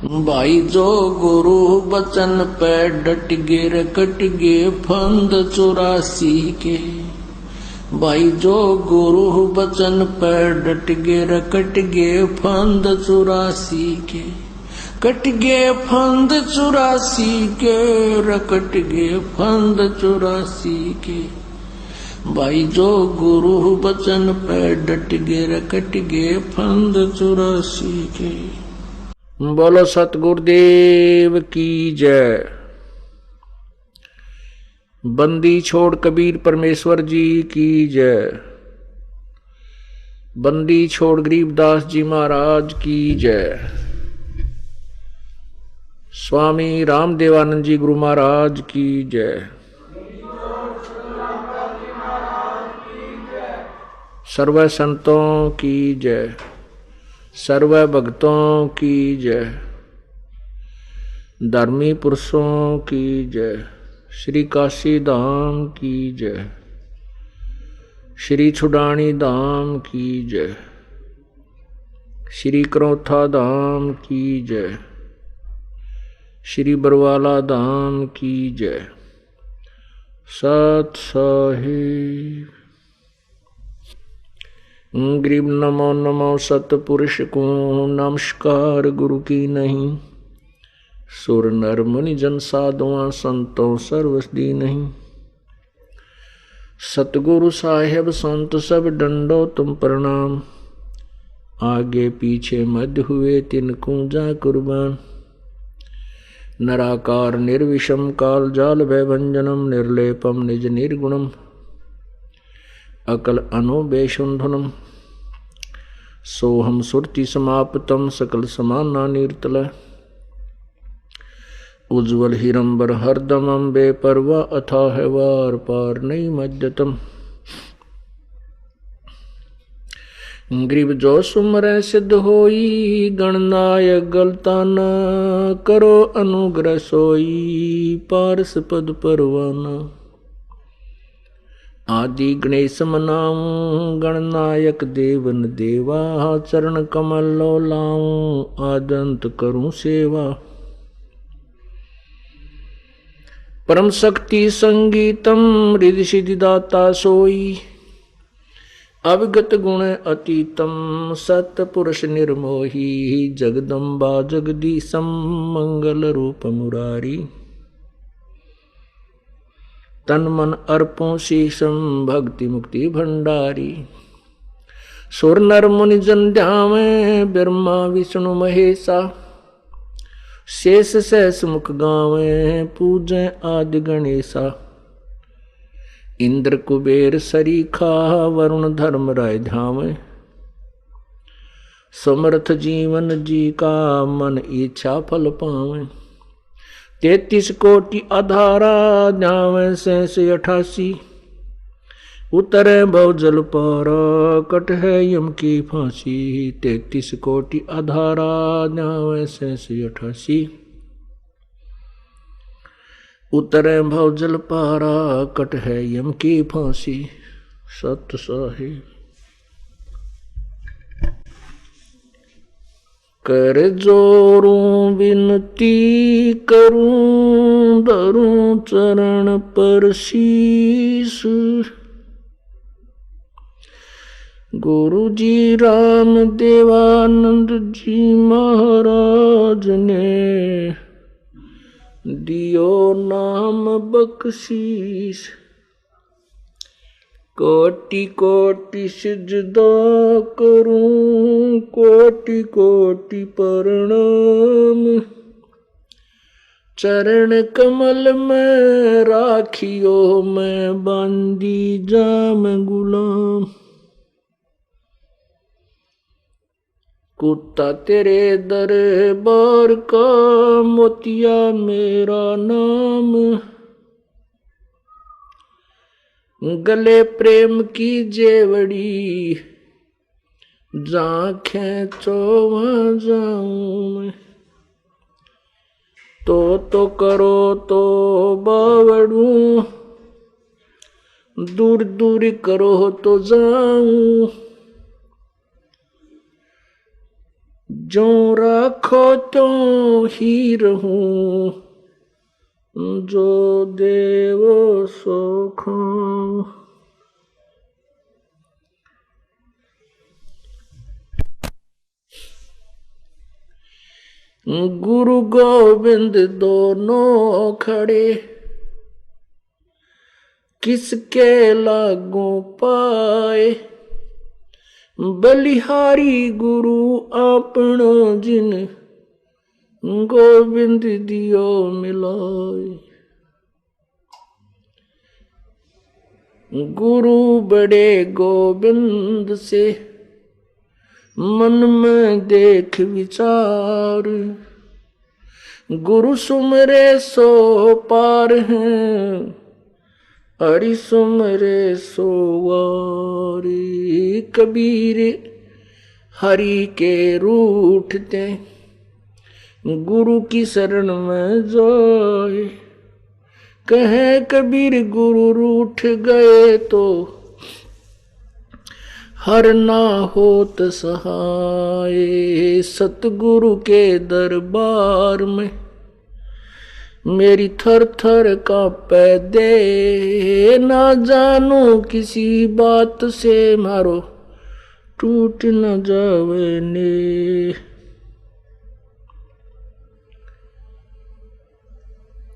भाई जो गुरु बचन पे डट गे रकट गे फंद 84 के। भाई जो गुरु बचन पे डट गे रकट गे फंद 84 के। कट गे फंद 84 के रकट गे फंद 84 के। भाई जो गुरु बचन पे डट गे रकट गे फंद 84 के। बोलो सतगुरुदेव की जय। बंदी छोड़ कबीर परमेश्वर जी की जय। बंदी छोड़ गरीबदास जी महाराज की जय। स्वामी रामदेवानंद जी गुरु महाराज की जय। सर्व संतों की जय। सर्व भक्तों की जय। धर्मी पुरुषों की जय। श्री काशी धाम की जय। श्री छुडानी धाम की जय। श्री करौथा धाम की जय। श्री बरवाला धाम की जय। सत साहिब। गरीब नमो नमो सतपुरुष को नमस्कार गुरु की नहीं। सुर नर मुनि जन साधुआ संतों सर्वसदी नहीं। सतगुरु साहेब संत सब डंडो तुम प्रणाम। आगे पीछे मध्य हुए तिनको जा कुर्बान। नराकार निर्विषम काल जाल भयभंजनम निर्लेपम निज निर्गुणम। अकल अनुबेशुंधनम सोहम सुरति समाप्तम सकल समाना नीर्तल। उज्ज्वल हिरंबर हरदमम बेपरवा अथाह वार पार नहीं मज्जतम। ग्रीब जो सुमरै सिद्ध होई गणनायक गलता न करो अनुग्रह सोई पारस पद परवाना। आदि गणेश मनाऊं गणनायक देवन देवा। चरण कमल लो लाऊं आदंत करूं सेवा। परम शक्ति संगीतम रिद्धि सिद्धि दाता सोई। अविगत गुण अतीतम सत पुरुष निर्मोही। जगदम्बा जगदीशम मंगल रूप मुरारी। तन मन अर्पों शीशम भक्ति मुक्ति भंडारी। सुर नर मुनि जन ध्यावे ब्रह्मा विष्णु महेशा। शेष सहस मुख गावे पूजै आदि गणेशा। इंद्र कुबेर सरीखा वरुण धर्म राय ध्यावे। समर्थ जीवन जी का मन इच्छा फल पावे। 33 कोटि आधारा जावे 88। उतरे भव जल पारा कट है यम की फांसी। 33 कोटि आधारा जावे 88। उतरे भव जल पारा कट है यम की फांसी। सत साहिब। कर जोरूं विनती करूं धरूं चरण पर शीस। गुरु जी राम देवानंद जी महाराज ने दियो नाम बख्शीस। कोटि कोटि सिजदा करूं कोटि कोटि प्रणाम। चरण कमल में राखियो मैं बांदी जाम गुलाम। कुत्ता तेरे दरबार का मोतिया मेरा नाम। गले प्रेम की जेवड़ी जहाँ खेचो वहाँ जाऊं मैं। तो करो तो बावड़ू दूर दूर करो तो जाऊं। जो रखो तो ही रहूं, जो देव सो खाऊं। गुरु गोविंद दोनों खड़े, किसके लागू पाए। बलिहारी गुरु आपनो जिन, गोविंद दियो मिलाए। गुरु बड़े गोविंद से, मन में देख विचार। गुरु सुमरे सो पार हैं, हरि सुमरे सो वारी। कबीर हरि के रूठते, गुरु की शरण में जाए। कहे कबीर गुरु रूठ गए तो, हर ना होत सहाय। सतगुरु के दरबार में, मेरी थर थर कांपे दे। ना जानू किसी बात से, मारो टूट न जावे ने।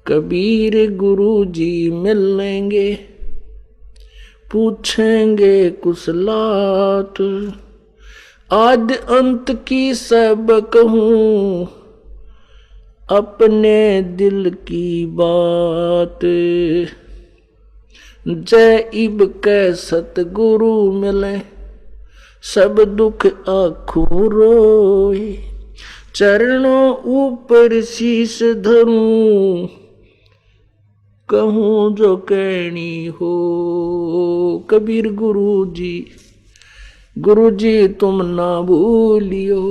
कबीर गुरु जी मिलेंगे, पूछेंगे कुशलात। आद अंत की सब कहूं, अपने दिल की बात। जय इब के सतगुरु मिले, सब दुख आखों रोए। चरणों ऊपर शीश धरूं, कहूं जो कहनी हो। कबीर गुरु जी तुम ना भूलियो,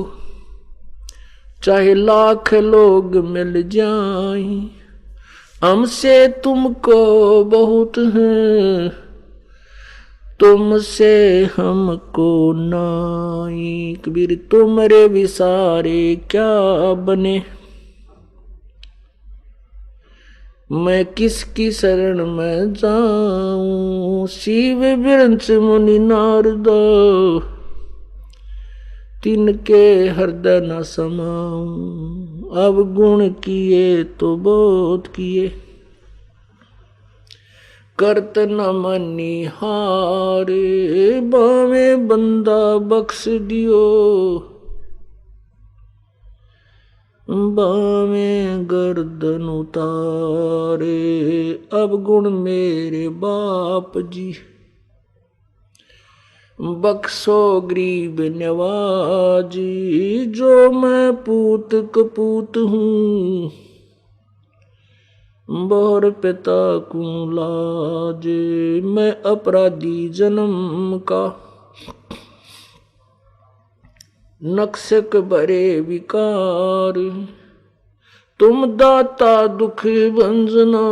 चाहे लाख लोग मिल जाएं। हमसे तुमको बहुत है, तुमसे हमको नाई। कबीर तुमरे विसारे क्या बने, मैं किसकी शरण में जाऊं। शिव विरंच मुनि नारद, तिनके हृदय न समाऊं। अब गुण किए तो बहुत किए, करत न मनी हारे। बावे बंदा बख्श दियो, बावे गर्दन उतारे। अब गुण मेरे बाप जी, बख्शो गरीब नवाजी। जो मैं पूत कपूत हूँ, बोर पिता को लाज। मैं अपराधी जन्म का, नक्शक भरे विकार। तुम दाता दुख भंजना,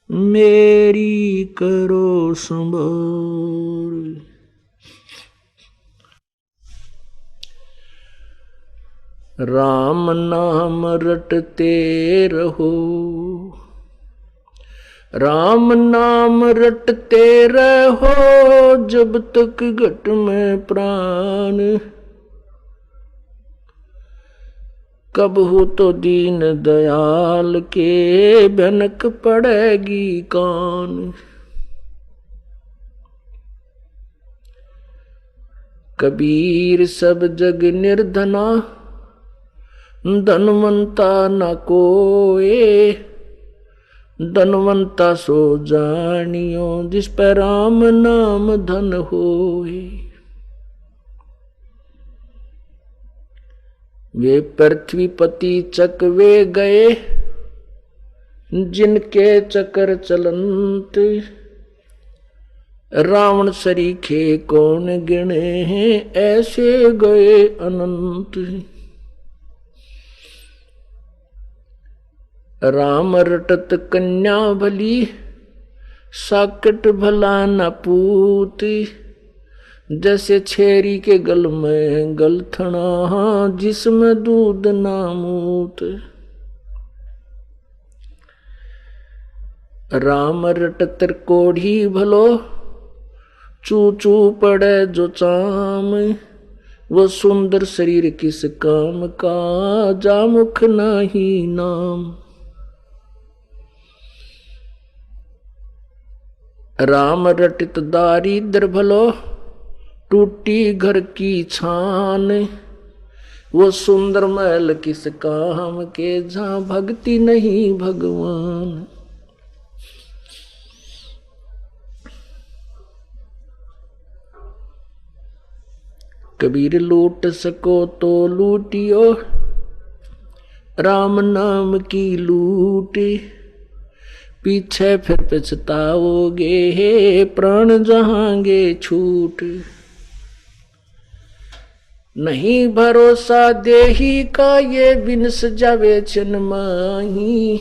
मेरी करो संभाल। राम नाम रटते रहो, राम नाम रटते रहो। जब तक घट में प्राण, कब हो तो दीन दयाल के भनक पड़ेगी कान। कबीर सब जग निर्धना, धनवंता न कोए। धनवंता सो जानियो, जिस पर राम नाम धन होए। वे पृथ्वीपति चकवे गए, जिनके चक्र चलंत। रावण सरीखे कौन गिने हैं, ऐसे गए अनंत। राम रटत कन्या भली, साकट भला न पूती। जैसे छेरी के गल में गलथना, जिसमें दूध ना मूत। राम रट त्रिकोढ़ी भलो, चू चू पड़े जो चाम। वो सुंदर शरीर किस काम का, जा मुख नाही नाम। राम रटित दारिद्र भलो, टूटी घर की छान। वो सुंदर महल किस काम के, जहां भक्ति नहीं भगवान। कबीर लूट सको तो लूटियो, राम नाम की लूट। पीछे फिर पछताओगे, प्राण जहांगे छूट। नहीं भरोसा देही का, ये बिनस जावे चन माही।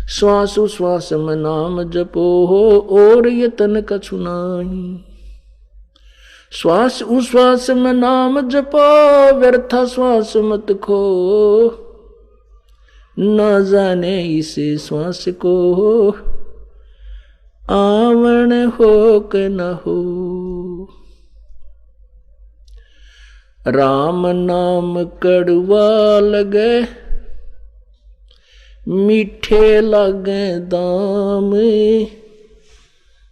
श्वास उश्वास में नाम जपो हो, और यतन कछु नाही। श्वास उश्वास में नाम जपो, व्यर्था श्वास मत खो। न जाने इसे श्वास को, आवण हो के न हो। राम नाम कड़वा लगे, मीठे लगे दाम।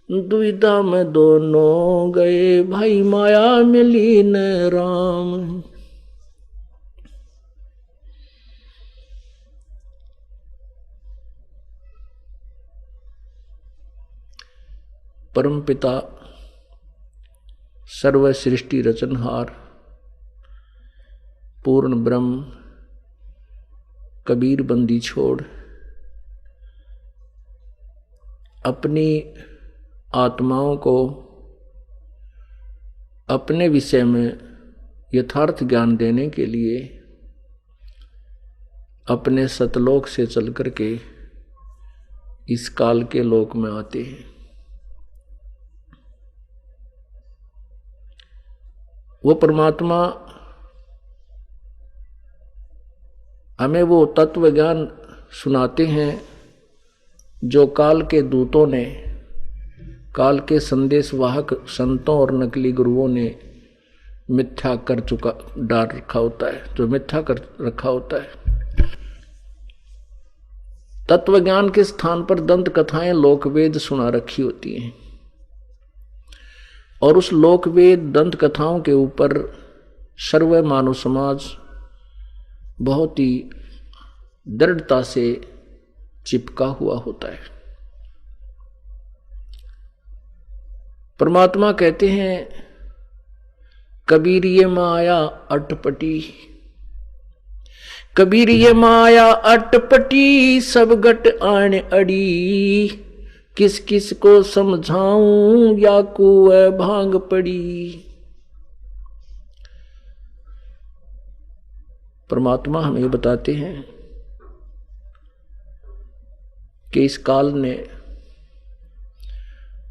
दुविधा में दोनों गए, भाई माया मिली न राम। परमपिता सर्व सृष्टि रचनहार पूर्ण ब्रह्म कबीर बंदी छोड़ अपनी आत्माओं को अपने विषय में यथार्थ ज्ञान देने के लिए अपने सतलोक से चल करके इस काल के लोक में आते हैं। वो परमात्मा हमें वो तत्व ज्ञान सुनाते हैं जो काल के दूतों ने, काल के संदेशवाहक संतों और नकली गुरुओं ने मिथ्या कर चुका डाल रखा होता है, जो मिथ्या कर रखा होता है। तत्व ज्ञान के स्थान पर दंत कथाएं लोकवेद सुना रखी होती हैं और उस लोकवेद दंत कथाओं के ऊपर सर्व मानव समाज बहुत ही दृढ़ता से चिपका हुआ होता है। परमात्मा कहते हैं कबीर ये माया अटपटी, कबीर ये माया अटपटी, सब गट आन अड़ी। किस किस को समझाऊं या कुएं भांग पड़ी। परमात्मा हमें बताते हैं कि इस काल ने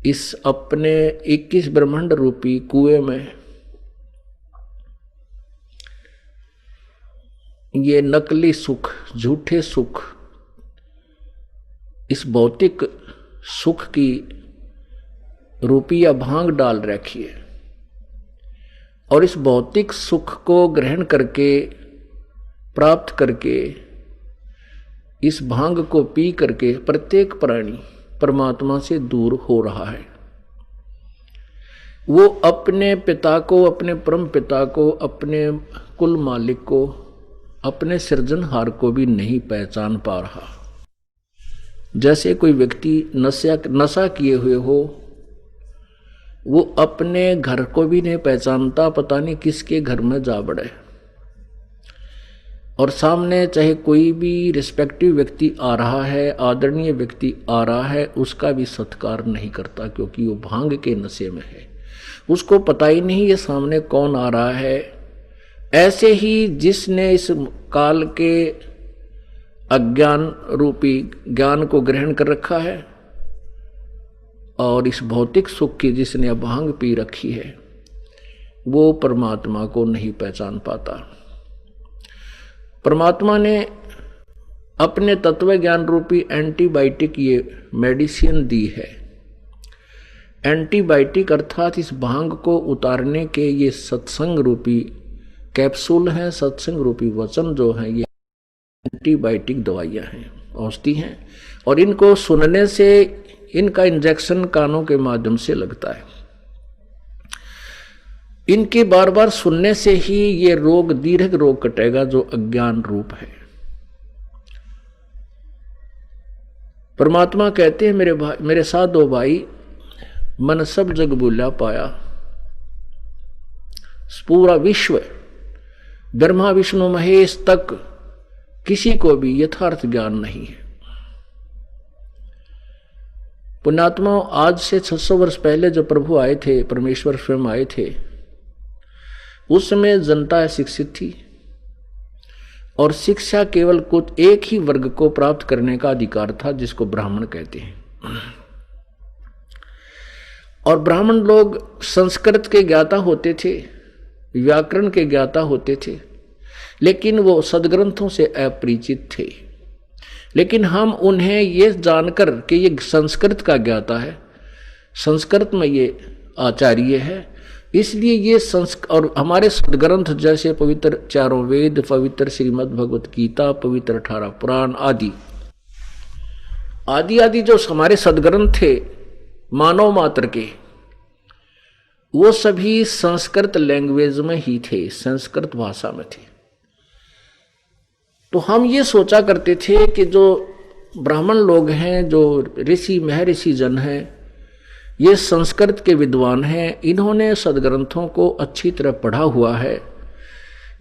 इस अपने 21 ब्रह्मांड रूपी कुएं में ये नकली सुख, झूठे सुख, इस भौतिक सुख की रूपी या भांग डाल रखी है और इस भौतिक सुख को ग्रहण करके प्राप्त करके इस भांग को पी करके प्रत्येक प्राणी परमात्मा से दूर हो रहा है। वो अपने पिता को, अपने परम पिता को, अपने कुल मालिक को, अपने सृजनहार को भी नहीं पहचान पा रहा। जैसे कोई व्यक्ति नशा किए हुए हो, वो अपने घर को भी नहीं पहचानता, पता नहीं किसके घर में जा बढ़े। और सामने चाहे कोई भी रिस्पेक्टिव व्यक्ति आ रहा है, आदरणीय व्यक्ति आ रहा है, उसका भी सत्कार नहीं करता क्योंकि वो भांग के नशे में है। उसको पता ही नहीं ये सामने कौन आ रहा है। ऐसे ही जिसने इस काल के अज्ञान रूपी ज्ञान को ग्रहण कर रखा है और इस भौतिक सुख की जिसने भांग पी रखी है वो परमात्मा को नहीं पहचान पाता। परमात्मा ने अपने तत्व ज्ञान रूपी एंटीबायोटिक ये मेडिसिन दी है। एंटीबायोटिक अर्थात इस भांग को उतारने के ये सत्संग रूपी कैप्सूल हैं, सत्संग रूपी वचन जो हैं, ये एंटीबायोटिक दवाइयां हैं, औषधि हैं। और इनको सुनने से इनका इंजेक्शन कानों के माध्यम से लगता है। इनके बार बार सुनने से ही ये रोग, दीर्घ रोग कटेगा जो अज्ञान रूप है। परमात्मा कहते हैं मेरे साथ दो भाई, मन सब जग भूला पाया। पूरा विश्व ब्रह्मा विष्णु महेश तक किसी को भी यथार्थ ज्ञान नहीं है। पुण्यात्मा, आज से 600 वर्ष पहले जो प्रभु आए थे, परमेश्वर स्वयं आए थे, उस समय जनता शिक्षित थी और शिक्षा केवल कुछ एक ही वर्ग को प्राप्त करने का अधिकार था जिसको ब्राह्मण कहते हैं। और ब्राह्मण लोग संस्कृत के ज्ञाता होते थे, व्याकरण के ज्ञाता होते थे, लेकिन वो सदग्रंथों से अपरिचित थे। लेकिन हम उन्हें ये जानकर कि ये संस्कृत का ज्ञाता है, संस्कृत में ये आचार्य है, इसलिए ये और हमारे सदग्रंथ जैसे पवित्र चारों वेद, पवित्र श्रीमद् भगवत गीता, पवित्र 18 पुराण आदि आदि आदि जो हमारे सदग्रंथ थे मानव मात्र के, वो सभी संस्कृत लैंग्वेज में ही थे, संस्कृत भाषा में थे। तो हम ये सोचा करते थे कि जो ब्राह्मण लोग हैं, जो ऋषि महर्षि जन हैं, ये संस्कृत के विद्वान हैं, इन्होंने सदग्रंथों को अच्छी तरह पढ़ा हुआ है।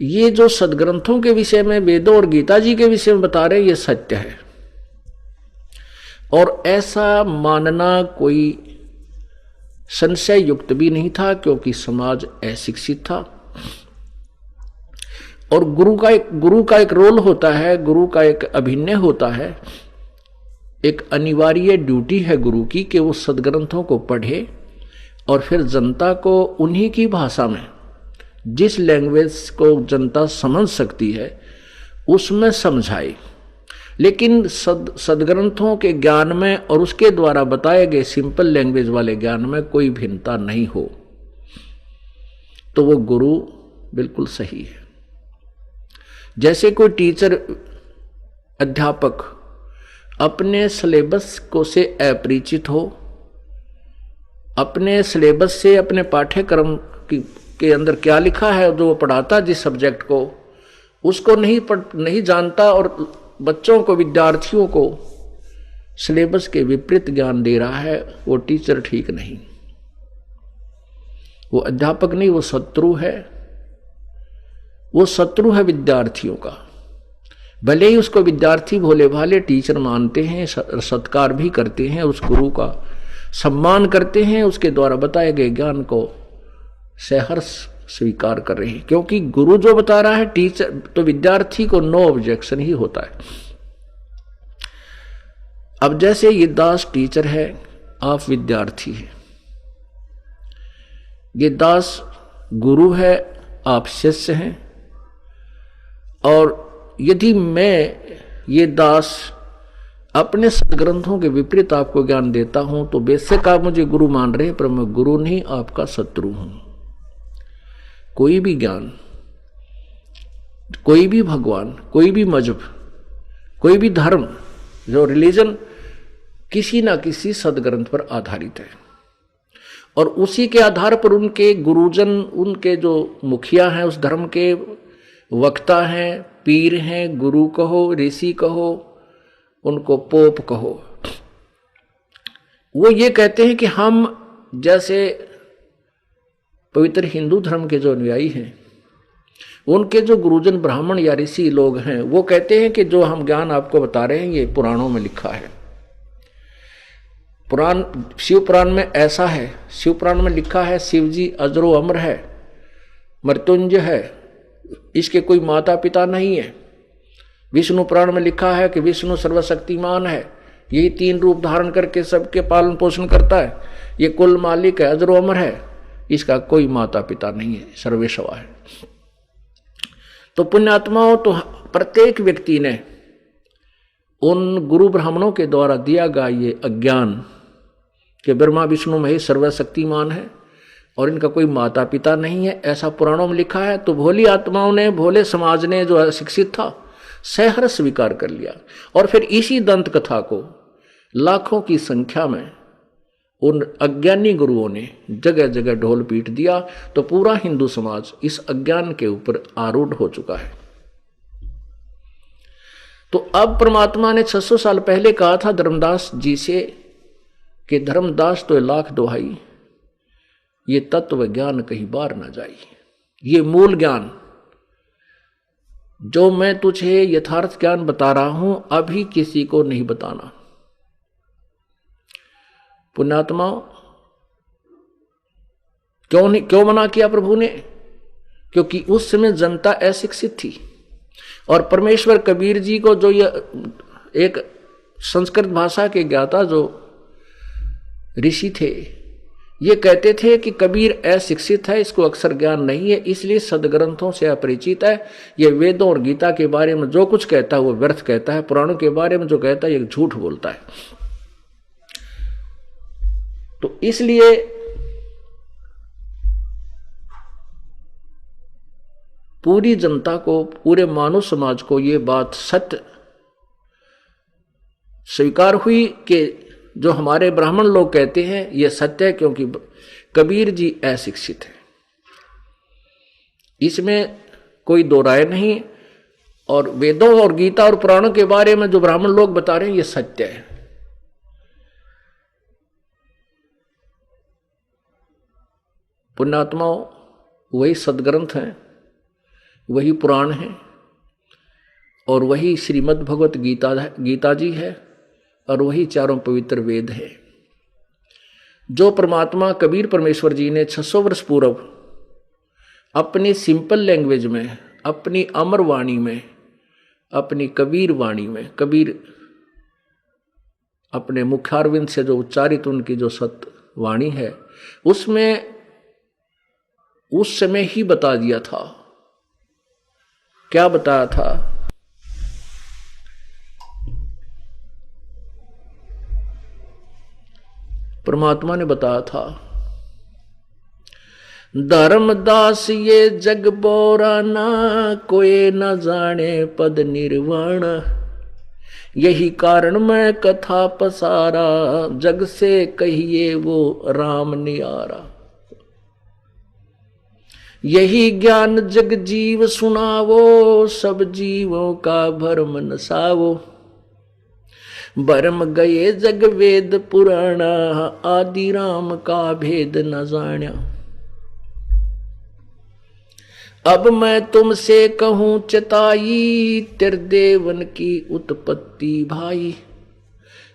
ये जो सदग्रंथों के विषय में, वेदों और गीता जी के विषय में बता रहे हैं, ये सत्य है। और ऐसा मानना कोई संशय युक्त भी नहीं था, क्योंकि समाज अशिक्षित था। और गुरु का एक रोल होता है, गुरु का एक अभिनय होता है, एक अनिवार्य ड्यूटी है गुरु की कि वो सदग्रंथों को पढ़े और फिर जनता को उन्हीं की भाषा में, जिस लैंग्वेज को जनता समझ सकती है, उसमें समझाए। लेकिन सदग्रंथों के ज्ञान में और उसके द्वारा बताए गए सिंपल लैंग्वेज वाले ज्ञान में कोई भिन्नता नहीं हो, तो वो गुरु बिल्कुल सही है। जैसे कोई टीचर, अध्यापक अपने सिलेबस को से अपरिचित हो, अपने सिलेबस से, अपने पाठ्यक्रम के अंदर क्या लिखा है जो वो पढ़ाता जिस सब्जेक्ट को, उसको नहीं जानता और बच्चों को, विद्यार्थियों को सिलेबस के विपरीत ज्ञान दे रहा है, वो टीचर ठीक नहीं, वो अध्यापक नहीं, वो शत्रु है। वो शत्रु है विद्यार्थियों का। भले ही उसको विद्यार्थी भोले भाले टीचर मानते हैं, सत्कार भी करते हैं, उस गुरु का सम्मान करते हैं, उसके द्वारा बताए गए ज्ञान को सहर्ष स्वीकार कर रहे हैं, क्योंकि गुरु जो बता रहा है, टीचर तो विद्यार्थी को नो ऑब्जेक्शन ही होता है। अब जैसे ये दास टीचर है, आप विद्यार्थी है, ये दास गुरु है, आप शिष्य हैं। और यदि मैं ये दास अपने सदग्रंथों के विपरीत आपको ज्ञान देता हूं, तो बेशक आप मुझे गुरु मान रहे हैं, पर मैं गुरु नहीं, आपका शत्रु हूं। कोई भी ज्ञान, कोई भी भगवान, कोई भी मजहब, कोई भी धर्म, जो रिलीजन, किसी ना किसी सदग्रंथ पर आधारित है। और उसी के आधार पर उनके गुरुजन, उनके जो मुखिया हैं, उस धर्म के वक्ता हैं, पीर हैं, गुरु कहो, ऋषि कहो, उनको पोप कहो, वो ये कहते हैं कि हम जैसे पवित्र हिंदू धर्म के जो अनुयायी हैं, उनके जो गुरुजन ब्राह्मण या ऋषि लोग हैं, वो कहते हैं कि जो हम ज्ञान आपको बता रहे हैं, ये पुराणों में लिखा है। पुराण, शिव पुराण में ऐसा है, शिव पुराण में लिखा है शिव जी अजरो अमर है, मृत्युंजय है, इसके कोई माता पिता नहीं है। विष्णु पुराण में लिखा है कि विष्णु सर्वशक्तिमान है, यही 3 रूप धारण करके सबके पालन पोषण करता है। ये कुल मालिक है, अजरो अमर है, इसका कोई माता पिता नहीं है, सर्वेश्वर है। तो पुण्यात्माओं, तो प्रत्येक व्यक्ति ने उन गुरु ब्राह्मणों के द्वारा दिया गया ये अज्ञान कि ब्रह्मा विष्णु महेश सर्वशक्तिमान है और इनका कोई माता पिता नहीं है, ऐसा पुराणों में लिखा है। तो भोली आत्माओं ने, भोले समाज ने, जो अशिक्षित था, सहर्ष स्वीकार कर लिया। और फिर इसी दंत कथा को लाखों की संख्या में उन अज्ञानी गुरुओं ने जगह जगह ढोल पीट दिया। तो पूरा हिंदू समाज इस अज्ञान के ऊपर आरूढ़ हो चुका है। तो अब परमात्मा ने 600 साल पहले कहा था धर्मदास जी से कि धर्मदास तो लाख दोहाई, ये तत्व ज्ञान कहीं बार ना जाई। ये मूल ज्ञान जो मैं तुझे यथार्थ ज्ञान बता रहा हूं, अभी किसी को नहीं बताना। पुण्यात्मा, क्यों मना किया प्रभु ने? क्योंकि उस समय जनता अशिक्षित थी। और परमेश्वर कबीर जी को, जो ये एक संस्कृत भाषा के ज्ञाता जो ऋषि थे, ये कहते थे कि कबीर अशिक्षित है, इसको अक्षर ज्ञान नहीं है, इसलिए सदग्रंथों से अपरिचित है। ये वेदों और गीता के बारे में जो कुछ कहता है वो व्यर्थ कहता है, पुराणों के बारे में जो कहता है ये झूठ बोलता है। तो इसलिए पूरी जनता को, पूरे मानव समाज को ये बात सत्य स्वीकार हुई कि जो हमारे ब्राह्मण लोग कहते हैं ये सत्य है, क्योंकि कबीर जी अशिक्षित है, इसमें कोई दो राय नहीं। और वेदों और गीता और पुराणों के बारे में जो ब्राह्मण लोग बता रहे हैं ये सत्य है। पुण्यात्माओं, वही सदग्रंथ हैं, वही पुराण है और वही श्रीमद् भगवत गीता जी है और वही चारों पवित्र वेद है, जो परमात्मा कबीर परमेश्वर जी ने 600 वर्ष पूर्व अपनी सिंपल लैंग्वेज में, अपनी अमर वाणी में, अपनी कबीर वाणी में, कबीर अपने मुखारविंद से जो उच्चारित उनकी जो सत्य वाणी है, उसमें उस समय ही बता दिया था। क्या बताया था? परमात्मा ने बताया था, धर्मदास ये जग बोराना, कोई न जाने पद निर्वाण, यही कारण मैं कथा पसारा, जग से कहिए वो राम नियारा। यही ज्ञान जग जीव सुनावो, सब जीवों का भरम नसावो, भरम गए जग वेद पुराणा, आदि राम का भेद न जान्या। अब मैं तुमसे कहूं चेताई, त्रिदेवन की उत्पत्ति भाई,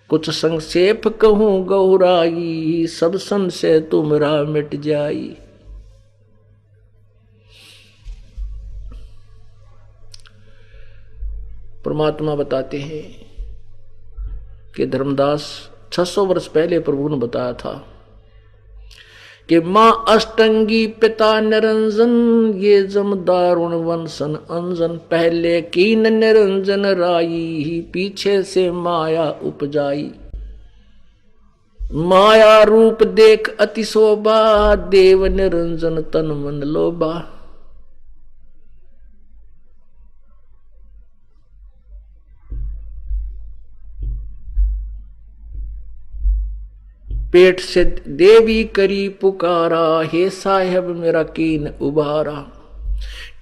कुछ संक्षेप कहूं गौराई, सब संशय तुमरा मिट जाई। परमात्मा बताते हैं कि धर्मदास 600 वर्ष पहले प्रभु ने बताया था कि मां अष्टंगी पिता निरंजन, ये जमदारुण वंशन अंजन, पहले कीन निरंजन राई, पीछे से माया उपजाई। माया रूप देख अति शोभा, देव निरंजन तन मन लोभा। पेट से देवी करी पुकारा, हे साहेब मेरा कीन उबारा।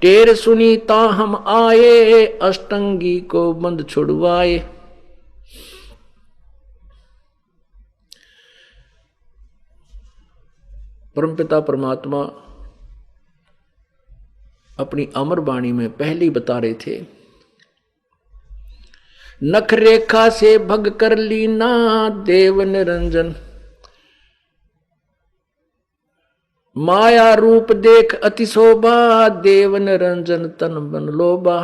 टेर सुनी ता हम आए, अष्टंगी को बंद छुड़वाए। परमपिता परमात्मा अपनी अमर वाणी में पहले ही बता रहे थे, नख रेखा से भग कर लीना, देव निरंजन माया रूप देख अति शोभा, देव निरंजन तन बन लोभा।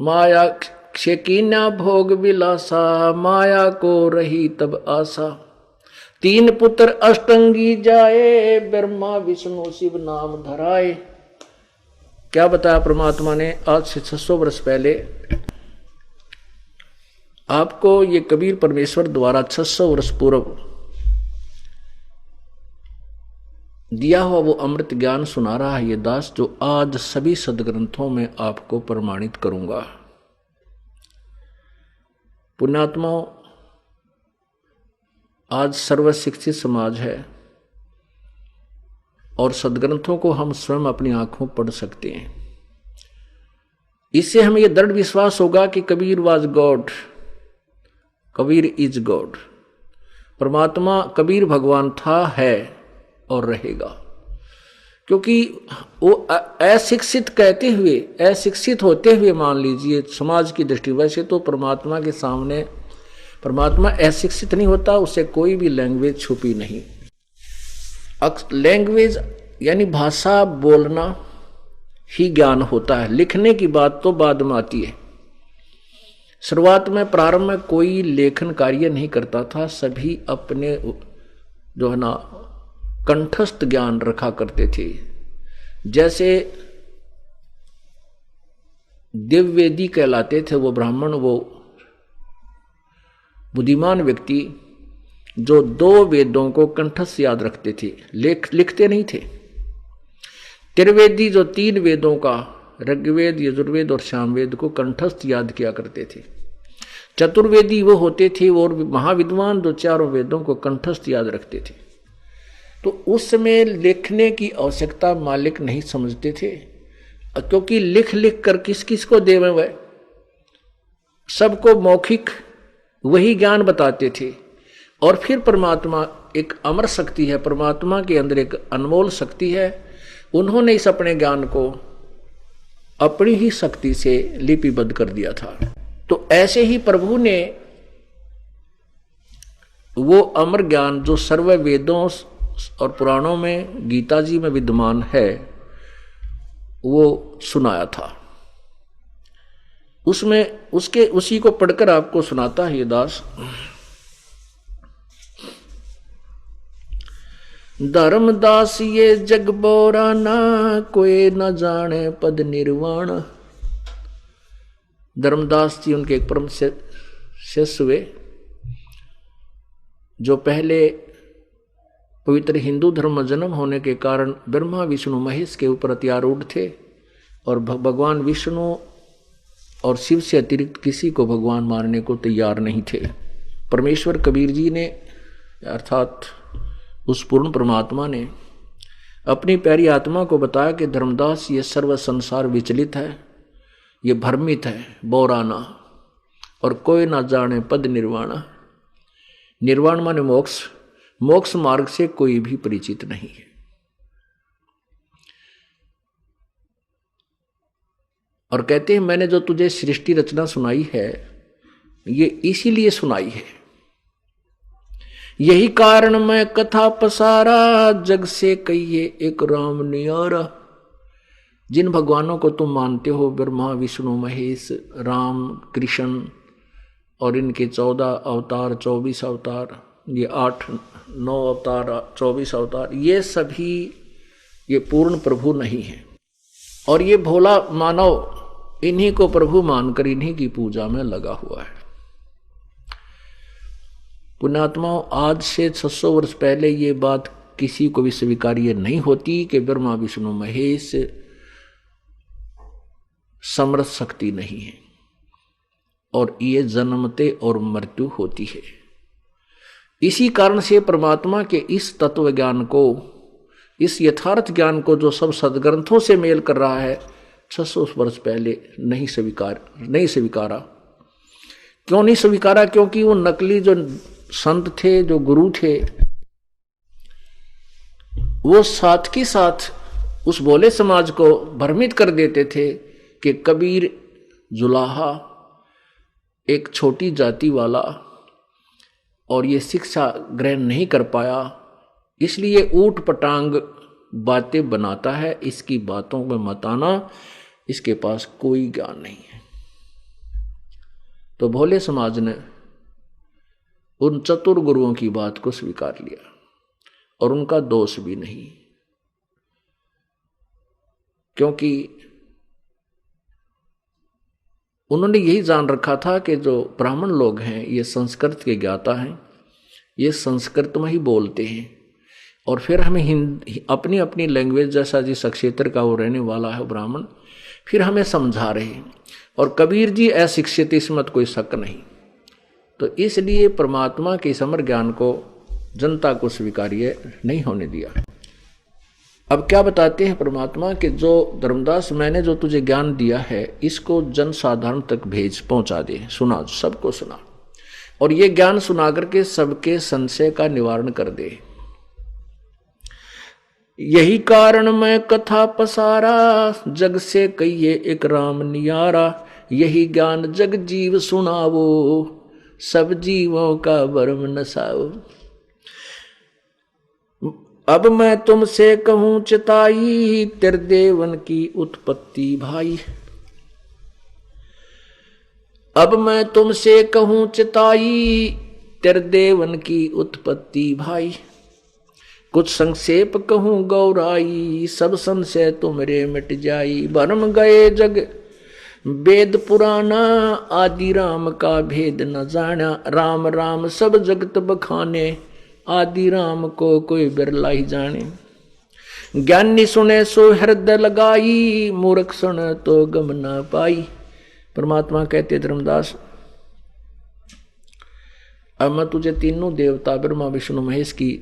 माया से कीन्या भोग विलासा, माया को रही तब आशा। तीन पुत्र अष्टंगी जाए, ब्रह्मा विष्णु शिव नाम धराए। क्या बताया परमात्मा ने? आज से 600 वर्ष पहले आपको ये कबीर परमेश्वर द्वारा 600 वर्ष पूर्व दिया हुआ वो अमृत ज्ञान सुना रहा है ये दास, जो आज सभी सदग्रंथों में आपको प्रमाणित करूंगा। पुण्यात्माओं, आज सर्वशिक्षित समाज है और सदग्रंथों को हम स्वयं अपनी आंखों पढ़ सकते हैं। इससे हमें यह दृढ़ विश्वास होगा कि Kabir was God, Kabir is God. परमात्मा कबीर भगवान था, है और रहेगा। क्योंकि वो अशिक्षित कहते हुए, अशिक्षित होते हुए मान लीजिए समाज की दृष्टि, वैसे तो परमात्मा के सामने परमात्मा अशिक्षित नहीं होता, उससे कोई भी लैंग्वेज छुपी नहीं। लैंग्वेज यानी भाषा बोलना ही ज्ञान होता है, लिखने की बात तो बाद में आती है। शुरुआत में प्रारंभ में कोई लेखन कार्य नहीं करता था, सभी अपने जो है ना कंठस्थ ज्ञान रखा करते थे। जैसे दिव्यवेदी कहलाते थे वो ब्राह्मण, वो बुद्धिमान व्यक्ति जो 2 वेदों को कंठस्थ याद रखते थे, लिखते नहीं थे। त्रिवेदी जो 3 वेदों का ऋग्वेद, यजुर्वेद और सामवेद को कंठस्थ याद किया करते थे। चतुर्वेदी वो होते थे और महाविद्वान जो 4 वेदों को कंठस्थ याद रखते थे। तो उस समय लिखने की आवश्यकता मालिक नहीं समझते थे, क्योंकि लिख लिख कर किस किस को देवे वह, सबको मौखिक वही ज्ञान बताते थे। और फिर परमात्मा एक अमर शक्ति है, परमात्मा के अंदर एक अनमोल शक्ति है, उन्होंने इस अपने ज्ञान को अपनी ही शक्ति से लिपिबद्ध कर दिया था। तो ऐसे ही प्रभु ने वो अमर ज्ञान जो सर्व वेदों और पुराणों में, गीता जी में विद्यमान है, वो सुनाया था। उसमें उसी को पढ़कर आपको सुनाता है ये दास। धर्मदास ये जग बोराना, कोई न जाने पद निर्वाण। धर्मदास जी उनके एक परम शिष्य हुए, जो पहले पवित्र हिंदू धर्म में जन्म होने के कारण ब्रह्मा विष्णु महेश के ऊपर अत्यारूढ़ थे और भगवान विष्णु और शिव से अतिरिक्त किसी को भगवान मानने को तैयार नहीं थे। परमेश्वर कबीर जी ने, अर्थात उस पूर्ण परमात्मा ने, अपनी प्यारी आत्मा को बताया कि धर्मदास ये सर्व संसार विचलित है, ये भ्रमित है, बोराना, और कोई ना जाने पद निर्वाणा। निर्वाण माने मोक्ष, मोक्ष मार्ग से कोई भी परिचित नहीं है। और कहते हैं मैंने जो तुझे सृष्टि रचना सुनाई है, ये इसीलिए सुनाई है, यही कारण मैं कथा पसारा, जग से कहिए एक राम नियारा। जिन भगवानों को तुम मानते हो, ब्रह्मा विष्णु महेश, राम कृष्ण और इनके 14 अवतार, 24 अवतार, ये 8-9 अवतार, 24 अवतार, ये सभी ये पूर्ण प्रभु नहीं है। और ये भोला मानव इन्हीं को प्रभु मानकर इन्हीं की पूजा में लगा हुआ है। पुण्यात्माओं, आज से 600 वर्ष पहले ये बात किसी को भी स्वीकार्य नहीं होती कि ब्रह्मा विष्णु महेश समर्थ शक्ति नहीं है और ये जन्मते और मृत्यु होती है। इसी कारण से परमात्मा के इस तत्व ज्ञान को, इस यथार्थ ज्ञान को जो सब सदग्रंथों से मेल कर रहा है, 600 वर्ष पहले नहीं स्वीकारा। क्यों नहीं स्वीकारा? क्योंकि वो नकली जो संत थे, जो गुरु थे, वो साथ के साथ उस भोले समाज को भ्रमित कर देते थे कि कबीर जुलाहा, एक छोटी जाति वाला, और ये शिक्षा ग्रहण नहीं कर पाया, इसलिए ऊट पटांग बातें बनाता है, इसकी बातों में मत आना, इसके पास कोई ज्ञान नहीं है। तो भोले समाज ने उन चतुर गुरुओं की बात को स्वीकार लिया और उनका दोष भी नहीं, क्योंकि उन्होंने यही जान रखा था कि जो ब्राह्मण लोग हैं ये संस्कृत के ज्ञाता हैं, ये संस्कृत में ही बोलते हैं, और फिर हमें अपनी अपनी लैंग्वेज, जैसा जिस क्षेत्र का वो रहने वाला है ब्राह्मण, फिर हमें समझा रहे हैं। और कबीर जी अशिक्षित, इसमें कोई शक नहीं। तो इसलिए परमात्मा के समर ज्ञान को जनता को स्वीकार्य नहीं होने दिया। अब क्या बताते हैं परमात्मा कि जो धर्मदास मैंने जो तुझे ज्ञान दिया है इसको जन साधारण तक पहुंचा दे, सुना, सबको सुना, और ये ज्ञान सुना करके सबके संशय का निवारण कर दे। यही कारण मैं कथा पसारा, जग से कहिए एक राम नियारा। यही ज्ञान जग जीव सुनावो, सब जीवों का भरम नसाओ। अब मैं तुमसे कहूं चिताई, तेरे देवन की उत्पत्ति भाई। अब मैं तुमसे कहूं चिताई, तेरे देवन की उत्पत्ति भाई। कुछ संक्षेप कहूं गौराई, सब संशय तुमरे मिट जाई। भरम गए जग वेद पुराना, आदि राम का भेद न जाना। राम राम सब जगत बखाने, आदि राम को कोई बिरला ही जाने। ज्ञानी सुने सो हृदय लगाई, मूर्ख सुने तो गम ना पाई। परमात्मा कहते धर्मदास, अब मैं तुझे तीनों देवता ब्रह्मा विष्णु महेश की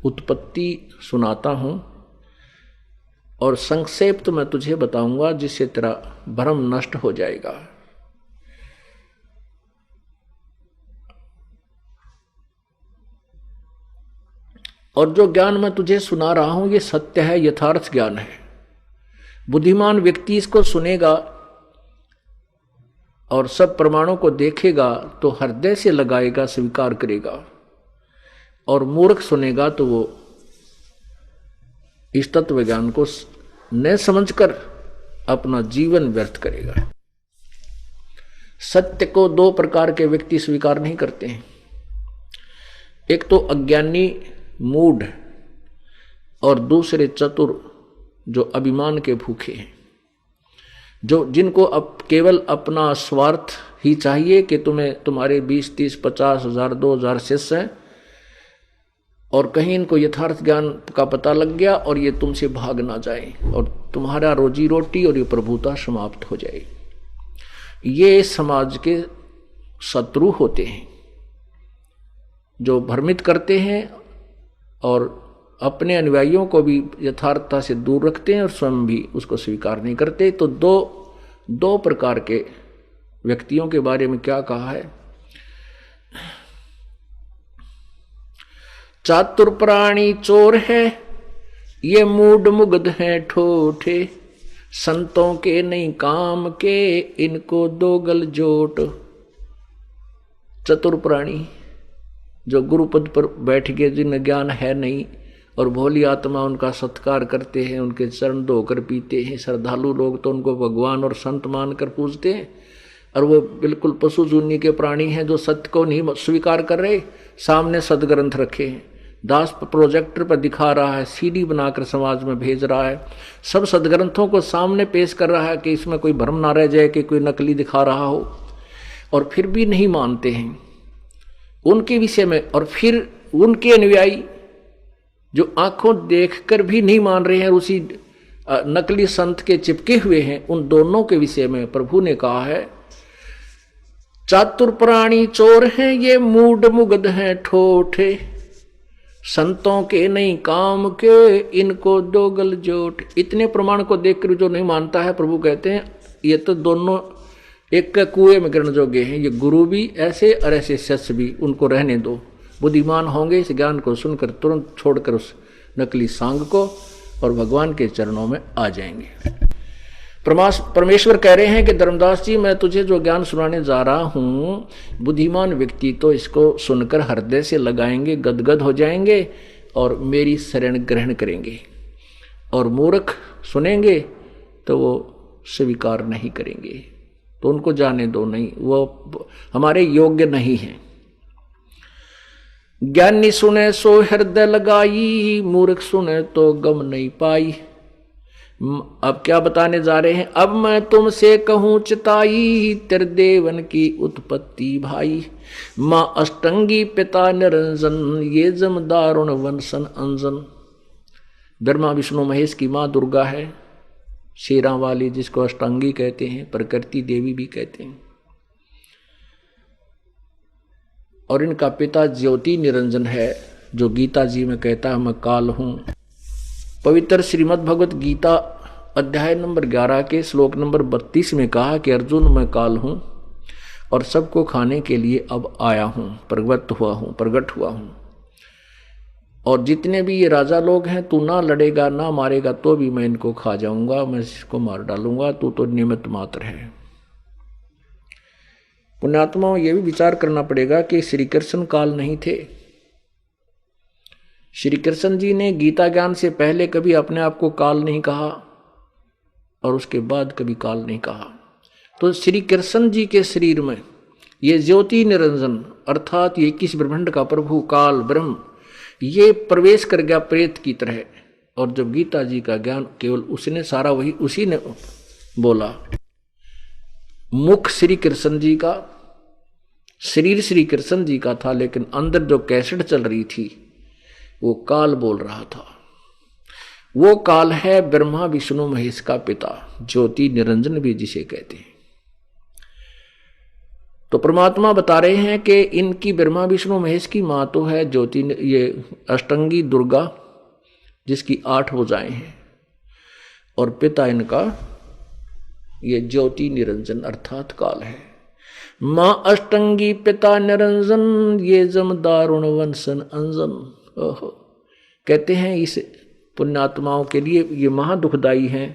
उत्पत्ति सुनाता हूं, और संक्षेप तो मैं तुझे बताऊंगा जिससे तेरा भ्रम नष्ट हो जाएगा। और जो ज्ञान मैं तुझे सुना रहा हूं ये सत्य है, यथार्थ ज्ञान है। बुद्धिमान व्यक्ति इसको सुनेगा और सब प्रमाणों को देखेगा तो हृदय से लगाएगा, स्वीकार करेगा, और मूर्ख सुनेगा तो वो इस तत्व ज्ञान को न समझकर अपना जीवन व्यर्थ करेगा। सत्य को दो प्रकार के व्यक्ति स्वीकार नहीं करते हैं, एक तो अज्ञानी मूढ़, और दूसरे चतुर जो अभिमान के भूखे हैं, जो जिनको अब केवल अपना स्वार्थ ही चाहिए कि तुम्हारे 20, 30, 50 हजार 2000 शिष्य हैं, और कहीं इनको यथार्थ ज्ञान का पता लग गया और ये तुमसे भाग ना जाए और तुम्हारा रोजी रोटी और ये प्रभुता समाप्त हो जाए। ये समाज के शत्रु होते हैं जो भ्रमित करते हैं और अपने अनुयायियों को भी यथार्थता से दूर रखते हैं और स्वयं भी उसको स्वीकार नहीं करते। तो दो प्रकार के व्यक्तियों के बारे में क्या कहा है? चातुर प्राणी चोर है, ये मूड मुग्ध हैं ठोठे। संतों के नहीं काम के, इनको दो गल जोट। चतुर प्राणी जो गुरुपद पर बैठ गए, जिन्हें ज्ञान है नहीं और भोली आत्मा उनका सत्कार करते हैं, उनके चरण धोकर पीते हैं। श्रद्धालु लोग तो उनको भगवान और संत मानकर पूजते हैं, और वो बिल्कुल पशु जूनी के प्राणी हैं जो सत्य को नहीं स्वीकार कर रहे। सामने सदग्रंथ रखे हैं, दास प्रोजेक्टर पर दिखा रहा है, सीडी बनाकर समाज में भेज रहा है, सब सदग्रंथों को सामने पेश कर रहा है कि इसमें कोई भ्रम ना रह जाए कि कोई नकली दिखा रहा हो, और फिर भी नहीं मानते हैं उनके विषय में। और फिर उनके अनुयायी जो आंखों देखकर भी नहीं मान रहे हैं, उसी नकली संत के चिपके हुए हैं, उन दोनों के विषय में प्रभु ने कहा है, चातुर प्राणी चोर हैं, ये मूड मुग्ध हैं ठोठे। संतों के नहीं काम के, इनको दो गल जोट। इतने प्रमाण को देखकर जो नहीं मानता है, प्रभु कहते हैं ये तो दोनों एक कुएं में गिरने जोगे हैं। ये गुरु भी ऐसे और ऐसे शिष्य भी, उनको रहने दो। बुद्धिमान होंगे इस ज्ञान को सुनकर तुरंत छोड़कर उस नकली सांग को और भगवान के चरणों में आ जाएंगे। परमेश्वर कह रहे हैं कि धर्मदास जी, मैं तुझे जो ज्ञान सुनाने जा रहा हूं, बुद्धिमान व्यक्ति तो इसको सुनकर हृदय से लगाएंगे, गदगद हो जाएंगे और मेरी शरण ग्रहण करेंगे, और मूर्ख सुनेंगे तो वो स्वीकार नहीं करेंगे। तो उनको जाने दो, नहीं, वो हमारे योग्य नहीं है। ज्ञानी सुने सो हृदय लगाई, मूर्ख सुने तो गम नहीं पाई। अब क्या बताने जा रहे हैं? अब मैं तुमसे कहूं चिताई, तेरे देवन की उत्पत्ति भाई। माँ अष्टंगी पिता निरंजन, ये जम दारुण वंशन अंजन। ब्रह्मा विष्णु महेश की माँ दुर्गा है, शेरा वाली, जिसको अष्टांगी कहते हैं, प्रकृति देवी भी कहते हैं। और इनका पिता ज्योति निरंजन है, जो गीता जी में कहता है मैं काल हूं। पवित्र श्रीमद् भगवत गीता अध्याय नंबर 11 के श्लोक नंबर 32 में कहा कि अर्जुन मैं काल हूं और सबको खाने के लिए अब आया हूं, प्रकट हुआ हूं। और जितने भी ये राजा लोग हैं, तू ना लड़ेगा ना मारेगा तो भी मैं इनको खा जाऊंगा, मैं इसको मार डालूंगा, तू तो निमित्त मात्र है। पुण्यात्माओं, ये भी विचार करना पड़ेगा कि श्री कृष्ण काल नहीं थे। श्री कृष्ण जी ने गीता ज्ञान से पहले कभी अपने आप को काल नहीं कहा और उसके बाद कभी काल नहीं कहा। तो श्री कृष्ण जी के शरीर में ये ज्योति निरंजन अर्थात ये 21 ब्रह्मांड का प्रभु काल ब्रह्म ये प्रवेश कर गया प्रेत की तरह। और जब गीता जी का ज्ञान केवल उसने सारा वही उसी ने बोला। मुख श्री कृष्ण जी का, शरीर श्री कृष्ण जी का था, लेकिन अंदर जो कैसेट चल रही थी वो काल बोल रहा था। वो काल है ब्रह्मा विष्णु महेश का पिता, ज्योति निरंजन भी जिसे कहते हैं। तो परमात्मा बता रहे हैं कि इनकी ब्रह्मा विष्णु महेश की मां तो है ज्योति, ये अष्टंगी दुर्गा जिसकी 8 भुजाएं हैं, और पिता इनका ये ज्योति निरंजन अर्थात काल है। मां अष्टंगी पिता निरंजन, ये जम दारुण वंशन अंजन। ओहो, कहते हैं इस पुण्यात्माओं के लिए ये महा दुखदाई हैं,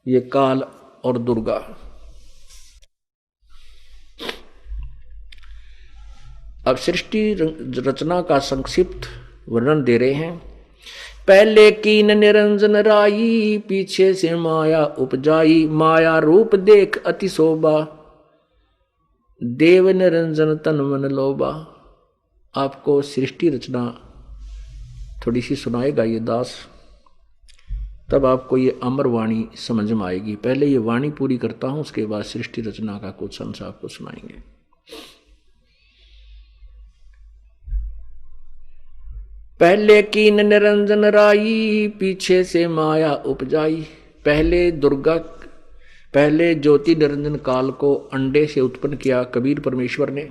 ये काल और दुर्गा। अब सृष्टि रचना का संक्षिप्त वर्णन दे रहे हैं। पहले कीन निरंजन राई, पीछे से माया उपजाई। माया रूप देख अति शोभा, देव निरंजन तन मन लोभा। आपको सृष्टि रचना थोड़ी सी सुनाएगा ये दास, तब आपको ये अमर वाणी समझ में आएगी। पहले ये वाणी पूरी करता हूं, उसके बाद सृष्टि रचना का कुछ अंश आपको सुनाएंगे। पहले कीन निरंजन राई, पीछे से माया उपजाई। पहले ज्योति निरंजन काल को अंडे से उत्पन्न किया कबीर परमेश्वर ने।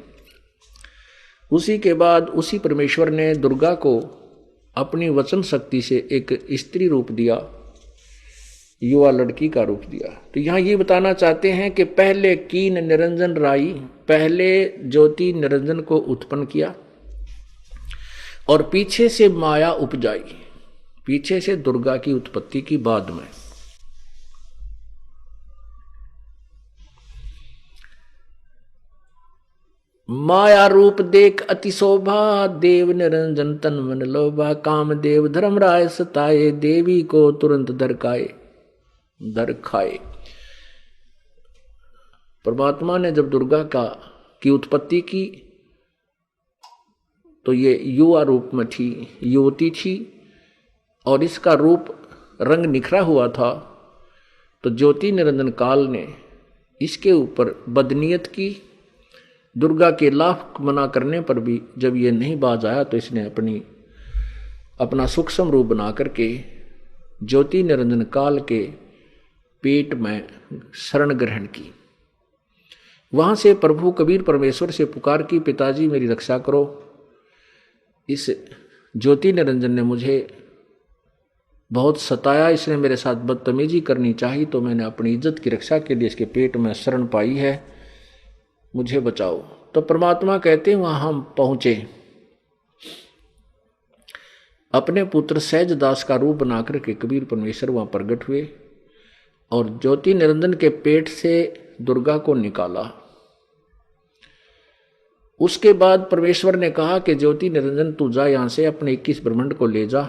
उसी के बाद उसी परमेश्वर ने दुर्गा को अपनी वचन शक्ति से एक स्त्री रूप दिया, युवा लड़की का रूप दिया। तो यहां ये बताना चाहते हैं कि पहले कीन निरंजन राई, पहले ज्योति निरंजन को उत्पन्न किया और पीछे से माया उपजाई, पीछे से दुर्गा की उत्पत्ति की बाद में। माया रूप देख अति शोभा, देव निरंजन तन मन लोभा। काम देव धर्म राय सताए, देवी को तुरंत दर खाए। परमात्मा ने जब दुर्गा की उत्पत्ति की तो ये युवा रूप में थी, युवती थी, और इसका रूप रंग निखरा हुआ था। तो ज्योति निरंजन काल ने इसके ऊपर बदनीयत की। दुर्गा के लाभ मना करने पर भी जब ये नहीं बाज आया तो इसने अपना सूक्ष्म रूप बना करके ज्योति निरंजन काल के पेट में शरण ग्रहण की। वहां से प्रभु कबीर परमेश्वर से पुकार की, पिताजी मेरी रक्षा करो। इस ज्योति निरंजन ने मुझे बहुत सताया, इसने मेरे साथ बदतमीजी करनी चाहिए, तो मैंने अपनी इज्जत की रक्षा के लिए इसके पेट में शरण पाई है, मुझे बचाओ। तो परमात्मा कहते हैं वहां हम पहुंचे, अपने पुत्र सहजदास का रूप बनाकर के कबीर परमेश्वर वहां प्रकट हुए और ज्योति निरंजन के पेट से दुर्गा को निकाला। उसके बाद परमेश्वर ने कहा कि ज्योति निरंजन तू जा यहां से, अपने 21 ब्रह्मांड को ले जा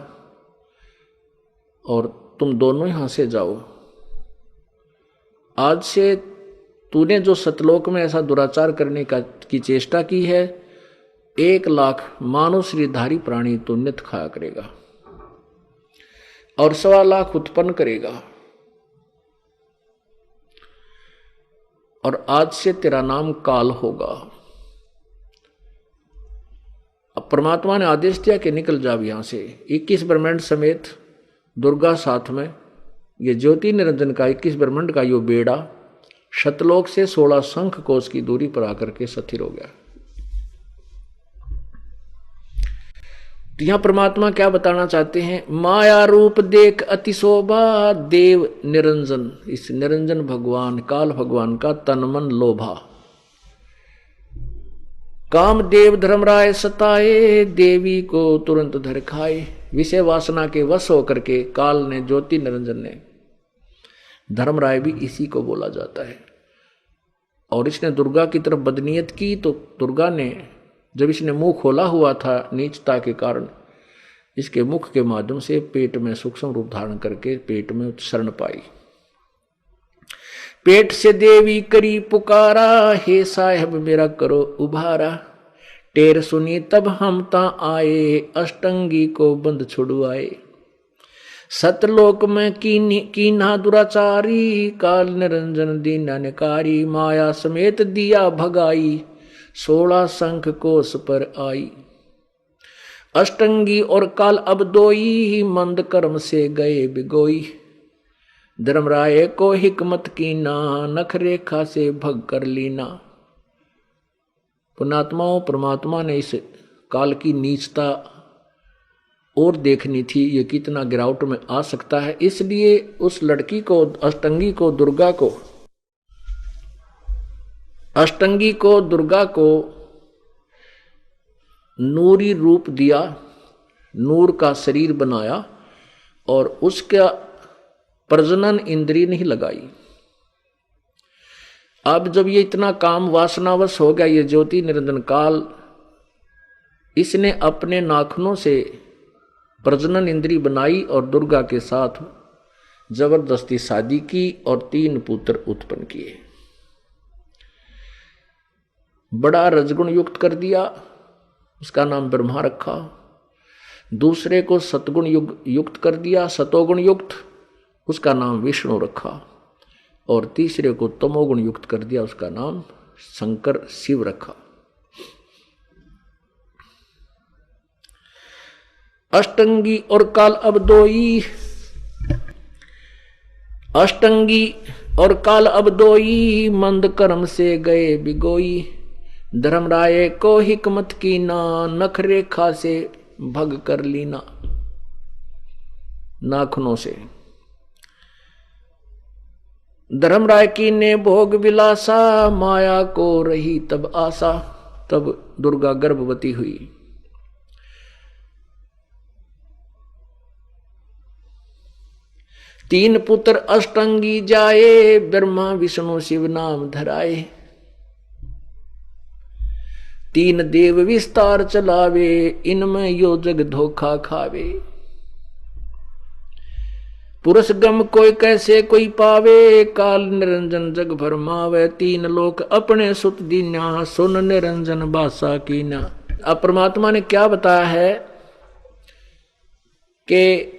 और तुम दोनों यहां से जाओ। आज से तूने जो सतलोक में ऐसा दुराचार करने की चेष्टा की है, 1,00,000 मानव शरीरधारी प्राणी तो नित खाया करेगा और 1,25,000 उत्पन्न करेगा, और आज से तेरा नाम काल होगा। अब परमात्मा ने आदेश दिया कि निकल जा यहां से। 21 ब्रह्मांड समेत दुर्गा साथ में, ये ज्योति निरंजन का 21 ब्रह्मांड का यो बेड़ा शतलोक से 16 शंख कोश की दूरी पर आकर के स्थिर हो गया। तो यहां परमात्मा क्या बताना चाहते हैं? माया रूप देख अति शोभा देव निरंजन, इस निरंजन भगवान काल भगवान का तन मन लोभा। काम देव धर्मराय सताए देवी को तुरंत धर खाए। विषय वासना के वश होकर के काल ने, ज्योति निरंजन ने, धर्मराय भी इसी को बोला जाता है, और इसने दुर्गा की तरफ बदनीयत की तो दुर्गा ने, जब इसने मुंह खोला हुआ था नीचता के कारण, इसके मुख के माध्यम से पेट में सूक्ष्म रूप धारण करके पेट में शरण पाई। पेट से देवी करी पुकारा, हे साहेब मेरा करो उभारा। टेर सुनी तब हम ता आए, अष्टंगी को बंद छुड़वाए। सतलोक में कीन्हा दुराचारी, काल निरंजन दीना निकारी। माया समेत दिया भगाई, 16 शंख कोश पर आई। अष्टंगी और काल अब दोई, मंद कर्म से गए बिगोई। धर्मराय को हिकमत कीना, नख रेखा से भग कर लीना। पुण्यात्माओं, परमात्मा ने इस काल की नीचता और देखनी थी, ये कितना गिरावट में आ सकता है। इसलिए उस लड़की को, अष्टंगी को, दुर्गा को नूरी रूप दिया, नूर का शरीर बनाया, और उसका प्रजनन इंद्रिय नहीं लगाई। अब जब ये इतना काम वासनावश हो गया, ये ज्योति निरंजन काल, इसने अपने नाखूनों से प्रजनन इंद्रिय बनाई और दुर्गा के साथ जबरदस्ती शादी की और 3 पुत्र उत्पन्न किए। बड़ा रजगुण युक्त कर दिया, उसका नाम ब्रह्मा रखा। दूसरे को सतगुण युक्त कर दिया, सतोगुण युक्त, उसका नाम विष्णु रखा। और तीसरे को तमोगुण युक्त कर दिया, उसका नाम शंकर शिव रखा। अष्टंगी और काल अब दोई, अष्टंगी और काल अब दोई, मंद कर्म से गए बिगोई। धर्मराय को हिकमत कीना, नख रेखा से भग कर लीना, नाखूनों से। धर्मराय की ने भोग विलासा, माया को रही तब आशा। तब दुर्गा गर्भवती हुई। तीन पुत्र अष्टंगी जाए, ब्रह्मा विष्णु शिव नाम धराए। 3 देव विस्तार चलावे, इनमें यो जग धोखा खावे। पुरुष गम कोई कैसे कोई पावे, काल निरंजन जग भरमावे। 3 लोक अपने सुत दीना, सुन निरंजन बासा कीना। अब परमात्मा ने क्या बताया है कि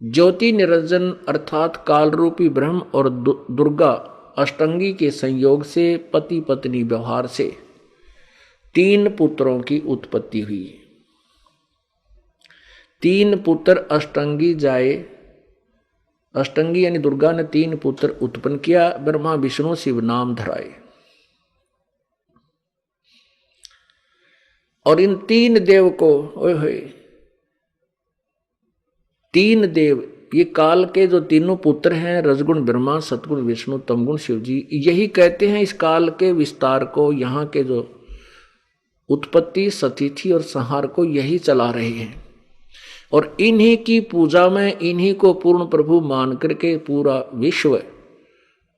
ज्योति निरंजन अर्थात काल रूपी ब्रह्म और दुर्गा अष्टंगी के संयोग से, पति पत्नी व्यवहार से 3 पुत्रों की उत्पत्ति हुई। 3 पुत्र अष्टंगी जाए, अष्टंगी यानी दुर्गा ने 3 पुत्र उत्पन्न किया, ब्रह्मा विष्णु शिव नाम धराए। और इन 3 देव को, ओए होए, 3 देव, ये काल के जो तीनों पुत्र हैं, रजगुण ब्रह्मा, सतगुण विष्णु, तमगुण शिव जी, यही कहते हैं इस काल के विस्तार को, यहाँ के जो उत्पत्ति, स्थिति और संहार को यही चला रहे हैं। और इन्हीं की पूजा में, इन्हीं को पूर्ण प्रभु मान करके पूरा विश्व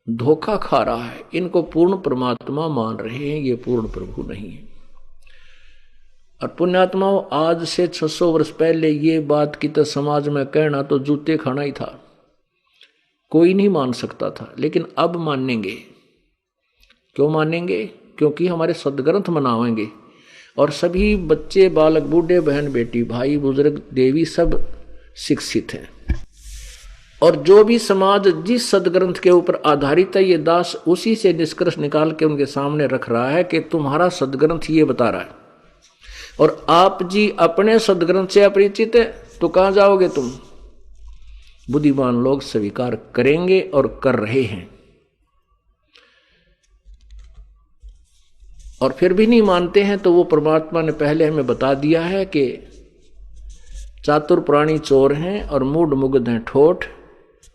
धोखा खा रहा है। इनको पूर्ण परमात्मा मान रहे हैं, ये पूर्ण प्रभु नहीं है। और पुण्यात्माओं, आज से 600 वर्ष पहले ये बात की तो समाज में कहना तो जूते खाना ही था। कोई नहीं मान सकता था, लेकिन अब मानेंगे। क्यों मानेंगे? क्योंकि हमारे सदग्रंथ मनावेंगे और सभी बच्चे, बालक, बूढ़े, बहन, बेटी, भाई, बुजुर्ग, देवी सब शिक्षित हैं। और जो भी समाज जिस सदग्रंथ के ऊपर आधारित है, ये दास उसी से निष्कर्ष निकाल के उनके सामने रख रहा है कि तुम्हारा सदग्रंथ ये बता रहा है, और आप जी अपने सदग्रंथ से अपरिचित है तो कहां जाओगे तुम? बुद्धिमान लोग स्वीकार करेंगे और कर रहे हैं। और फिर भी नहीं मानते हैं तो वो परमात्मा ने पहले हमें बता दिया है कि चातुर प्राणी चोर हैं और मूढ़ मुग्ध हैं ठोठ,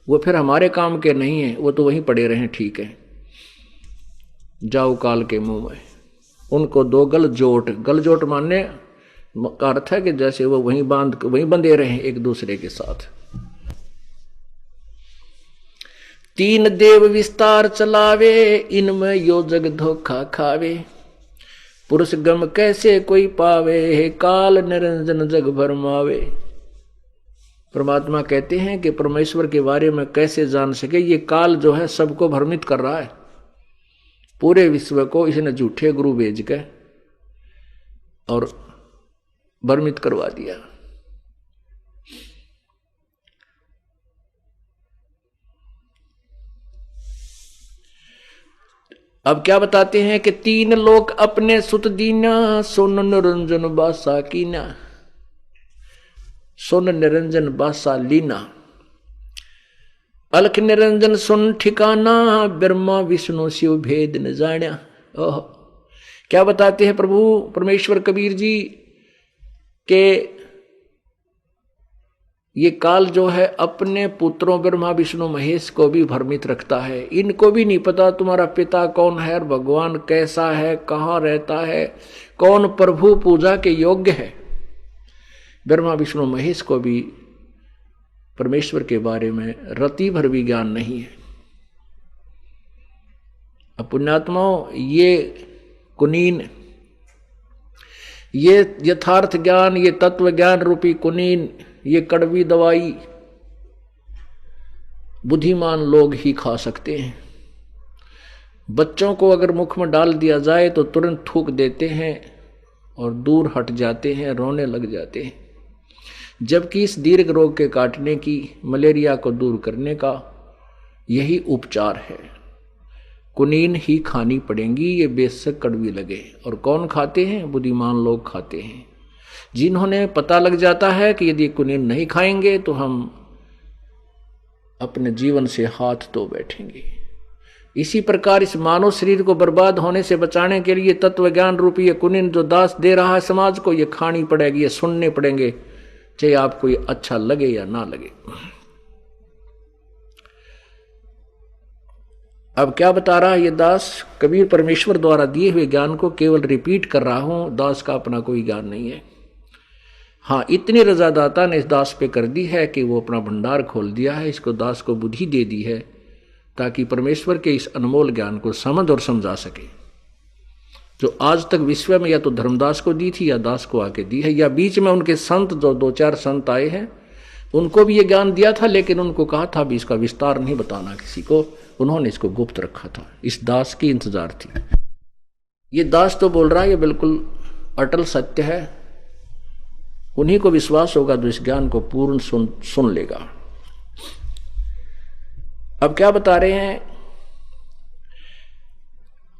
वो फिर हमारे काम के नहीं है, वो तो वहीं पड़े रहे, ठीक है, जाओ काल के मुंह में। उनको दो गलजोट, गलजोट मानने का अर्थ है कि जैसे वो वहीं बंधे रहे एक दूसरे के साथ। तीन देव विस्तार चलावे, इनमें यो जग धोखा खावे, पुरुष गम कैसे कोई पावे, काल निरंजन जग भरमावे। परमात्मा कहते हैं कि परमेश्वर के बारे में कैसे जान सके, ये काल जो है सबको भ्रमित कर रहा है, पूरे विश्व को इसने झूठे गुरु भेज के और भ्रमित करवा दिया। अब क्या बताते हैं कि तीन लोक अपने सुत दीना, सोन निरंजन बासा कीना, सोन निरंजन बासा लीना, अलख निरंजन सुन ठिकाना, ब्रह्मा विष्णु शिव भेद न जाण्या। ओह, क्या बताते हैं प्रभु परमेश्वर कबीर जी के ये काल जो है अपने पुत्रों ब्रह्मा विष्णु महेश को भी भ्रमित रखता है। इनको भी नहीं पता तुम्हारा पिता कौन है, भगवान कैसा है, कहाँ रहता है, कौन प्रभु पूजा के योग्य है। ब्रह्मा विष्णु महेश को भी परमेश्वर के बारे में रति भर भी ज्ञान नहीं है। अब पुण्यात्माओं, ये कुनीन, ये यथार्थ ज्ञान, ये तत्व ज्ञान रूपी कुनीन, ये कड़वी दवाई बुद्धिमान लोग ही खा सकते हैं। बच्चों को अगर मुख में डाल दिया जाए तो तुरंत थूक देते हैं और दूर हट जाते हैं, रोने लग जाते हैं। जबकि इस दीर्घ रोग के काटने की, मलेरिया को दूर करने का यही उपचार है। कुनीन ही खानी पड़ेंगी, ये बेशक कड़वी लगे। और कौन खाते हैं? बुद्धिमान लोग खाते हैं, जिन्होंने पता लग जाता है कि यदि कुनीन नहीं खाएंगे तो हम अपने जीवन से हाथ धो बैठेंगे। इसी प्रकार इस मानव शरीर को बर्बाद होने से बचाने के लिए तत्व ज्ञान रूपी ये कुनीन जो दास दे रहा है समाज को, ये खानी पड़ेगी, ये सुनने पड़ेंगे, चाहे आपको ये अच्छा लगे या ना लगे। अब क्या बता रहा है ये दास? कबीर परमेश्वर द्वारा दिए हुए ज्ञान को केवल रिपीट कर रहा हूं, दास का अपना कोई ज्ञान नहीं है। हाँ, इतनी रजा दाता ने इस दास पे कर दी है कि वो अपना भंडार खोल दिया है, इसको दास को बुद्धि दे दी है ताकि परमेश्वर के इस अनमोल ज्ञान को समझ और समझा सके, जो आज तक विश्व में या तो धर्मदास को दी थी या दास को आके दी है, या बीच में उनके संत जो 2-4 संत आए हैं उनको भी ये ज्ञान दिया था, लेकिन उनको कहा था भी इसका विस्तार नहीं बताना किसी को, उन्होंने इसको गुप्त रखा था। इस दास की इंतजार थी। ये दास तो बोल रहा है ये बिल्कुल अटल सत्य है, उन्हीं को विश्वास होगा जो इस ज्ञान को पूर्ण सुन लेगा। अब क्या बता रहे हैं?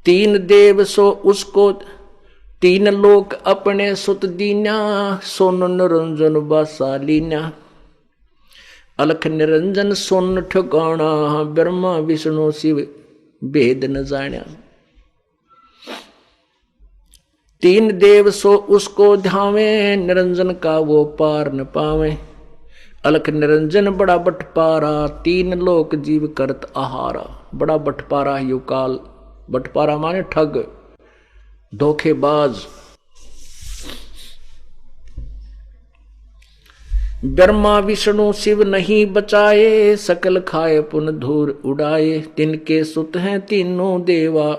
तीन देव सो उसको, तीन लोक अपने सुत दीना, सोन निरंजन बासा लीना, अलख निरंजन सोन ठिकाना, ब्रह्मा विष्णु शिव भेद न जाण्या। तीन देव सो उसको ध्यावे, निरंजन का वो पार न पावे, अलख निरंजन बड़ा बटपारा, तीन लोक जीव करत आहारा। बड़ा बटपारा यो काल, बटपारा माने ठग, धोखेबाज। ब्रह्मा विष्णु शिव नहीं बचाए, सकल खाए पुन धूर उड़ाए, तिनके सुत हैं तीनों देवा,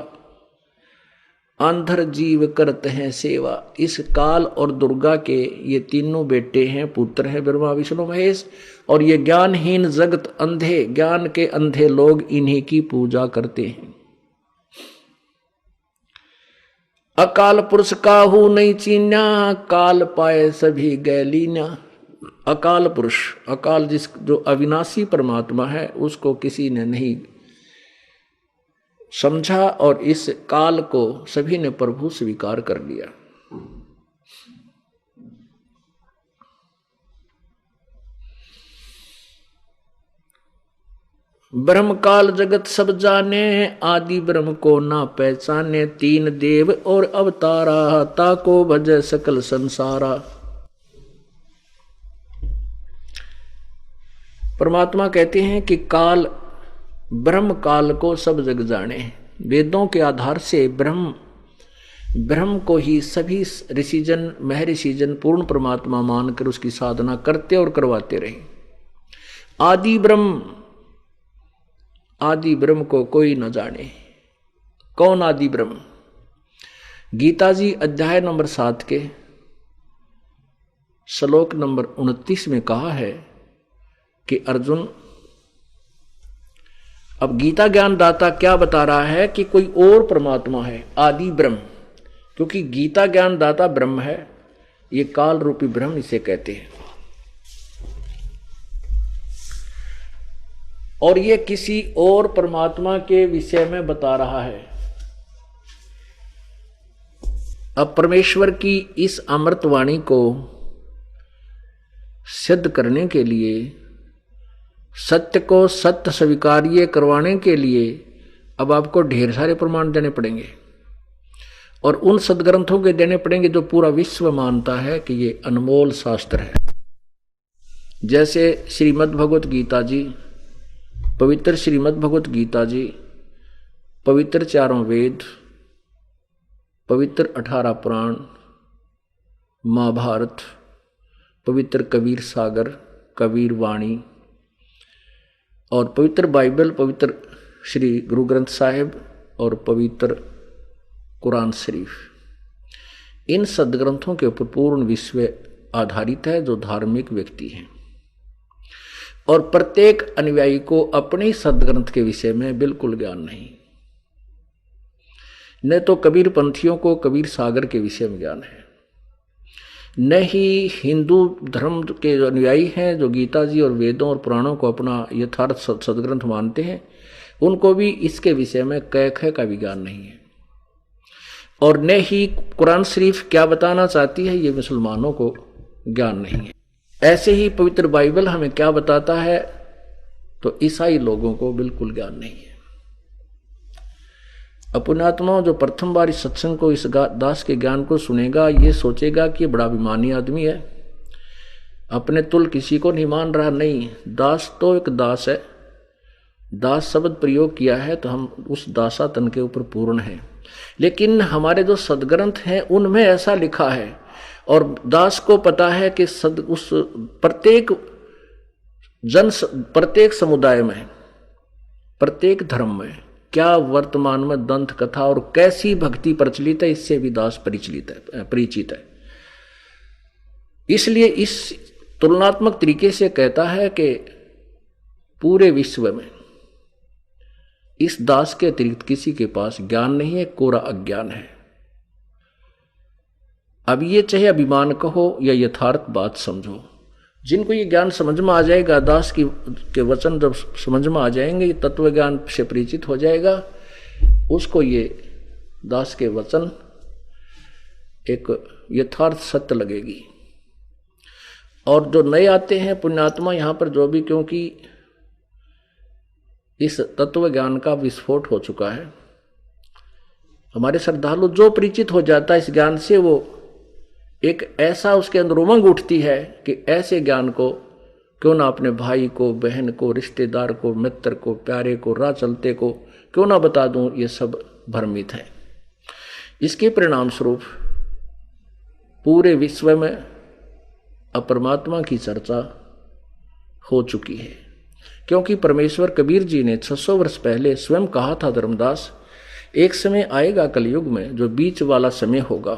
आंधर जीव करते हैं सेवा। इस काल और दुर्गा के ये तीनों बेटे हैं, पुत्र हैं ब्रह्मा विष्णु महेश, और ये ज्ञानहीन जगत अंधे, ज्ञान के अंधे लोग इन्हीं की पूजा करते हैं। अकाल पुरुष काहू नहीं चीन्या, काल पाए सभी गैलीना। अकाल पुरुष, अकाल जो अविनाशी परमात्मा है उसको किसी ने नहीं समझा, और इस काल को सभी ने प्रभु स्वीकार कर लिया। ब्रह्म काल जगत सब जाने, आदि ब्रह्म को ना पहचाने। तीन देव और अवतारा, ताको भज सकल संसारा। परमात्मा कहते हैं कि काल, ब्रह्म काल को सब जग जाने। वेदों के आधार से ब्रह्म को ही सभी ऋषिजन महर्षिजन पूर्ण परमात्मा मानकर उसकी साधना करते और करवाते रहे। आदि ब्रह्म को कोई न जाने। कौन आदि ब्रह्म? गीता जी अध्याय नंबर 7 के श्लोक नंबर 29 में कहा है कि अर्जुन, अब गीता ज्ञान दाता क्या बता रहा है कि कोई और परमात्मा है, आदि ब्रह्म। क्योंकि गीता ज्ञान दाता ब्रह्म है, ये काल रूपी ब्रह्म इसे कहते हैं। और ये किसी और परमात्मा के विषय में बता रहा है। अब परमेश्वर की इस अमृतवाणी को सिद्ध करने के लिए, सत्य को सत्य स्वीकार्य करवाने के लिए अब आपको ढेर सारे प्रमाण देने पड़ेंगे, और उन सदग्रंथों के देने पड़ेंगे जो पूरा विश्व मानता है कि ये अनमोल शास्त्र है। जैसे श्रीमद् भगवत गीता जी, पवित्र श्रीमद् भगवत गीता जी, पवित्र चारों वेद, पवित्र 18 पुराण, महाभारत, पवित्र कबीर सागर, कबीर वाणी, और पवित्र बाइबल, पवित्र श्री गुरु ग्रंथ साहिब और पवित्र कुरान शरीफ, इन सदग्रंथों के ऊपर पूर्ण विश्व आधारित है जो धार्मिक व्यक्ति हैं। और प्रत्येक अनुयायी को अपने सदग्रंथ के विषय में बिल्कुल ज्ञान नहीं। न तो कबीर पंथियों को कबीर सागर के विषय में ज्ञान है, न ही हिंदू धर्म के जो अनुयायी हैं जो गीता जी और वेदों और पुराणों को अपना यथार्थ सदग्रंथ मानते हैं, उनको भी इसके विषय में कै का भी ज्ञान नहीं है। और न ही कुरान शरीफ क्या बताना चाहती है ये मुसलमानों को ज्ञान नहीं है। ऐसे ही पवित्र बाइबल हमें क्या बताता है तो ईसाई लोगों को बिल्कुल ज्ञान नहीं है। पुण्यात्माओं, जो प्रथम बार इस सत्संग को, इस दास के ज्ञान को सुनेगा, ये सोचेगा कि बड़ा अभिमानी आदमी है, अपने तुल किसी को नहीं मान रहा। नहीं, दास तो एक दास है। दास शब्द प्रयोग किया है तो हम उस दासातन के ऊपर पूर्ण हैं। लेकिन हमारे जो सदग्रंथ हैं उनमें ऐसा लिखा है, और दास को पता है कि उस प्रत्येक समुदाय में, प्रत्येक धर्म में क्या वर्तमान में दंत कथा और कैसी भक्ति प्रचलित है, इससे भी दास परिचित है। इसलिए इस तुलनात्मक तरीके से कहता है कि पूरे विश्व में इस दास के अतिरिक्त किसी के पास ज्ञान नहीं है, कोरा अज्ञान है। अब ये चाहे अभिमान कहो या यथार्थ बात समझो, जिनको ये ज्ञान समझ में आ जाएगा, दास के वचन जब समझ में आ जाएंगे, तत्व ज्ञान से परिचित हो जाएगा, उसको ये दास के वचन एक यथार्थ सत्य लगेगी। और जो नए आते हैं पुण्यात्मा यहाँ पर जो भी, क्योंकि इस तत्व ज्ञान का विस्फोट हो चुका है, हमारे श्रद्धालु जो परिचित हो जाता है इस ज्ञान से, वो एक ऐसा उसके अंदर उमंग उठती है कि ऐसे ज्ञान को क्यों ना अपने भाई को, बहन को, रिश्तेदार को, मित्र को, प्यारे को, राह चलते को क्यों ना बता दूं, ये सब भ्रमित है। इसके परिणाम स्वरूप पूरे विश्व में अपरमात्मा की चर्चा हो चुकी है। क्योंकि परमेश्वर कबीर जी ने 600 वर्ष पहले स्वयं कहा था, धर्मदास, एक समय आएगा कलयुग में जो बीच वाला समय होगा,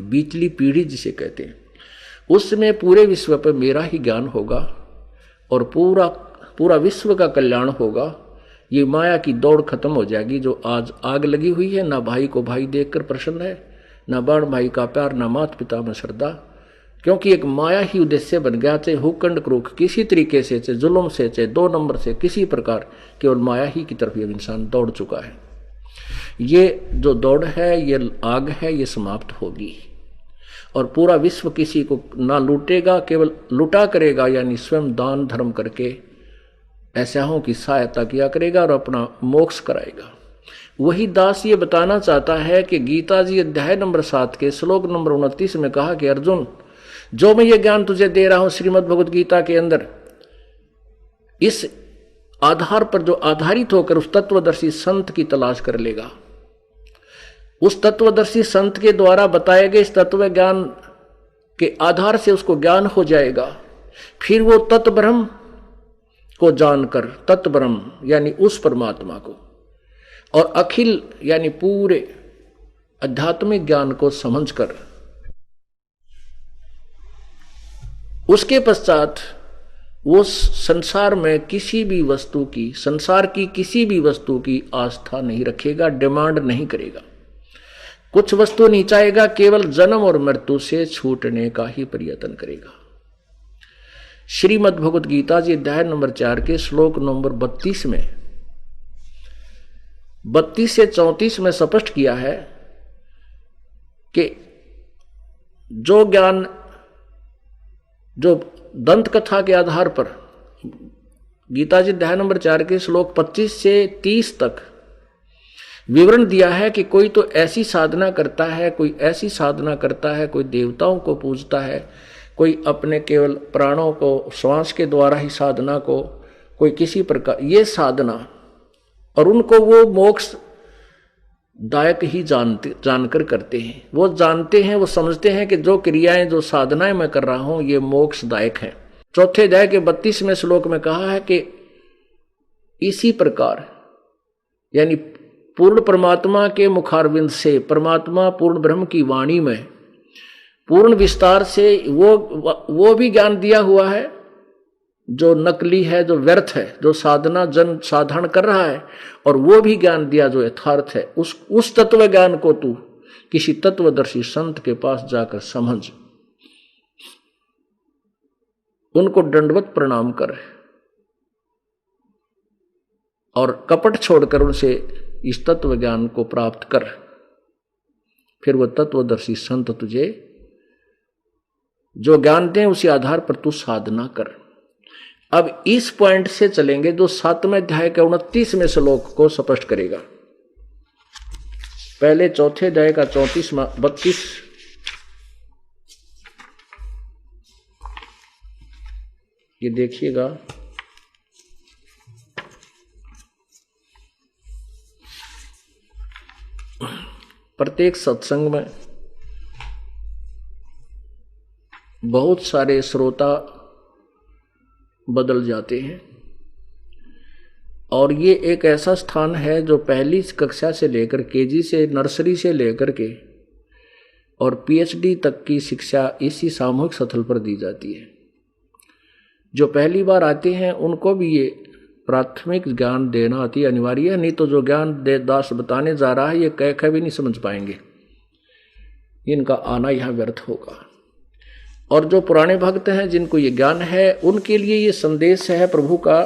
बीचली पीढ़ी जिसे कहते हैं, उस समय पूरे विश्व पर मेरा ही ज्ञान होगा और पूरा विश्व का कल्याण होगा। ये माया की दौड़ खत्म हो जाएगी जो आज आग लगी हुई है। ना भाई को भाई देखकर प्रसन्न है, ना बाण भाई का प्यार, ना माता पिता में श्रद्धा, क्योंकि एक माया ही उद्देश्य बन गया। चाहे हुकंड क्रूख किसी तरीके से, चाहे जुल्म से, चाहे 2 नंबर से, किसी प्रकार केवल माया ही की तरफ ये इंसान दौड़ चुका है। ये जो दौड़ है, ये आग है, ये समाप्त होगी और पूरा विश्व किसी को ना लूटेगा, केवल लुटा करेगा, यानी स्वयं दान धर्म करके ऐसाओं की सहायता किया करेगा और अपना मोक्ष कराएगा। वही दास ये बताना चाहता है कि गीता जी अध्याय नंबर 7 के श्लोक नंबर 29 में कहा कि अर्जुन, जो मैं ये ज्ञान तुझे दे रहा हूं श्रीमद् भगवत गीता के अंदर, इस आधार पर जो आधारित होकर उस तत्वदर्शी संत की तलाश कर लेगा, उस तत्वदर्शी संत के द्वारा बताए गए इस तत्व ज्ञान के आधार से उसको ज्ञान हो जाएगा। फिर वो तत्व ब्रह्म को जानकर, तत्व ब्रह्म यानी उस परमात्मा को, और अखिल यानी पूरे आध्यात्मिक ज्ञान को समझकर उसके पश्चात वो संसार में किसी भी वस्तु की, संसार की किसी भी वस्तु की आस्था नहीं रखेगा, डिमांड नहीं करेगा, कुछ वस्तु नहीं चाहेगा, केवल जन्म और मृत्यु से छूटने का ही प्रयत्न करेगा। श्रीमद् भगवत गीता जी अध्याय नंबर 4 के श्लोक नंबर 32 में 32 से 34 में स्पष्ट किया है कि जो ज्ञान, जो दंत कथा के आधार पर गीता जी अध्याय नंबर 4 के श्लोक 25 से 30 तक विवरण दिया है कि कोई तो ऐसी साधना करता है, कोई ऐसी साधना करता है, कोई देवताओं को पूजता है, कोई अपने केवल प्राणों को श्वास के द्वारा ही साधना को, कोई किसी प्रकार ये साधना, और उनको वो मोक्ष दायक ही जानकर करते हैं। वो जानते हैं, वो समझते हैं कि जो क्रियाएं, जो साधनाएं मैं कर रहा हूं ये मोक्ष दायक है। चौथे अध्याय के 32वें श्लोक में कहा है कि इसी प्रकार यानी पूर्ण परमात्मा के मुखारविंद से, परमात्मा पूर्ण ब्रह्म की वाणी में पूर्ण विस्तार से वो भी ज्ञान दिया हुआ है जो नकली है, जो व्यर्थ है, जो साधना जन साधारण कर रहा है, और वो भी ज्ञान दिया जो यथार्थ है। उस तत्व ज्ञान को तू किसी तत्वदर्शी संत के पास जाकर समझ, उनको दंडवत प्रणाम कर और कपट छोड़कर उनसे इस तत्व ज्ञान को प्राप्त कर। फिर वो तत्वदर्शी संत तुझे जो ज्ञान दें उसी आधार पर तू साधना कर। अब इस पॉइंट से चलेंगे जो 7वें अध्याय के 29वें श्लोक को स्पष्ट करेगा। पहले चौथे अध्याय का 32 ये देखिएगा। प्रत्येक सत्संग में बहुत सारे श्रोता बदल जाते हैं, और ये एक ऐसा स्थान है जो पहली कक्षा से लेकर केजी से, नर्सरी से लेकर के और पीएचडी तक की शिक्षा इसी सामूहिक स्थल पर दी जाती है। जो पहली बार आते हैं उनको भी ये प्राथमिक ज्ञान देना अति अनिवार्य है, नहीं तो जो ज्ञान दास बताने जा रहा है ये कह भी नहीं समझ पाएंगे, इनका आना यहाँ व्यर्थ होगा। और जो पुराने भक्त हैं जिनको ये ज्ञान है उनके लिए ये संदेश है प्रभु का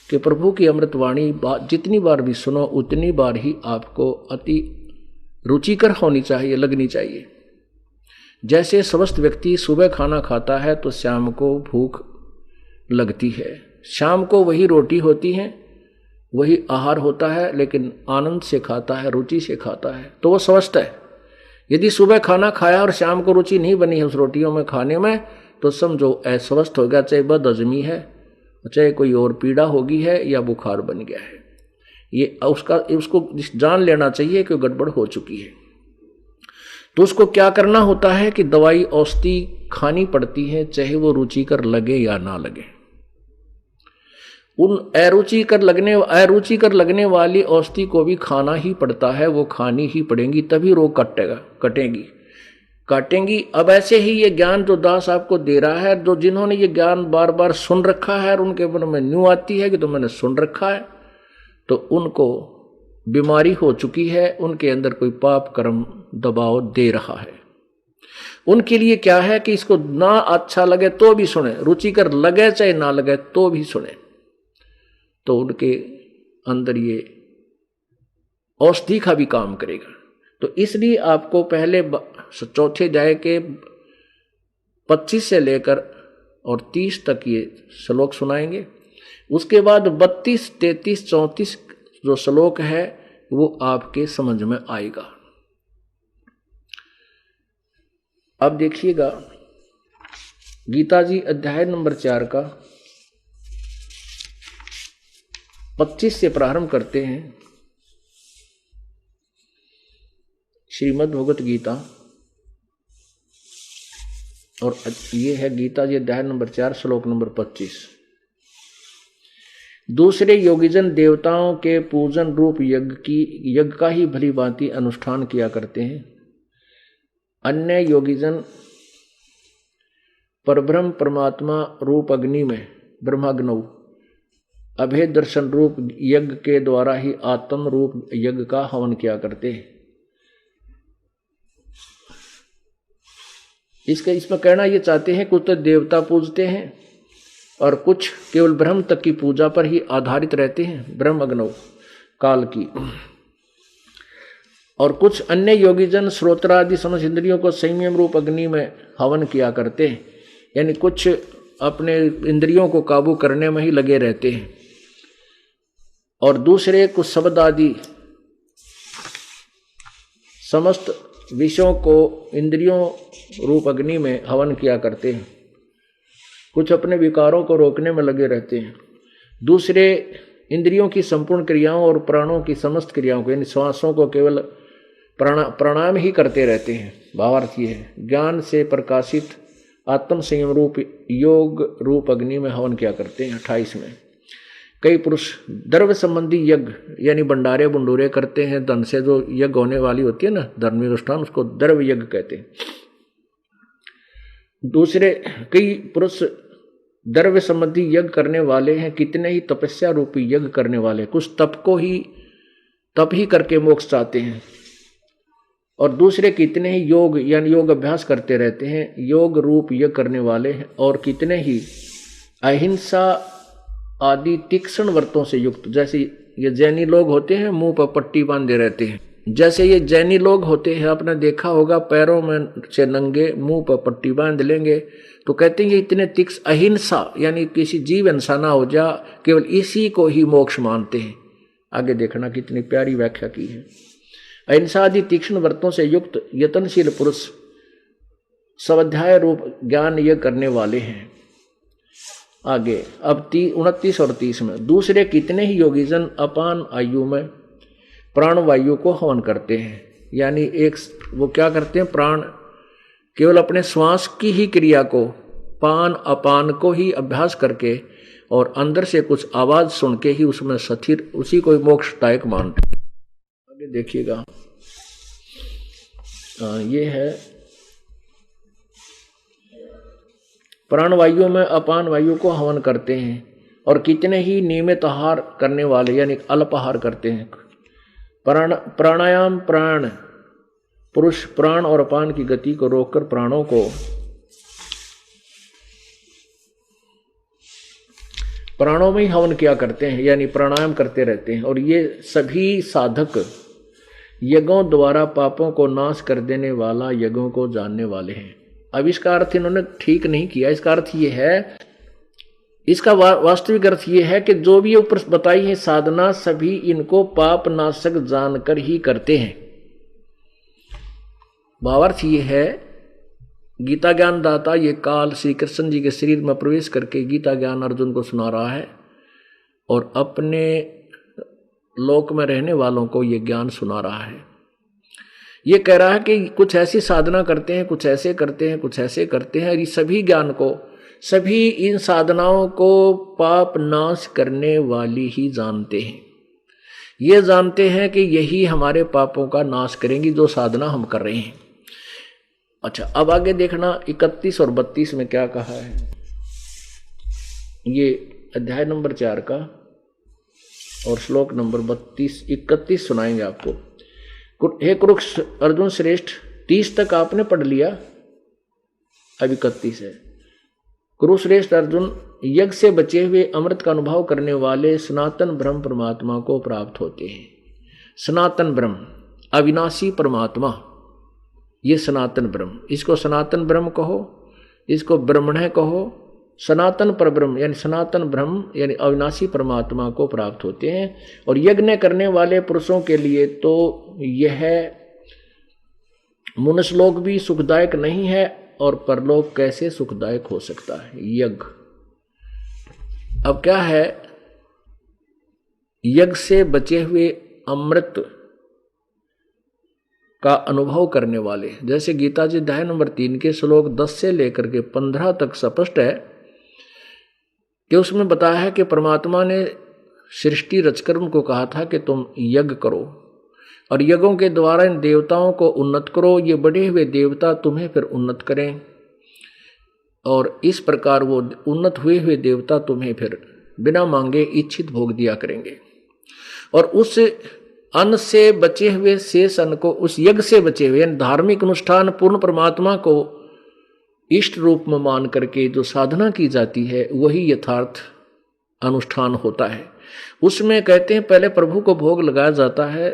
कि प्रभु की अमृतवाणी जितनी बार भी सुनो उतनी बार ही आपको अति रुचिकर होनी चाहिए, लगनी चाहिए। जैसे स्वस्थ व्यक्ति सुबह खाना खाता है तो शाम को भूख लगती है, शाम को वही रोटी होती है, वही आहार होता है, लेकिन आनंद से खाता है, रुचि से खाता है, तो वो स्वस्थ है। यदि सुबह खाना खाया और शाम को रुचि नहीं बनी है उस रोटियों में खाने में, तो समझो अस्वस्थ हो गया, चाहे बदहजमी है, चाहे कोई और पीड़ा होगी है या बुखार बन गया है। ये उसको जान लेना चाहिए कि गड़बड़ हो चुकी है। तो उसको क्या करना होता है कि दवाई औषधि खानी पड़ती है, चाहे वो रुचिकर लगे या ना लगे। उन अरुचिकर लगने वाली औषधि को भी खाना ही पड़ता है, वो खानी ही पड़ेगी, तभी रोग काटेंगी। अब ऐसे ही ये ज्ञान जो दास आपको दे रहा है, जो जिन्होंने ये ज्ञान बार बार सुन रखा है और उनके मन में न्यू आती है कि तो मैंने सुन रखा है, तो उनको बीमारी हो चुकी है, उनके अंदर कोई पाप कर्म दबाव दे रहा है। उनके लिए क्या है कि इसको ना अच्छा लगे तो भी सुने, रुचिकर लगे चाहे ना लगे तो भी सुने, तो उनके अंदर ये औषधि का भी काम करेगा। तो इसलिए आपको पहले चौथे अध्याय के 25 से लेकर और 30 तक ये श्लोक सुनाएंगे। उसके बाद 32, 33, 34 जो श्लोक है वो आपके समझ में आएगा। अब देखिएगा गीता जी अध्याय नंबर 4 का 25 से प्रारंभ करते हैं। श्रीमद् भगवत गीता, और ये है गीता जी अध्याय नंबर 4 श्लोक नंबर 25। दूसरे योगीजन देवताओं के पूजन रूप यज्ञ का ही भली भांति अनुष्ठान किया करते हैं। अन्य योगीजन परब्रह्म परमात्मा रूप अग्नि में ब्रह्माग्नौ अभेद दर्शन रूप यज्ञ के द्वारा ही आत्म रूप यज्ञ का हवन किया करते हैं। इसमें कहना ये चाहते हैं कुछ तो देवता पूजते हैं और कुछ केवल ब्रह्म तक की पूजा पर ही आधारित रहते हैं, ब्रह्म अग्नौ काल की, और कुछ अन्य योगीजन श्रोत्रादि समस्त इंद्रियों को संयम रूप अग्नि में हवन किया करते हैं, यानी कुछ अपने इंद्रियों को काबू करने में ही लगे रहते हैं, और दूसरे कुछ शब्द आदि समस्त विषयों को इंद्रियों रूप अग्नि में हवन किया करते हैं। कुछ अपने विकारों को रोकने में लगे रहते हैं, दूसरे इंद्रियों की संपूर्ण क्रियाओं और प्राणों की समस्त क्रियाओं को यानी श्वासों को केवल प्राणायाम ही करते रहते हैं। भावार्थ ये है ज्ञान से प्रकाशित आत्म संयम रूप योग रूप अग्नि में हवन किया करते हैं। 28 में कई पुरुष द्रव्य संबंधी यज्ञ यानी भंडारे बुंडूरे करते हैं। धन से जो यज्ञ होने वाली होती है ना धर्मी अनुष्ठान, उसको द्रव्य यज्ञ कहते हैं। दूसरे कई पुरुष द्रव्य संबंधी यज्ञ करने वाले हैं, कितने ही तपस्या रूपी यज्ञ करने वाले, कुछ तप ही करके मोक्ष चाहते हैं, और दूसरे कितने ही योग यानी योग अभ्यास करते रहते हैं, योग रूप यज्ञ करने वाले हैं, और कितने ही अहिंसा आदि तीक्ष्ण व्रतों से युक्त, जैसे ये जैनी लोग होते हैं मुंह पर पट्टी बांधे रहते हैं, जैसे ये जैनी लोग होते हैं आपने देखा होगा पैरों में से नंगे मुंह पर पट्टी बांध लेंगे, तो कहते हैं ये इतने तीक्ष्ण अहिंसा यानी किसी जीव हिंसा ना हो जा, केवल इसी को ही मोक्ष मानते हैं। आगे देखना कितनी प्यारी व्याख्या की है। अहिंसा आदि तीक्ष्ण व्रतों से युक्त यतनशील पुरुष स्वाध्याय रूप ज्ञान ये करने वाले हैं। आगे अब 29 और 30 में दूसरे कितने ही योगीजन अपान आयु में प्राण वायु को हवन करते हैं, यानी एक वो क्या करते हैं, प्राण केवल अपने श्वास की ही क्रिया को पान अपान को ही अभ्यास करके और अंदर से कुछ आवाज सुन के ही उसमें स्थिर उसी को मोक्षदायक मानते। आगे देखिएगा ये है प्राणवायु में अपान वायु को हवन करते हैं, और कितने ही नियमित आहार करने वाले यानी अल्पाहार करते हैं। प्राणायाम प्राण पुरुष प्राण और अपान की गति को रोककर प्राणों को प्राणों में ही हवन किया करते हैं, यानी प्राणायाम करते रहते हैं। और ये सभी साधक यज्ञों द्वारा पापों को नाश कर देने वाला यज्ञों को जानने वाले हैं। अब इसका अर्थ इन्होंने ठीक नहीं किया। इसका अर्थ ये है, इसका वास्तविक अर्थ ये है कि जो भी ऊपर बताई है साधना सभी इनको पाप नाशक जानकर ही करते हैं। भावार्थ ये है गीता ज्ञान दाता ये काल श्री कृष्ण जी के शरीर में प्रवेश करके गीता ज्ञान अर्जुन को सुना रहा है, और अपने लोक में रहने वालों को ये ज्ञान सुना रहा है। ये कह रहा है कि कुछ ऐसी साधना करते हैं, कुछ ऐसे करते हैं, कुछ ऐसे करते हैं, और ये सभी ज्ञान को सभी इन साधनाओं को पाप नाश करने वाली ही जानते हैं। ये जानते हैं कि यही हमारे पापों का नाश करेंगी जो साधना हम कर रहे हैं। अच्छा, अब आगे देखना 31 और 32 में क्या कहा है। ये अध्याय नंबर 4 का और श्लोक नंबर 31 सुनाएंगे आपको। हे कुरुक्ष अर्जुन श्रेष्ठ, 30 तक आपने पढ़ लिया, अब 31 है। कुरुश्रेष्ठ अर्जुन, यज्ञ से बचे हुए अमृत का अनुभव करने वाले सनातन ब्रह्म परमात्मा को प्राप्त होते हैं। सनातन ब्रह्म, अविनाशी परमात्मा, ये सनातन ब्रह्म, इसको सनातन ब्रह्म कहो, इसको ब्रह्मण कहो। सनातन पर ब्रह्म यानी सनातन ब्रह्म यानी अविनाशी परमात्मा को प्राप्त होते हैं। और यज्ञ करने वाले पुरुषों के लिए तो यह मनुष्यलोक भी सुखदायक नहीं है और परलोक कैसे सुखदायक हो सकता है यज्ञ। अब क्या है, यज्ञ से बचे हुए अमृत का अनुभव करने वाले, जैसे गीता जी अध्याय नंबर 3 के श्लोक 10 से लेकर के 15 तक स्पष्ट है कि उसमें बताया है कि परमात्मा ने सृष्टि रचकर उनको कहा था कि तुम यज्ञ करो और यज्ञों के द्वारा इन देवताओं को उन्नत करो, ये बढ़े हुए देवता तुम्हें फिर उन्नत करें और इस प्रकार वो उन्नत हुए हुए देवता तुम्हें फिर बिना मांगे इच्छित भोग दिया करेंगे। और उस अन्न से बचे हुए शेष अन्न को, उस यज्ञ से बचे हुए धार्मिक अनुष्ठान पूर्ण परमात्मा को इष्ट रूप में मान करके जो साधना की जाती है वही यथार्थ अनुष्ठान होता है। उसमें कहते हैं पहले प्रभु को भोग लगाया जाता है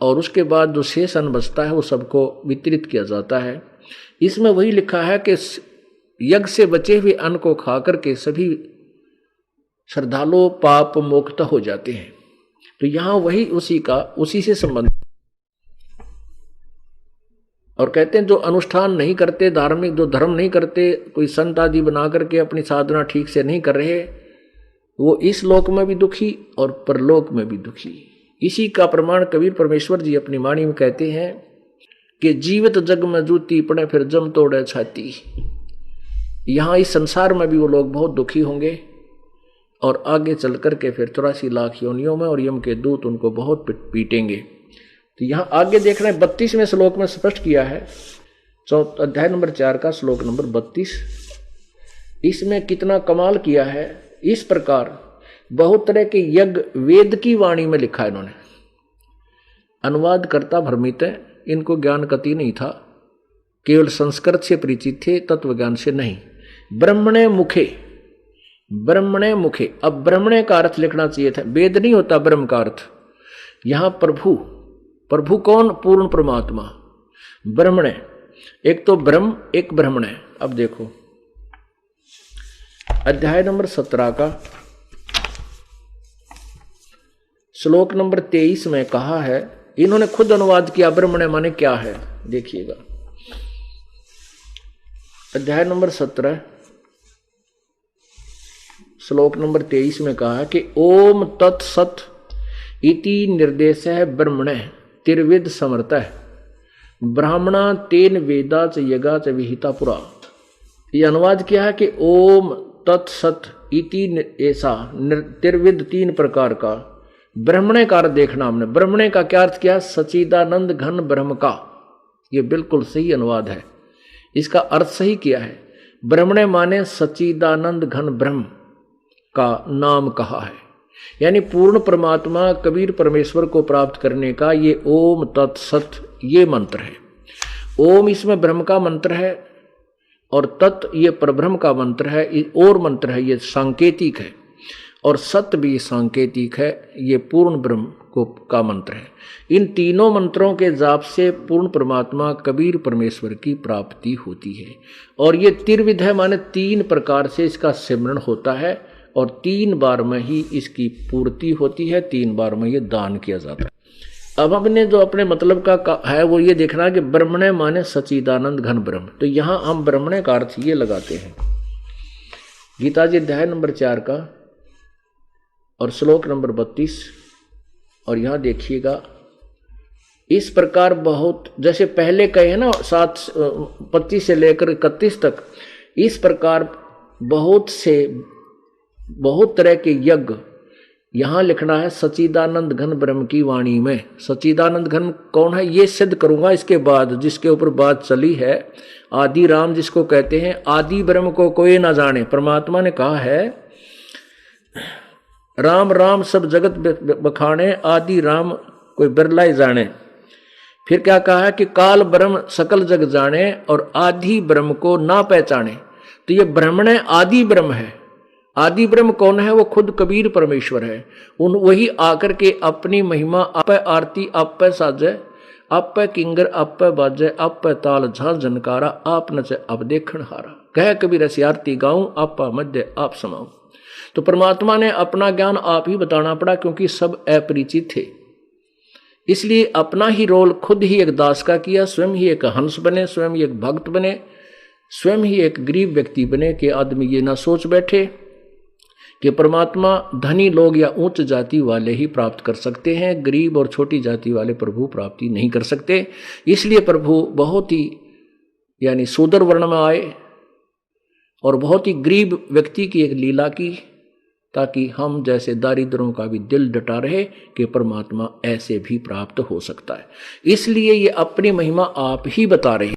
और उसके बाद जो शेष अन्न बचता है वो सबको वितरित किया जाता है। इसमें वही लिखा है कि यज्ञ से बचे हुए अन्न को खा करके सभी श्रद्धालु पाप मुक्त हो जाते हैं। तो यहां वही उसी से संबंध। और कहते हैं जो अनुष्ठान नहीं करते, धार्मिक जो धर्म नहीं करते, कोई संत आदि बना करके अपनी साधना ठीक से नहीं कर रहे, वो इस लोक में भी दुखी और परलोक में भी दुखी। इसी का प्रमाण कबीर परमेश्वर जी अपनी वाणी में कहते हैं कि जीवित जग में जूती पड़े फिर जम तोड़े छाती। यहाँ इस संसार में भी वो लोग बहुत दुखी होंगे और आगे चल करके फिर 84 लाख योनियों में और यम के दूत उनको बहुत पीटेंगे। तो यहाँ आगे देख रहे हैं 32वें श्लोक में स्पष्ट किया है, अध्याय नंबर 4 का श्लोक नंबर 32। इसमें कितना कमाल किया है। इस प्रकार बहुत तरह के यज्ञ वेद की वाणी में लिखा है इन्होंने। अनुवाद करता भ्रमित है, इनको ज्ञान कति नहीं था, केवल संस्कृत से परिचित थे, तत्व ज्ञान से नहीं। ब्रह्मणे मुखे, ब्रह्मणे मुखे, अब ब्रह्मणे का अर्थ लिखना चाहिए था, वेद नहीं होता ब्रह्म का अर्थ। यहां प्रभु, प्रभु कौन? पूर्ण परमात्मा। ब्रह्मणे, एक तो ब्रह्म एक ब्रह्मणे। अब देखो अध्याय नंबर 17 का श्लोक नंबर 23 में कहा है, इन्होंने खुद अनुवाद किया ब्रह्मणे माने क्या है, देखिएगा। अध्याय नंबर 17 श्लोक नंबर 23 में कहा है कि ओम तत्सत इति निर्देश है ब्रह्मणे तिर्विद समर्थ ब्राह्मणा तेन वेदा च यगा च विहिता पुरा। ये अनुवाद किया है कि ओम तत्सत इति ऐसा तिर्विद 3 प्रकार का। ब्रह्मणे का अर्थ देखना हमने, ब्रह्मणे का क्या अर्थ किया? सच्चिदानंद घन ब्रह्म का। ये बिल्कुल सही अनुवाद है, इसका अर्थ सही किया है। ब्रह्मणे माने सच्चिदानंद घन ब्रह्म का नाम कहा है, यानी पूर्ण परमात्मा कबीर परमेश्वर को प्राप्त करने का ये ओम तत्सत ये मंत्र है। ओम इसमें ब्रह्म का मंत्र है और तत् ये परब्रह्म का मंत्र है, और मंत्र है ये सांकेतिक है, और सत्य भी सांकेतिक है, ये पूर्ण ब्रह्म को का मंत्र है। इन तीनों मंत्रों के जाप से पूर्ण परमात्मा कबीर परमेश्वर की प्राप्ति होती है। और ये तिर्विध है माने 3 प्रकार से इसका सिमरण होता है और 3 बार में ही इसकी पूर्ति होती है, 3 बार में ये दान किया जाता है। अब हमने जो अपने मतलब का है वो ये देखना है कि ब्रह्मणे माने सच्चिदानंद घन ब्रह्म। तो यहां हम ब्रह्मणे का अर्थ ये लगाते हैं। गीता जी अध्याय नंबर 4 का और श्लोक नंबर 32, और यहां देखिएगा इस प्रकार बहुत, जैसे पहले कहे ना 25 से लेकर 31 तक, इस प्रकार बहुत तरह के यज्ञ यहां लिखना है सच्चिदानंद घन ब्रह्म की वाणी में। सच्चिदानंद घन कौन है ये सिद्ध करूंगा इसके बाद, जिसके ऊपर बात चली है। आदि राम जिसको कहते हैं, आदि ब्रह्म को कोई ना जाने। परमात्मा ने कहा है राम राम सब जगत बखाने, आदि राम कोई बिरला ही जाने। फिर क्या कहा है कि काल ब्रह्म सकल जग जाने और आदि ब्रह्म को ना पहचाने। तो ये ब्रह्मण आदि ब्रह्म है। आदि ब्रह्म कौन है? वो खुद कबीर परमेश्वर है। वही आकर के अपनी महिमा आप आरती आप साजे, आप किंगर आप बाजे, आप ताल झाल झनकारा, आप नचे अब देखण हारा। कह कबीर ऐसी आरती गाऊं, आप मध्य आप समाऊं। तो परमात्मा ने अपना ज्ञान आप ही बताना पड़ा, क्योंकि सब अपरिचित थे। इसलिए अपना ही रोल खुद ही एक दास का किया, स्वयं ही एक हंस बने, स्वयं ही एक भक्त बने, स्वयं ही एक गरीब व्यक्ति बने कि आदमी ये ना सोच बैठे कि परमात्मा धनी लोग या उच्च जाति वाले ही प्राप्त कर सकते हैं, गरीब और छोटी जाति वाले प्रभु प्राप्ति नहीं कर सकते। इसलिए प्रभु बहुत ही यानी शूद्र वर्ण में आए और बहुत ही गरीब व्यक्ति की एक लीला की, ताकि हम जैसे दारिद्रों का भी दिल डटा रहे कि परमात्मा ऐसे भी प्राप्त हो सकता है। इसलिए ये अपनी महिमा आप ही बता रहे हैं।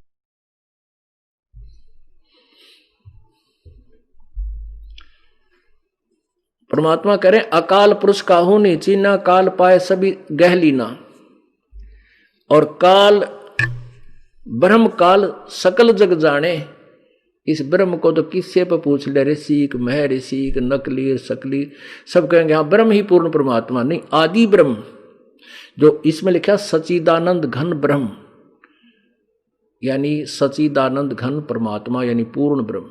परमात्मा कह रहे अकाल पुरुष काहू नहीं चीना, काल पाए सभी गह लीना। और काल ब्रह्म काल सकल जग जाने। इस ब्रह्म को तो किससे पर पूछ ले, ऋषिक मह ऋषिक नकली सकली सब कहेंगे हाँ ब्रह्म ही पूर्ण परमात्मा नहीं, आदि ब्रह्म। जो इसमें लिखा सच्चिदानंद घन ब्रह्म, यानी सच्चिदानंद घन परमात्मा यानी पूर्ण ब्रह्म।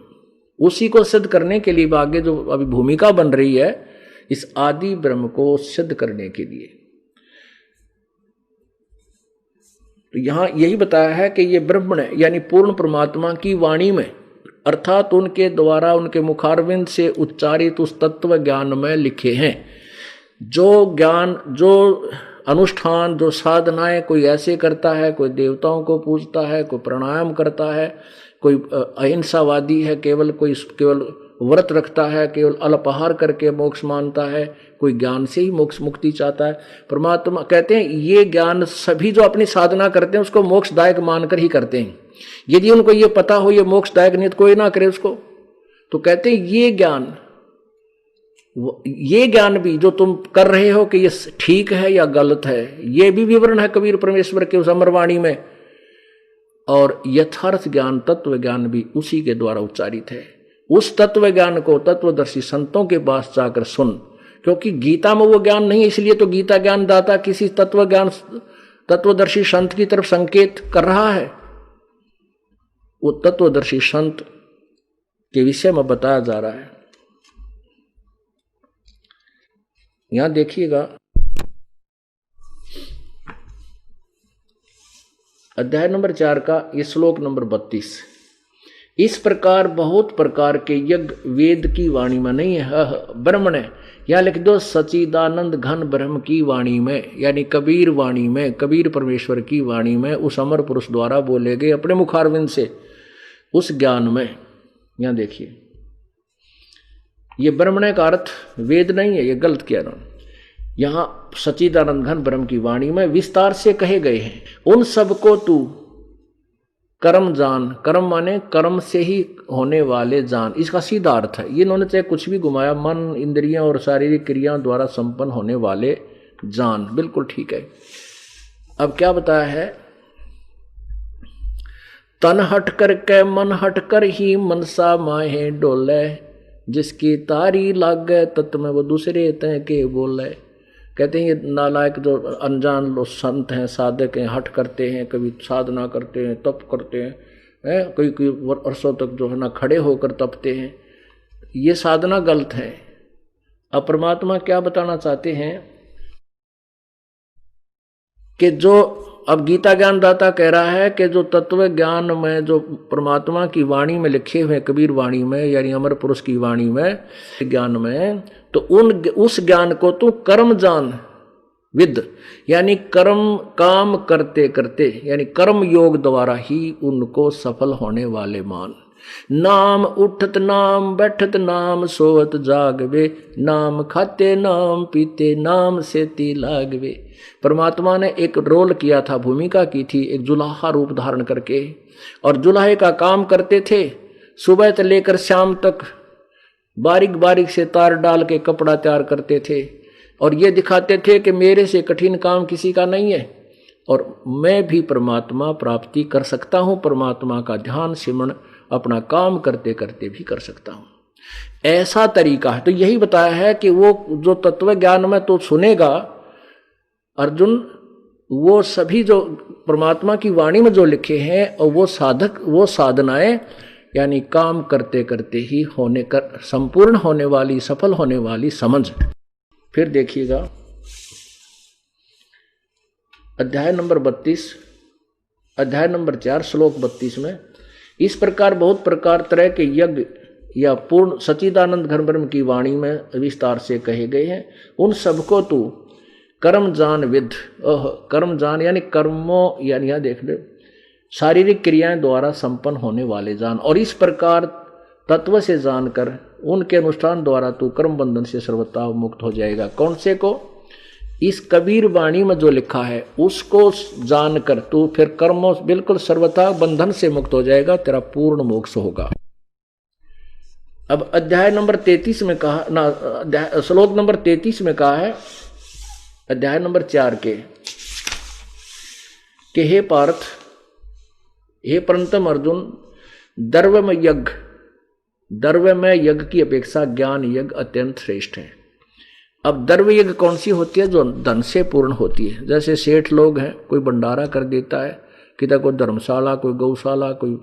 उसी को सिद्ध करने के लिए आगे जो अभी भूमिका बन रही है, इस आदि ब्रह्म को सिद्ध करने के लिए। तो यहां यही बताया है कि ये ब्रह्मण यानी पूर्ण परमात्मा की वाणी में, अर्थात उनके द्वारा उनके मुखारविंद से उच्चारित उस तत्व ज्ञान में लिखे हैं। जो ज्ञान, जो अनुष्ठान, जो साधनाएं कोई ऐसे करता है, कोई देवताओं को पूजता है, कोई प्राणायाम करता है, कोई अहिंसावादी है, केवल व्रत रखता है, केवल अल्पाहार करके मोक्ष मानता है, कोई ज्ञान से ही मोक्ष मुक्ति चाहता है। परमात्मा कहते हैं ये ज्ञान सभी जो अपनी साधना करते हैं उसको मोक्षदायक मानकर ही करते हैं। यदि उनको ये पता हो ये मोक्षदायक नहीं तो कोई ना करे उसको। तो कहते हैं ये ज्ञान भी जो तुम कर रहे हो कि ये ठीक है या गलत है, ये भी विवरण है कबीर परमेश्वर के उस अमरवाणी में। और यथार्थ ज्ञान, तत्व ज्ञान भी उसी के द्वारा उच्चारित है। उस तत्व ज्ञान को तत्वदर्शी संतों के पास जाकर सुन, क्योंकि गीता में वो ज्ञान नहीं है, इसलिए तो गीता ज्ञान दाता किसी तत्वदर्शी संत की तरफ संकेत कर रहा है। वो तत्वदर्शी संत के विषय में बताया जा रहा है। यहां देखिएगा अध्याय नंबर 4 का ये श्लोक नंबर 32। इस प्रकार बहुत प्रकार के यज्ञ वेद की वाणी में नहीं है, ब्रह्मण है। या लिख दो सच्चिदानंद घन ब्रह्म की वाणी में, यानी कबीर वाणी में, कबीर परमेश्वर की वाणी में, उस अमर पुरुष द्वारा बोले गए अपने मुखारविंद से उस ज्ञान में। यहां देखिए ये ब्रह्मण का अर्थ वेद नहीं है, ये गलत किया ना। यहां सच्चिदानंद घन ब्रह्म की वाणी में विस्तार से कहे गए हैं उन सबको तू कर्म जान। कर्म माने कर्म से ही होने वाले जान, इसका सीधा अर्थ है। ये इन्होंने चाहे कुछ भी घुमाया, मन इंद्रियां और शारीरिक क्रियाओं द्वारा संपन्न होने वाले जान, बिल्कुल ठीक है। अब क्या बताया है, तन हट कर के मन हट कर ही मनसा माहे डोले, जिसकी तारी लाग गए तत्व में वो दूसरे तय के बोले। कहते हैं ये नालायक जो अनजान लोग संत हैं, साधक हैं, हट करते हैं, कभी साधना करते हैं, तप करते हैं, कोई वर्षों तक जो है ना खड़े होकर तपते हैं, ये साधना गलत है। अब परमात्मा क्या बताना चाहते हैं कि जो अब गीता ज्ञान दाता कह रहा है कि जो तत्व ज्ञान में, जो परमात्मा की वाणी में लिखे हुए, कबीर वाणी में यानी अमर पुरुष की वाणी में, ज्ञान में, तो उस ज्ञान को तू कर्म जान विद, यानी कर्म काम करते करते, यानी कर्म योग द्वारा ही उनको सफल होने वाले मान। नाम उठत नाम बैठत नाम सोवत जागवे, नाम खाते नाम पीते नाम सेती लागवे। परमात्मा ने एक रोल किया था, भूमिका की थी, एक जुलाहा रूप धारण करके, और जुलाहे का काम करते थे। सुबह से लेकर शाम तक बारीक बारीक से तार डाल के कपड़ा तैयार करते थे, और ये दिखाते थे कि मेरे से कठिन काम किसी का नहीं है, और मैं भी परमात्मा प्राप्ति कर सकता हूं, परमात्मा का ध्यान सिमरण अपना काम करते करते भी कर सकता हूं। ऐसा तरीका है। तो यही बताया है कि वो जो तत्व ज्ञान में तो सुनेगा अर्जुन, वो सभी जो परमात्मा की वाणी में जो लिखे हैं, और वो साधक, वो साधनाएं, यानी काम करते करते ही होने कर संपूर्ण होने वाली, सफल होने वाली समझ। फिर देखिएगा अध्याय नंबर 32, अध्याय नंबर 4 श्लोक 32 में, इस प्रकार बहुत प्रकार तरह के यज्ञ या पूर्ण सच्चिदानंद घन ब्रह्म की वाणी में विस्तार से कहे गए हैं। उन सबको तू कर्म जान विद, कर्म जान यानी कर्मों, यानी यहां देख ले शारीरिक क्रियाएं द्वारा संपन्न होने वाले जान, और इस प्रकार तत्व से जानकर उनके अनुष्ठान द्वारा तू कर्म बंधन से सर्वथा मुक्त हो जाएगा। कौन से को? इस कबीर वाणी में जो लिखा है उसको जानकर तू फिर कर्मों बिल्कुल सर्वथा बंधन से मुक्त हो जाएगा, तेरा पूर्ण मोक्ष होगा। अब अध्याय नंबर 33 में कहा ना, श्लोक नंबर 33 में कहा है अध्याय नंबर 4 के कि हे पार्थ, हे परंतम अर्जुन, द्रव्य में यज्ञ की अपेक्षा ज्ञान यज्ञ अत्यंत श्रेष्ठ है। अब द्रव्य यज्ञ कौन सी होती है? जो धन से पूर्ण होती है। जैसे सेठ लोग हैं, कोई भंडारा कर देता है, किधर कोई धर्मशाला, कोई गौशाला, कोई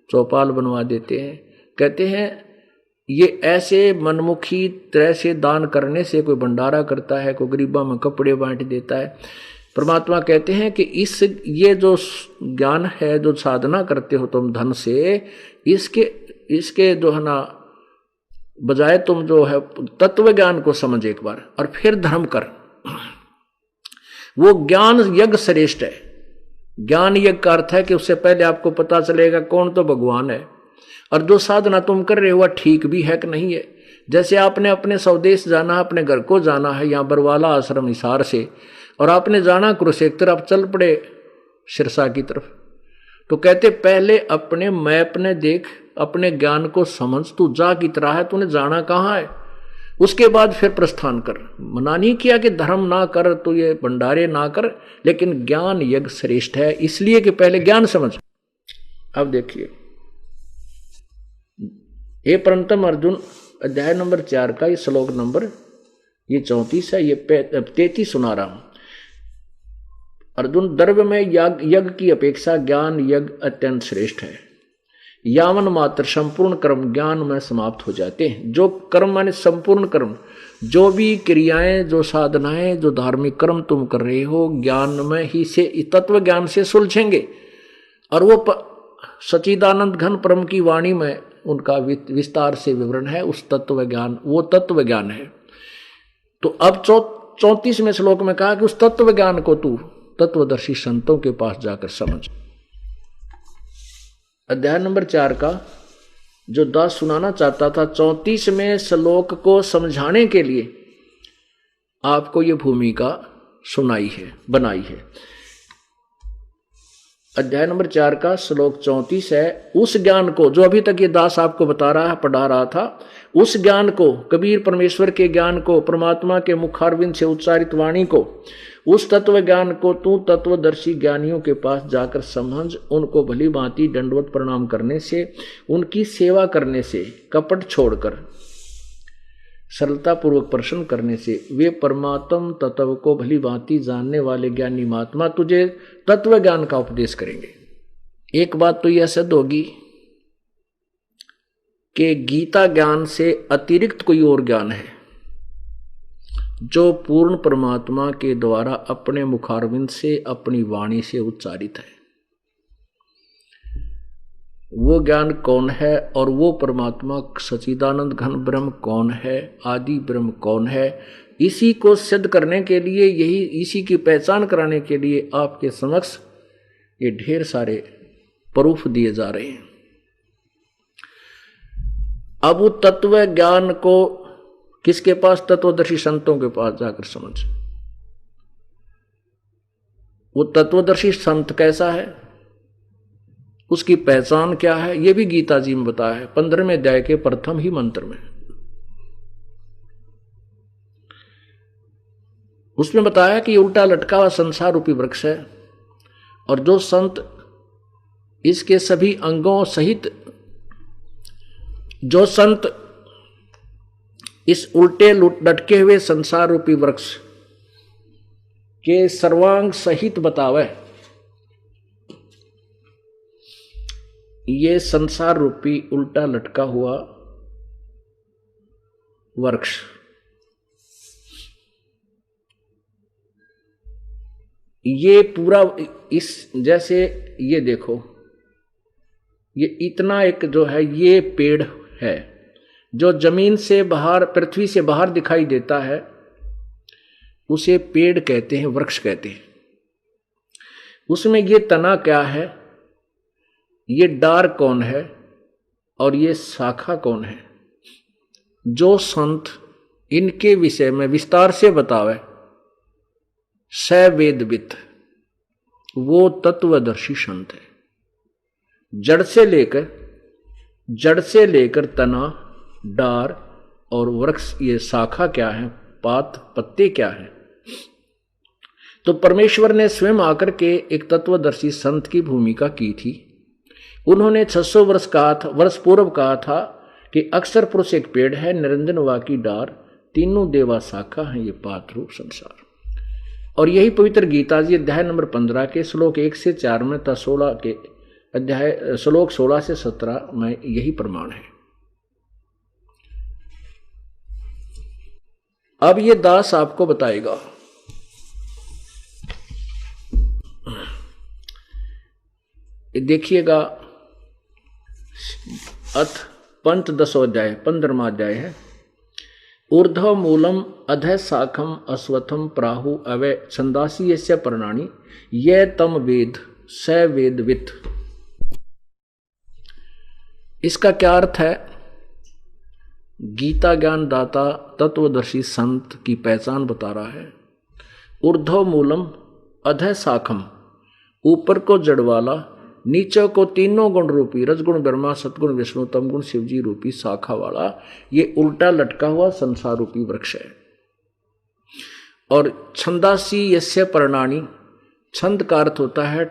चौपाल बनवा देते हैं। कहते हैं ये ऐसे मनमुखी तरह से दान करने से, कोई भंडारा करता है, कोई गरीबों में कपड़े बांट देता है। परमात्मा कहते हैं कि ये जो ज्ञान है, जो साधना करते हो तुम धन से, इसके जो है ना बजाय तुम जो है तत्व ज्ञान को समझ एक बार, और फिर धर्म कर। वो ज्ञान यज्ञ श्रेष्ठ है। ज्ञान यज्ञ का अर्थ है कि उससे पहले आपको पता चलेगा कौन तो भगवान है, और जो साधना तुम कर रहे हो वह ठीक भी है कि नहीं है। जैसे आपने अपने स्वदेश जाना, अपने घर को जाना है, यहाँ बरवाला आश्रम हिसार से, और आपने जाना कुरुक्षेत्र, आप चल पड़े सिरसा की तरफ, तो कहते पहले अपने मैप ने देख, अपने ज्ञान को समझ, तू जा की तरह है, तूने जाना कहाँ है, उसके बाद फिर प्रस्थान कर। मना नहीं किया कि धर्म ना कर, तू ये भंडारे ना कर, लेकिन ज्ञान यज्ञ श्रेष्ठ है, इसलिए कि पहले ज्ञान समझ। अब देखिए, हे परंतम अर्जुन, अध्याय नंबर 4 का ये श्लोक नंबर ये 34 है, ये 33 सुना रहा हूं। अर्जुन, द्रव्य में यज्ञ की अपेक्षा ज्ञान यज्ञ अत्यंत श्रेष्ठ है। यावन मात्र संपूर्ण कर्म ज्ञान में समाप्त हो जाते हैं। जो कर्म माने संपूर्ण कर्म, जो भी क्रियाएं, जो साधनाएं, जो धार्मिक कर्म तुम कर रहे हो, ज्ञान में ही से, तत्व ज्ञान से सुलझेंगे, और वो सच्चिदानंद घन परम की वाणी में उनका विस्तार से विवरण है। उस तत्व ज्ञान, वो तत्व ज्ञान है। तो अब 34वें श्लोक में कहा कि उस तत्व ज्ञान को तू तत्वदर्शी संतों के पास जाकर समझ। अध्याय नंबर 4 का जो दास सुनाना चाहता था, 34वें श्लोक को समझाने के लिए आपको ये भूमिका सुनाई है, बनाई है। अध्याय नंबर 4 का श्लोक 34 है। उस ज्ञान को जो अभी तक ये दास आपको बता रहा, पढ़ा रहा था, उस ज्ञान को, कबीर परमेश्वर के ज्ञान को, परमात्मा के मुखारविंद से उच्चारित वाणी को, उस तत्व ज्ञान को तू तत्वदर्शी ज्ञानियों के पास जाकर समझ। उनको भली भांति दंडवत प्रणाम करने से, उनकी सेवा करने से, कपट छोड़कर सरलता पूर्वक प्रश्न करने से, वे परमात्म तत्व को भली भांति जानने वाले ज्ञानी महात्मा तुझे तत्व ज्ञान का उपदेश करेंगे। एक बात तो यह सिद्ध होगी कि गीता ज्ञान से अतिरिक्त कोई और ज्ञान है जो पूर्ण परमात्मा के द्वारा अपने मुखारविंद से, अपनी वाणी से उच्चारित है। वो ज्ञान कौन है, और वो परमात्मा सच्चिदानंद घन ब्रह्म कौन है, आदि ब्रह्म कौन है, इसी को सिद्ध करने के लिए, यही इसी की पहचान कराने के लिए आपके समक्ष ये ढेर सारे प्रूफ दिए जा रहे हैं। अब वो तत्व ज्ञान को किसके पास? तत्वदर्शी संतों के पास जाकर समझ। वो तत्वदर्शी संत कैसा है, उसकी पहचान क्या है, यह भी गीता जी में बताया है 15वें अध्याय के प्रथम ही मंत्र में। उसमें बताया कि उल्टा लटका हुआ संसार रूपी वृक्ष है, और जो संत इसके सभी अंगों सहित, जो संत इस उल्टे लटके हुए संसार रूपी वृक्ष के सर्वांग सहित बतावे, ये संसार रूपी उल्टा लटका हुआ वृक्ष ये पूरा इस जैसे, ये देखो, ये इतना एक जो है ये पेड़ है जो जमीन से बाहर, पृथ्वी से बाहर दिखाई देता है, उसे पेड़ कहते हैं, वृक्ष कहते हैं। उसमें ये तना क्या है, ये डार कौन है और ये शाखा कौन है? जो संत इनके विषय में विस्तार से बतावे, स वेदविद, वो तत्वदर्शी संत है। जड़ से लेकर तना, डार और वृक्ष, ये शाखा क्या है, पात पत्ते क्या है। तो परमेश्वर ने स्वयं आकर के एक तत्वदर्शी संत की भूमिका की थी। उन्होंने 600 वर्ष पूर्व कहा था कि अक्षर पुरुष एक पेड़ है, निरंजन वा की डार, तीनों देवा शाखा है, ये पात रूप संसार। और यही पवित्र गीता जी अध्याय नंबर 15 के श्लोक 1 से 4 में तथा 16 के अध्याय श्लोक 16 से 17 में यही प्रमाण है। अब ये दास आपको बताएगा। देखिएगा, अथ पंचदशो अध्याय 15वां अध्याय है। ऊर्ध्व मूलम अधः शाखम अश्वत्थम प्राहु अवय छंदासी यस्य प्रणानी ये तम वेद स वेदवित्। इसका क्या अर्थ है? गीता ज्ञान दाता तत्वदर्शी संत की पहचान बता रहा है। ऊर्ध्व मूलम अधः शाखम, ऊपर को जड़ वाला, नीचे को तीनों गुण रूपी रजगुण ब्रह्मा, सतगुण विष्णु, तमगुण शिवजी रूपी शाखा वाला ये उल्टा लटका हुआ संसार रूपी वृक्ष है। और छंदासी यस्य पर्णानी, छंद का अर्थ होता है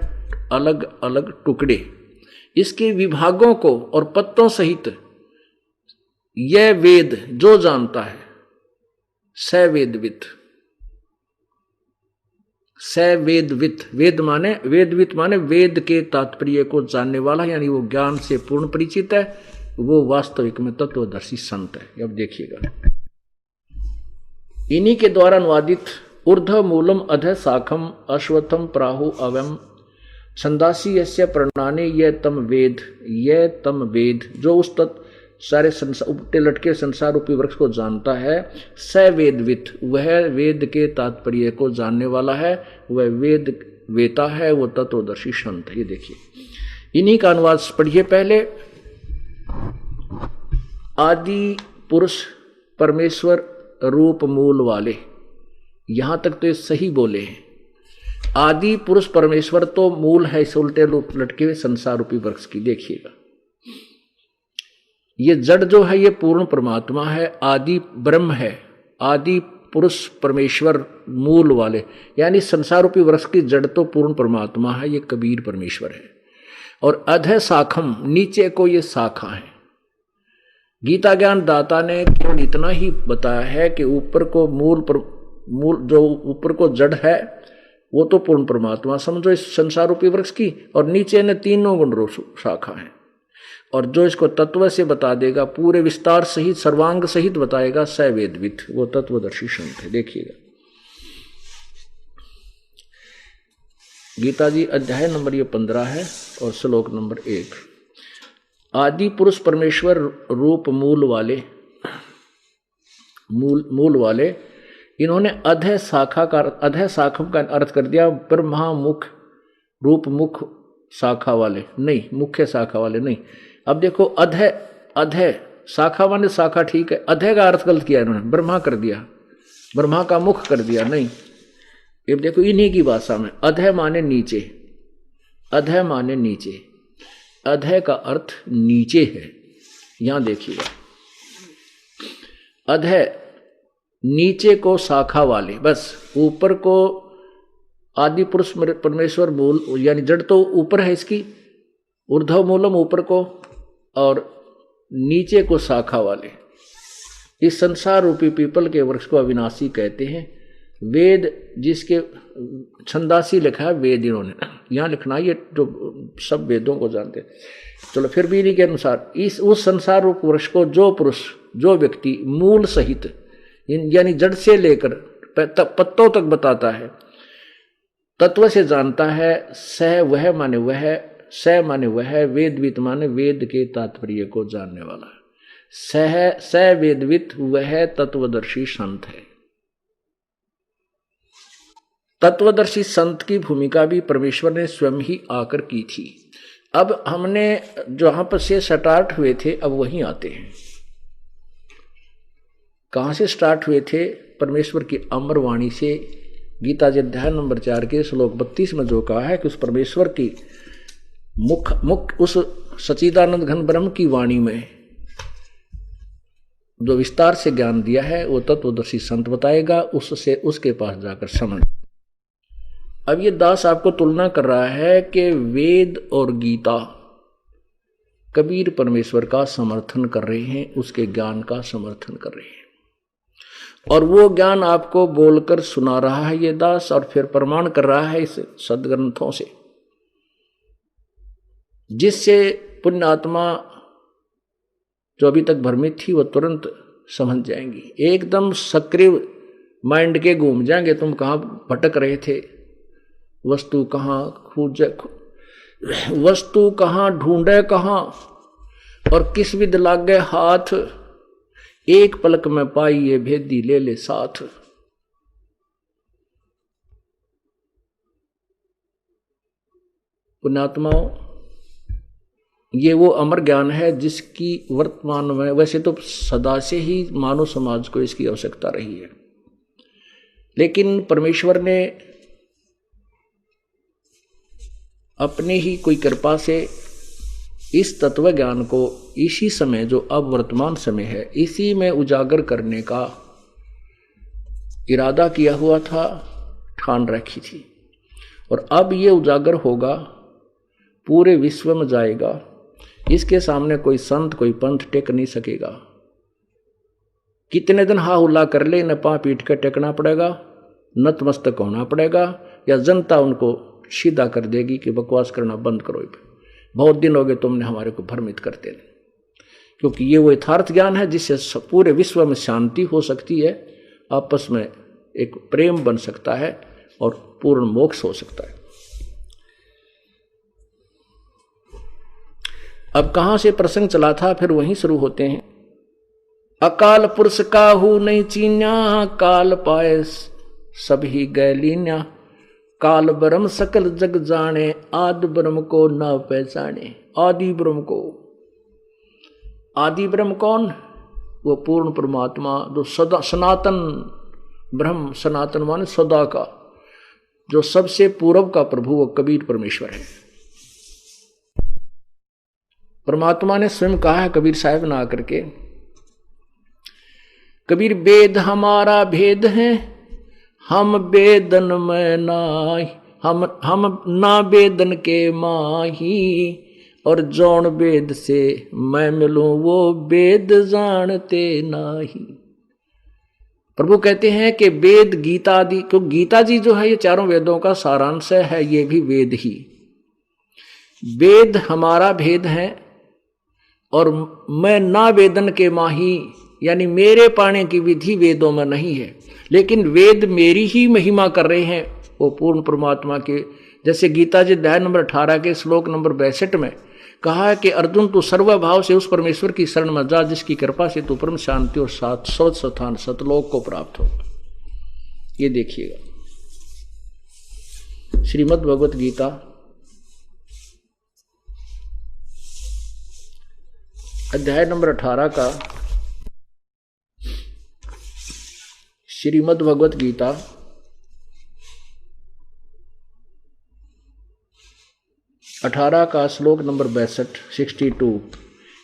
अलग अलग टुकड़े, इसके विभागों को और पत्तों सहित यह वेद जो जानता है, स वेदवित्। स वेदवित्, वेदवित् माने वेद के तात्पर्य को जानने वाला, यानी वो ज्ञान से पूर्ण परिचित है, वो वास्तविक में तत्वदर्शी संत है। अब देखिएगा, इन्हीं के द्वारा अनुवादित ऊर्ध्व मूलम अधः शाखम अश्वत्थम प्राहु अवम छंदासी यस्य प्रणाने ये तम वेद, जो उस सारे उल्टे लटके संसार रूपी वृक्ष को जानता है, स वेदवित्, वह वेद के तात्पर्य को जानने वाला है, वह वेद वेता है, वो तत्वदर्शी संत है। ये देखिए, इन्हीं का अनुवाद पढ़िए पहले। आदि पुरुष परमेश्वर रूप मूल वाले, यहां तक तो ये सही बोले हैं। आदि पुरुष परमेश्वर तो मूल है इस उल्टे लटके हुए संसार रूपी वृक्ष की। देखिएगा, ये जड़ जो है ये पूर्ण परमात्मा है, आदि ब्रह्म है, आदि पुरुष परमेश्वर मूल वाले, यानी संसार रूपी वृक्ष की जड़ तो पूर्ण परमात्मा है, ये कबीर परमेश्वर है। और अधः शाखम, नीचे को ये शाखा है। गीता ज्ञान दाता ने केवल इतना ही बताया है कि ऊपर को मूल जो ऊपर को जड़ है वो तो पूर्ण परमात्मा समझो इस संसार रूपी वृक्ष की, और नीचे ने तीनों गुण रूप शाखा है। और जो इसको तत्व से बता देगा, पूरे विस्तार सहित सर्वांग सहित बताएगा, स वेदवित्, वो तत्वदर्शी संत है। देखिएगा, गीता जी अध्याय नंबर ये 15 है और श्लोक नंबर 1। आदि पुरुष परमेश्वर रूप मूल वाले, इन्होंने अधः शाखम का अर्थ कर दिया ब्रह्मा मुख रूप मुख शाखा वाले, नहीं, मुख्य शाखा वाले नहीं। अब देखो, अधः शाखा माने शाखा ठीक है, अधे का अर्थ गलत किया इन्होंने, ब्रह्मा कर दिया, ब्रह्मा का मुख कर दिया। नहीं, ये देखो इन्हीं की भाषा में अधे माने नीचे, अधे माने नीचे, अधे का अर्थ नीचे है। यहां देखिएगा, अधे नीचे को शाखा वाले, बस ऊपर को आदि पुरुष परमेश्वर मूल, यानी जड़ तो ऊपर है इसकी, ऊर्ध्व मूलम ऊपर को, और नीचे को शाखा वाले। इस संसार रूपी पीपल के वृक्ष को अविनाशी कहते हैं। वेद जिसके छंदासी लिखा है वेद, इन्होंने यहाँ लिखना, ये जो सब वेदों को जानते हैं। चलो फिर भी इन्हीं के अनुसार उस संसार रूप वृक्ष को जो पुरुष, जो व्यक्ति मूल सहित, यानी जड़ से लेकर पत्तों तक बताता है, तत्व से जानता है, सह वह माने वह, स माने वह, वेदवित माने वेद के तात्पर्य को जानने वाला है। स वेदवित वह तत्वदर्शी संत है। तत्वदर्शी संत की भूमिका भी परमेश्वर ने स्वयं ही आकर की थी। अब हमने जहां पर से स्टार्ट हुए थे, अब वहीं आते हैं। कहां से स्टार्ट हुए थे? परमेश्वर की अमर वाणी से। गीता जी अध्याय नंबर 4 के श्लोक 32 में जो कहा है कि उस परमेश्वर की मुख उस सच्चिदानंद घन ब्रह्म की वाणी में जो विस्तार से ज्ञान दिया है वो तत्वदर्शी संत बताएगा, उससे उसके पास जाकर समझ। अब ये दास आपको तुलना कर रहा है कि वेद और गीता कबीर परमेश्वर का समर्थन कर रहे हैं, उसके ज्ञान का समर्थन कर रहे हैं, और वो ज्ञान आपको बोलकर सुना रहा है ये दास, और फिर प्रमाण कर रहा है इस सदग्रंथों से, जिससे पुण्यात्मा जो अभी तक भ्रमित थी वो तुरंत समझ जाएंगी। एकदम सक्रिय माइंड के घूम जाएंगे, तुम कहाँ भटक रहे थे, वस्तु कहाँ खोजे, वस्तु कहाँ ढूंढे कहाँ, और किस विध लागे हाथ, एक पलक में पाई ये भेदी ले ले साथ। पुण्यात्माओं, ये वो अमर ज्ञान है जिसकी वर्तमान में, वैसे तो सदा से ही मानव समाज को इसकी आवश्यकता रही है, लेकिन परमेश्वर ने अपने ही कोई कृपा से इस तत्व ज्ञान को इसी समय, जो अब वर्तमान समय है, इसी में उजागर करने का इरादा किया हुआ था, ठान रखी थी, और अब ये उजागर होगा, पूरे विश्व में जाएगा। इसके सामने कोई संत, कोई पंथ टेक नहीं सकेगा। कितने दिन हा हुल्ला कर ले, न पां पीट कर टेकना पड़ेगा, नतमस्तक होना पड़ेगा, या जनता उनको सीधा कर देगी कि बकवास करना बंद करो, बहुत दिन हो गए तुमने हमारे को भ्रमित करते नहीं। क्योंकि ये वो यथार्थ ज्ञान है जिससे पूरे विश्व में शांति हो सकती है, आपस में एक प्रेम बन सकता है, और पूर्ण मोक्ष हो सकता है। अब कहां से प्रसंग चला था, फिर वहीं शुरू होते हैं। अकाल पुरुष काहू नहीं चीन्या, काल पाए सभी गैलीन्या, काल ब्रह्म सकल जग जाने, आदि ब्रह्म को न पहचाने। आदि ब्रह्म को, आदि ब्रह्म कौन? वो पूर्ण परमात्मा जो सदा सनातन ब्रह्म, सनातन माने सदा का, जो सबसे पूर्व का प्रभु, वो कबीर परमेश्वर है। परमात्मा ने स्वयं कहा है कबीर साहब ना आकर के, कबीर वेद हमारा भेद है, हम वेदन में नाहि, हम ना वेदन के माही, और जौन वेद से मैं मिलूं वो वेद जानते नाही। प्रभु कहते हैं कि वेद गीता आदि, क्योंकि गीता जी जो है ये चारों वेदों का सारांश है, ये भी वेद ही। वेद हमारा भेद है, और मैं ना वेदन के माही, यानी मेरे पाने की विधि वेदों में नहीं है, लेकिन वेद मेरी ही महिमा कर रहे हैं, वो पूर्ण परमात्मा के। जैसे गीता जी अध्याय नंबर 18 के श्लोक नंबर 62 में कहा है कि अर्जुन तू सर्वभाव से उस परमेश्वर की शरण में जा, जिसकी कृपा से तू परम शांति और शाश्वत स्थान सतलोक को प्राप्त हो। ये देखिएगा श्रीमद् भगवत गीता अध्याय नंबर 18 का श्रीमद् भगवत गीता 18 का श्लोक नंबर 62।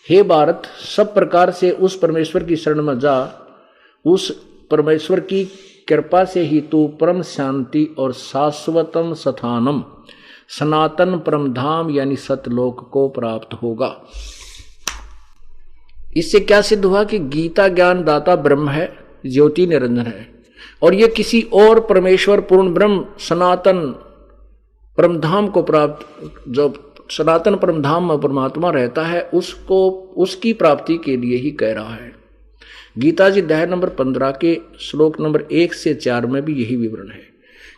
हे भारत, सब प्रकार से उस परमेश्वर की शरण में जा, उस परमेश्वर की कृपा से ही तू परम शांति और शाश्वतम स्थानम सनातन परम धाम यानी सतलोक को प्राप्त होगा। इससे क्या सिद्ध हुआ कि गीता ज्ञान दाता ब्रह्म है, ज्योति निरंजन है, और ये किसी और परमेश्वर पूर्ण ब्रह्म सनातन परमधाम को प्राप्त, जो सनातन परमधाम में परमात्मा रहता है, उसको उसकी प्राप्ति के लिए ही कह रहा है। गीता जी अध्याय नंबर 15 के श्लोक नंबर 1 से 4 में भी यही विवरण है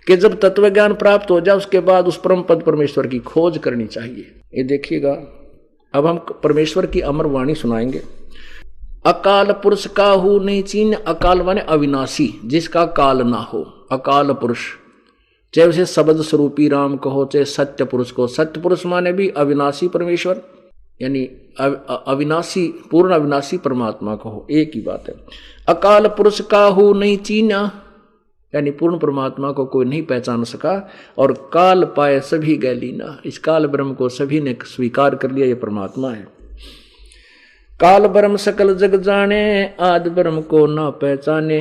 कि जब तत्व ज्ञान प्राप्त हो जाए उसके बाद उस परम पद परमेश्वर की खोज करनी चाहिए। ये देखिएगा, अब हम परमेश्वर की अमर वाणी सुनाएंगे। अकाल पुरुष काहू नहीं चीन, अकाल माने अविनाशी, जिसका काल ना हो, अकाल पुरुष। चाहे उसे शब्द स्वरूपी राम कहो, चाहे सत्य पुरुष को। सत्य पुरुष माने भी अविनाशी परमेश्वर यानी अविनाशी, पूर्ण अविनाशी परमात्मा कहो, एक ही बात है। अकाल पुरुष काहू नहीं चीना यानी पूर्ण परमात्मा को कोई नहीं पहचान सका, और काल पाए सभी गैलीना, इस काल ब्रह्म को सभी ने स्वीकार कर लिया, ये परमात्मा है। काल ब्रह्म सकल जग जाने, आदि ब्रह्म को ना पहचाने।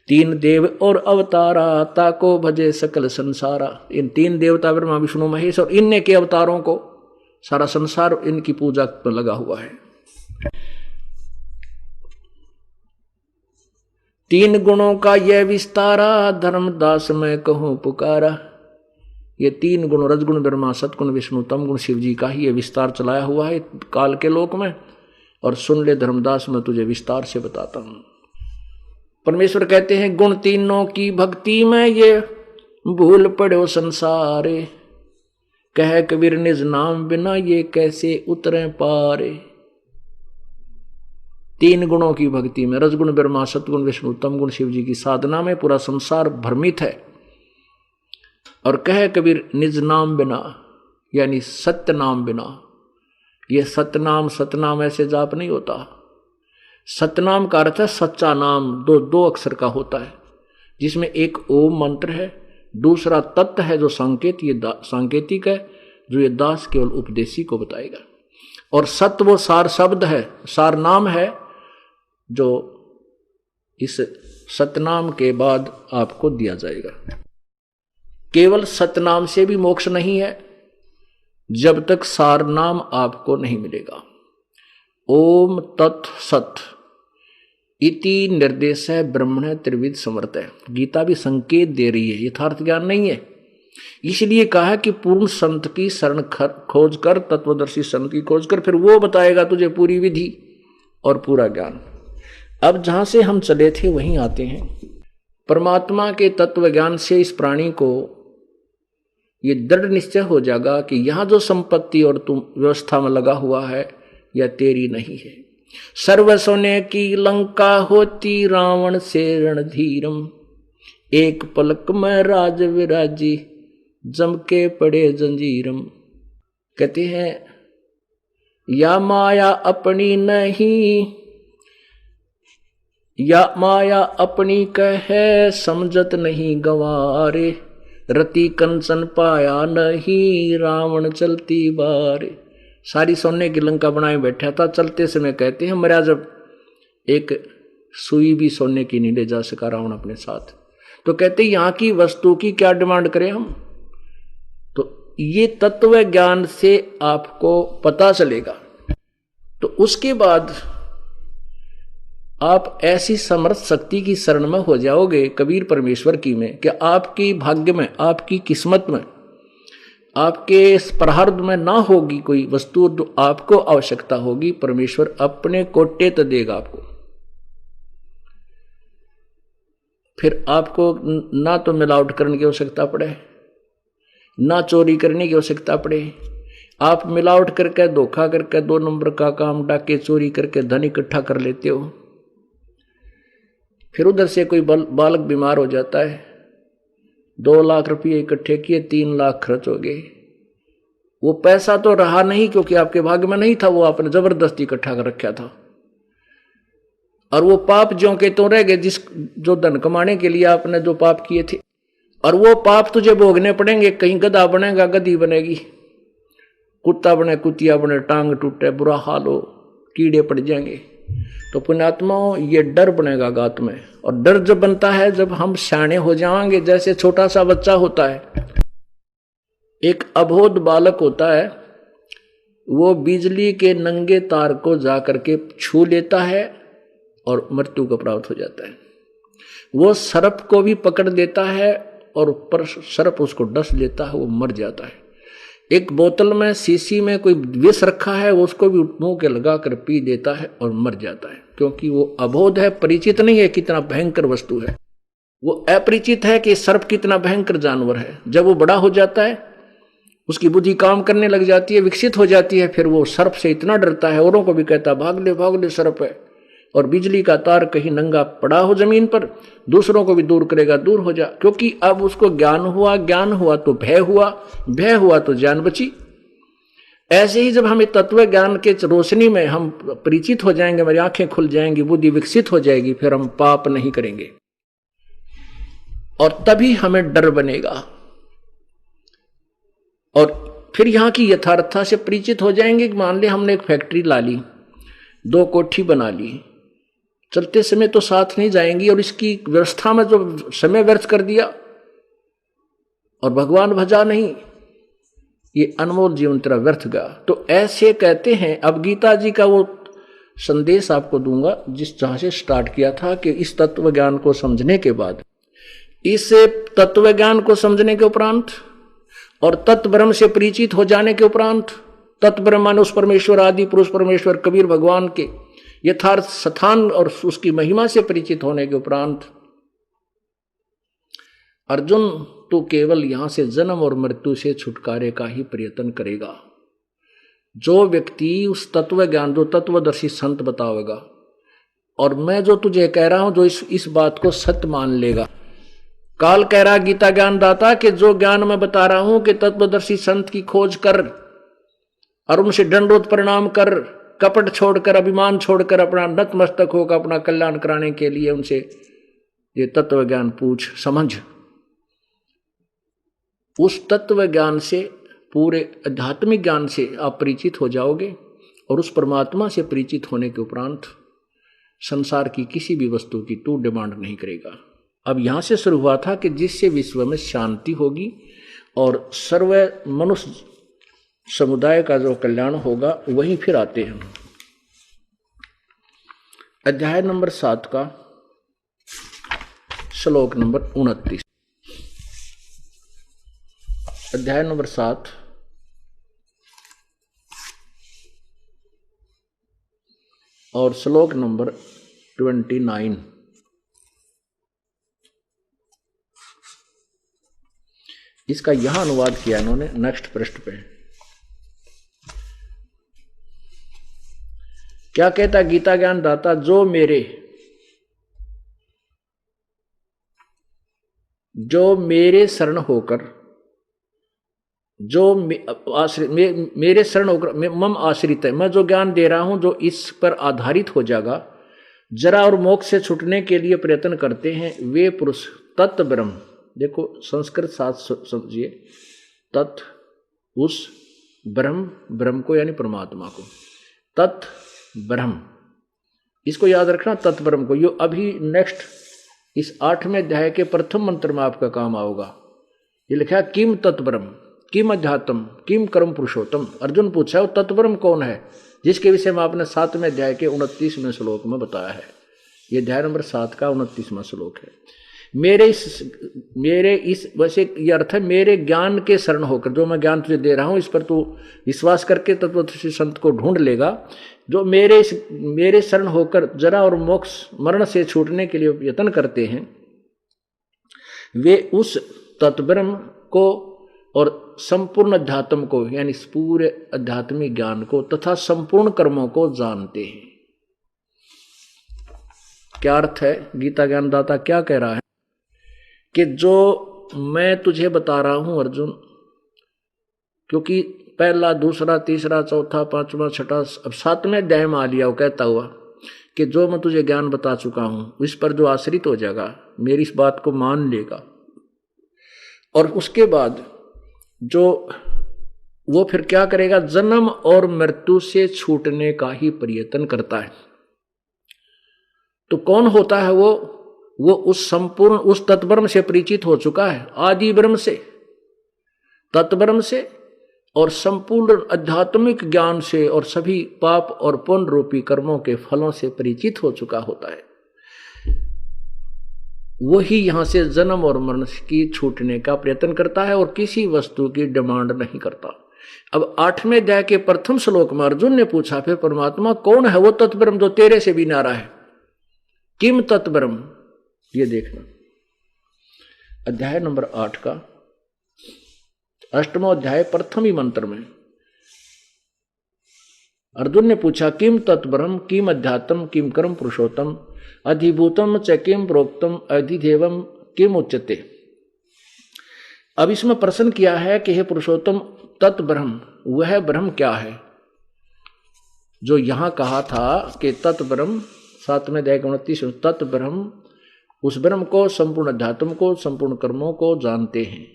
तीन देव और अवतारा, ताको भजे सकल संसारा। इन तीन देवता ब्रह्मा विष्णु महेश और इनने के अवतारों को सारा संसार इनकी पूजा में लगा हुआ है। तीन गुणों का यह विस्तारा, धर्मदास मैं कहूं पुकारा। ये तीन गुण, रजगुण ब्रह्मा, सतगुण विष्णु, तमगुण शिव जी का ही ये विस्तार चलाया हुआ है काल के लोक में। और सुन ले धर्मदास, मैं तुझे विस्तार से बताता हूं। परमेश्वर कहते हैं, गुण तीनों की भक्ति में ये भूल पड़ो संसारे, कह कबीर निज नाम बिना ये कैसे उतरे पारे। तीन गुणों की भक्ति में, रजगुण ब्रह्मा, सतगुण विष्णु, तमगुण शिव जी की साधना में पूरा संसार भ्रमित है। और कह कबीर निज नाम बिना यानी सत्य नाम बिना। ये सतनाम, सतनाम ऐसे जाप नहीं होता। सतनाम का अर्थ है सच्चा नाम, दो अक्षर का होता है, जिसमें एक ओम मंत्र है, दूसरा तत्व है जो संकेत, ये सांकेतिक है, जो ये दास केवल उपदेशी को बताएगा। और सत्य वो सार शब्द है, सार नाम है, जो इस सतनाम के बाद आपको दिया जाएगा। केवल सतनाम से भी मोक्ष नहीं है जब तक सार नाम आपको नहीं मिलेगा। ओम तत् सत इति निर्देश है ब्रह्मण त्रिविध समर्थ है। गीता भी संकेत दे रही है, यथार्थ ज्ञान नहीं है। इसलिए कहा कि पूर्ण संत की शरण खोज कर, तत्वदर्शी संत की खोज कर, फिर वो बताएगा तुझे पूरी विधि और पूरा ज्ञान। अब जहां से हम चले थे वहीं आते हैं। परमात्मा के तत्व ज्ञान से इस प्राणी को ये दृढ़ निश्चय हो जाएगा कि यहां जो संपत्ति और तुम व्यवस्था में लगा हुआ है यह तेरी नहीं है। सर्व सोने की लंका होती रावण से रणधीरम, एक पलक में राज विराजी जम के पड़े जंजीरम। कहते हैं या माया अपनी नहीं, या माया अपनी कहे समझत नहीं गंवारे, रति कंचन पाया नहीं रावण चलती बारे। सारी सोने की लंका बनाए बैठा था, चलते समय कहते हैं मरा जब एक सुई भी सोने की नहीं ले जा सका रावण अपने साथ। तो कहते यहां की वस्तु की क्या डिमांड करें हम। तो ये तत्व ज्ञान से आपको पता चलेगा, तो उसके बाद आप ऐसी समर्थ शक्ति की शरण में हो जाओगे कबीर परमेश्वर की में, कि आपकी भाग्य में, आपकी किस्मत में, आपके प्रारब्ध में ना होगी कोई वस्तु जो आपको आवश्यकता होगी, परमेश्वर अपने कोटे तो देगा आपको। फिर आपको ना तो मिलावट करने की आवश्यकता पड़े, ना चोरी करने की आवश्यकता पड़े। आप मिलावट करके, धोखा करके, 2 नंबर का काम, डाके चोरी करके धन इकट्ठा कर लेते हो। फिर उधर से कोई बालक बीमार हो जाता है, 2 लाख रुपये इकट्ठे किए, 3 लाख खर्च हो गए। वो पैसा तो रहा नहीं क्योंकि आपके भाग्य में नहीं था, वो आपने जबरदस्ती इकट्ठा कर रखा था। और वो पाप ज्यों के त्यों रह गए, जो धन कमाने के लिए आपने जो पाप किए थे, और वो पाप तुझे भोगने पड़ेंगे। कहीं गधा बनेगा, गधी बनेगी, कुत्ता बने, कुतिया बने, टांग टूटे, बुरा हाल हो, कीड़े पड़ जाएंगे। तो पुण्यात्माओं, ये डर बनेगा गात में। और डर जब बनता है जब हम सियाने हो जाएंगे। जैसे छोटा सा बच्चा होता है, एक अबोध बालक होता है, वो बिजली के नंगे तार को जा करके छू लेता है और मृत्यु को प्राप्त हो जाता है। वो सर्प को भी पकड़ देता है और ऊपर सर्प उसको डस लेता है, वो मर जाता है। एक बोतल में, शीशी में कोई विष रखा है, वो उसको भी मुंह के लगा कर पी देता है और मर जाता है, क्योंकि वो अबोध है, परिचित नहीं है कितना भयंकर वस्तु है। वो अपरिचित है कि सर्प कितना भयंकर जानवर है। जब वो बड़ा हो जाता है, उसकी बुद्धि काम करने लग जाती है, विकसित हो जाती है, फिर वो सर्प से इतना डरता है, औरों को भी कहता है भाग ले सर्प है। और बिजली का तार कहीं नंगा पड़ा हो जमीन पर, दूसरों को भी दूर करेगा, दूर हो जा, क्योंकि अब उसको ज्ञान हुआ तो भय हुआ तो जान बची। ऐसे ही जब हमें तत्व ज्ञान के रोशनी में हम परिचित हो जाएंगे, हमारी आंखें खुल जाएंगी, बुद्धि विकसित हो जाएगी, फिर हम पाप नहीं करेंगे और तभी हमें डर बनेगा। और फिर यहां की यथार्थता से परिचित हो जाएंगे कि मान ले हमने एक फैक्ट्री ला ली, 2 कोठी बना ली, चलते समय तो साथ नहीं जाएंगी, और इसकी व्यवस्था में जो समय व्यर्थ कर दिया और भगवान भजा नहीं, ये अनमोल जीवन तेरा व्यर्थ गया। तो ऐसे कहते हैं। अब गीता जी का वो संदेश आपको दूंगा जिस जहां से स्टार्ट किया था, कि इस तत्व ज्ञान को समझने के बाद, इस तत्व ज्ञान को समझने के उपरांत और तत्ब्रह्म से परिचित हो जाने के उपरांत, तत्ब्रह्म माने उस परमेश्वर, आदि पुरुष परमेश्वर कबीर भगवान के यथार्थ स्थान और उसकी महिमा से परिचित होने के उपरांत, अर्जुन तो केवल यहां से जन्म और मृत्यु से छुटकारे का ही प्रयत्न करेगा। जो व्यक्ति उस तत्व ज्ञान, जो तत्वदर्शी संत बतावेगा, और मैं जो तुझे कह रहा हूं, जो इस बात को सत्य मान लेगा। काल कह रहा गीता ज्ञान दाता कि जो ज्ञान मैं बता रहा हूं कि तत्वदर्शी संत की खोज कर और उनसे दंडोत प्रणाम कर, कपट छोड़कर, अभिमान छोड़कर, अपना नतमस्तक होकर अपना कल्याण कराने के लिए उनसे ये तत्व ज्ञान पूछ समझ। उस तत्व ज्ञान से, पूरे आध्यात्मिक ज्ञान से आप परिचित हो जाओगे, और उस परमात्मा से परिचित होने के उपरांत संसार की किसी भी वस्तु की तू डिमांड नहीं करेगा। अब यहां से शुरू हुआ था कि जिससे विश्व में शांति होगी और सर्व मनुष्य समुदाय का जो कल्याण होगा, वहीं फिर आते हैं अध्याय नंबर 7 का श्लोक नंबर 29। अध्याय नंबर 7 और श्लोक नंबर 29। इसका यहां अनुवाद किया इन्होंने नेक्स्ट पृष्ठ पे। क्या कहता गीता ज्ञान दाता, जो मेरे शरण होकर, जो मेरे शरण होकर मम आश्रित है, मैं जो ज्ञान दे रहा हूं जो इस पर आधारित हो जाएगा, जरा और मोक्ष से छूटने के लिए प्रयत्न करते हैं, वे पुरुष तत् ब्रह्म, देखो संस्कृत साथ समझिए, तत् उस ब्रह्म को यानी परमात्मा को, तत् ब्रह्म, इसको याद रखना, तत् ब्रह्म को। यो अभी नेक्स्ट इस 8वें अध्याय के प्रथम मंत्र में आपका काम आओगा। ये लिखा है किम तत् ब्रह्म, किम अध्यात्म, किम कर्म पुरुषोत्तम। अर्जुन पूछा वो तत् ब्रह्म कौन है, जिसके विषय में आपने 7वें अध्याय के 29वें श्लोक में बताया है। ये अध्याय नंबर 7 का 29वां श्लोक है। मेरे इस वैसे ये अर्थ है, मेरे ज्ञान के शरण होकर, जो मैं ज्ञान तुझे दे रहा हूं इस पर तू विश्वास करके तत्वदर्शी संत को ढूंढ लेगा। जो मेरे शरण होकर जरा और मोक्ष मरण से छूटने के लिए यत्न करते हैं, वे उस तत्ब्रह्म को और संपूर्ण अध्यात्म को, यानी पूरे आध्यात्मिक ज्ञान को तथा संपूर्ण कर्मों को जानते हैं। क्या अर्थ है? गीता ज्ञानदाता क्या कह रहा है कि जो मैं तुझे बता रहा हूं अर्जुन, क्योंकि पहला, दूसरा, तीसरा, चौथा, पांचवा, छठा, अब 7वें अध्याय में आ लिया वो कहता हुआ कि जो मैं तुझे ज्ञान बता चुका हूं इस पर जो आश्रित हो जाएगा, मेरी इस बात को मान लेगा, और उसके बाद जो वो फिर क्या करेगा, जन्म और मृत्यु से छूटने का ही प्रयत्न करता है। तो कौन होता है वो उस संपूर्ण उस तत्ब्रह्म से परिचित हो चुका है, आदि ब्रह्म से, तत्ब्रह्म से और संपूर्ण आध्यात्मिक ज्ञान से और सभी पाप और पुण्य रूपी कर्मों के फलों से परिचित हो चुका होता है। वही यहां से जन्म और मरण की छूटने का प्रयत्न करता है और किसी वस्तु की डिमांड नहीं करता। अब 8वें अध्याय के प्रथम श्लोक में अर्जुन ने पूछा, फिर परमात्मा कौन है वो तत्ब्रह्म जो तेरे से भी न्यारा है, किम तत्ब्रह्म, ये देखना। अध्याय नंबर 8 का 8वां अध्याय प्रथम ही मंत्र में अर्जुन ने पूछा, किम तत्ब्रह्म किम अध्यात्म किम कर्म पुरुषोत्तम अधिभूतम च किम प्रोक्तम अधिदेवम किम उच्यते। अब इसमें प्रश्न किया है कि हे पुरुषोत्तम, तत्ब्रह्म वह ब्रह्म क्या है जो यहां कहा था कि तत्ब्रह्म 7वें अध्याय 29 तत्ब्रह्म, उस ब्रह्म को, संपूर्ण अध्यात्म को, संपूर्ण कर्मों को जानते हैं,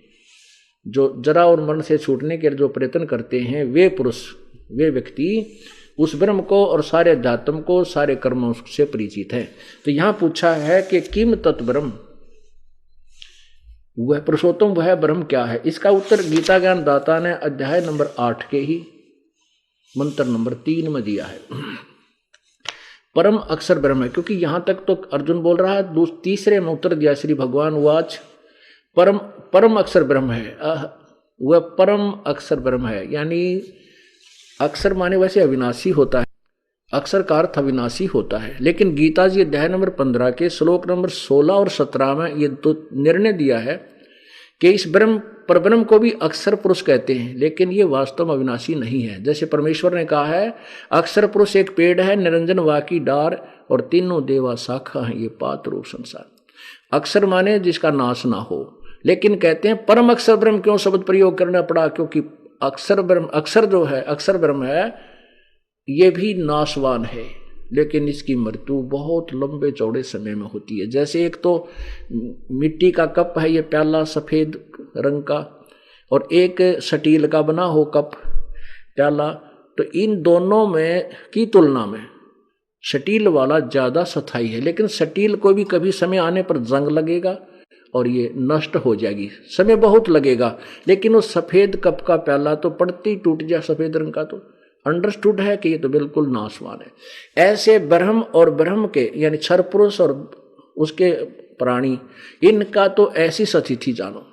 जो जरा और मरण से छूटने के जो प्रयत्न करते हैं वे पुरुष, वे व्यक्ति उस ब्रह्म को और सारे अध्यात्म को, सारे कर्मों से परिचित है। तो यहां पूछा है कि किम तत्ब्रह्म, वह पुरुषोत्तम वह ब्रह्म क्या है। इसका उत्तर गीता ज्ञान दाता ने अध्याय नंबर 8 के ही मंत्र नंबर 3 में दिया है। परम अक्षर ब्रह्म है, क्योंकि यहां तक तो अर्जुन बोल रहा है, तीसरे में उत्तर दिया श्री भगवान वाच परम अक्षर ब्रह्म है, वह परम अक्षर ब्रह्म है। यानी अक्षर माने वैसे अविनाशी होता है, अक्षर का अर्थ अविनाशी होता है, लेकिन गीता जी अध्याय नंबर 15 के श्लोक नंबर 16 और 17 में ये तो निर्णय दिया है कि इस ब्रह्म परब्रह्म को भी अक्षर पुरुष कहते हैं, लेकिन ये वास्तव में अविनाशी नहीं है। जैसे परमेश्वर ने कहा है, अक्षर पुरुष एक पेड़ है, निरंजन वाकी डार और तीनों देवा शाखा है, ये पात रूप संसार। अक्षर माने जिसका नाश ना हो, लेकिन कहते हैं परम अक्षर ब्रह्म क्यों शब्द प्रयोग करना पड़ा, क्योंकि अक्षर ब्रह्म, अक्षर जो है, अक्षर ब्रह्म है, ये भी नाशवान है, लेकिन इसकी मृत्यु बहुत लंबे चौड़े समय में होती है। जैसे एक तो मिट्टी का कप है, ये प्याला सफेद रंग का, और एक स्टील का बना हो कप प्याला, तो इन दोनों में की तुलना में स्टील वाला ज्यादा स्थायी है, लेकिन स्टील को भी कभी समय आने पर जंग लगेगा और ये नष्ट हो जाएगी, समय बहुत लगेगा। लेकिन वो सफेद कप का प्याला तो पड़ती टूट जाए, सफेद रंग का, तो अंडरस्टूड है कि ये तो बिल्कुल नाशवान है। ऐसे ब्रह्म और ब्रह्म के यानी क्षर पुरुष और उसके प्राणी, इनका तो ऐसी स्थिति जानो।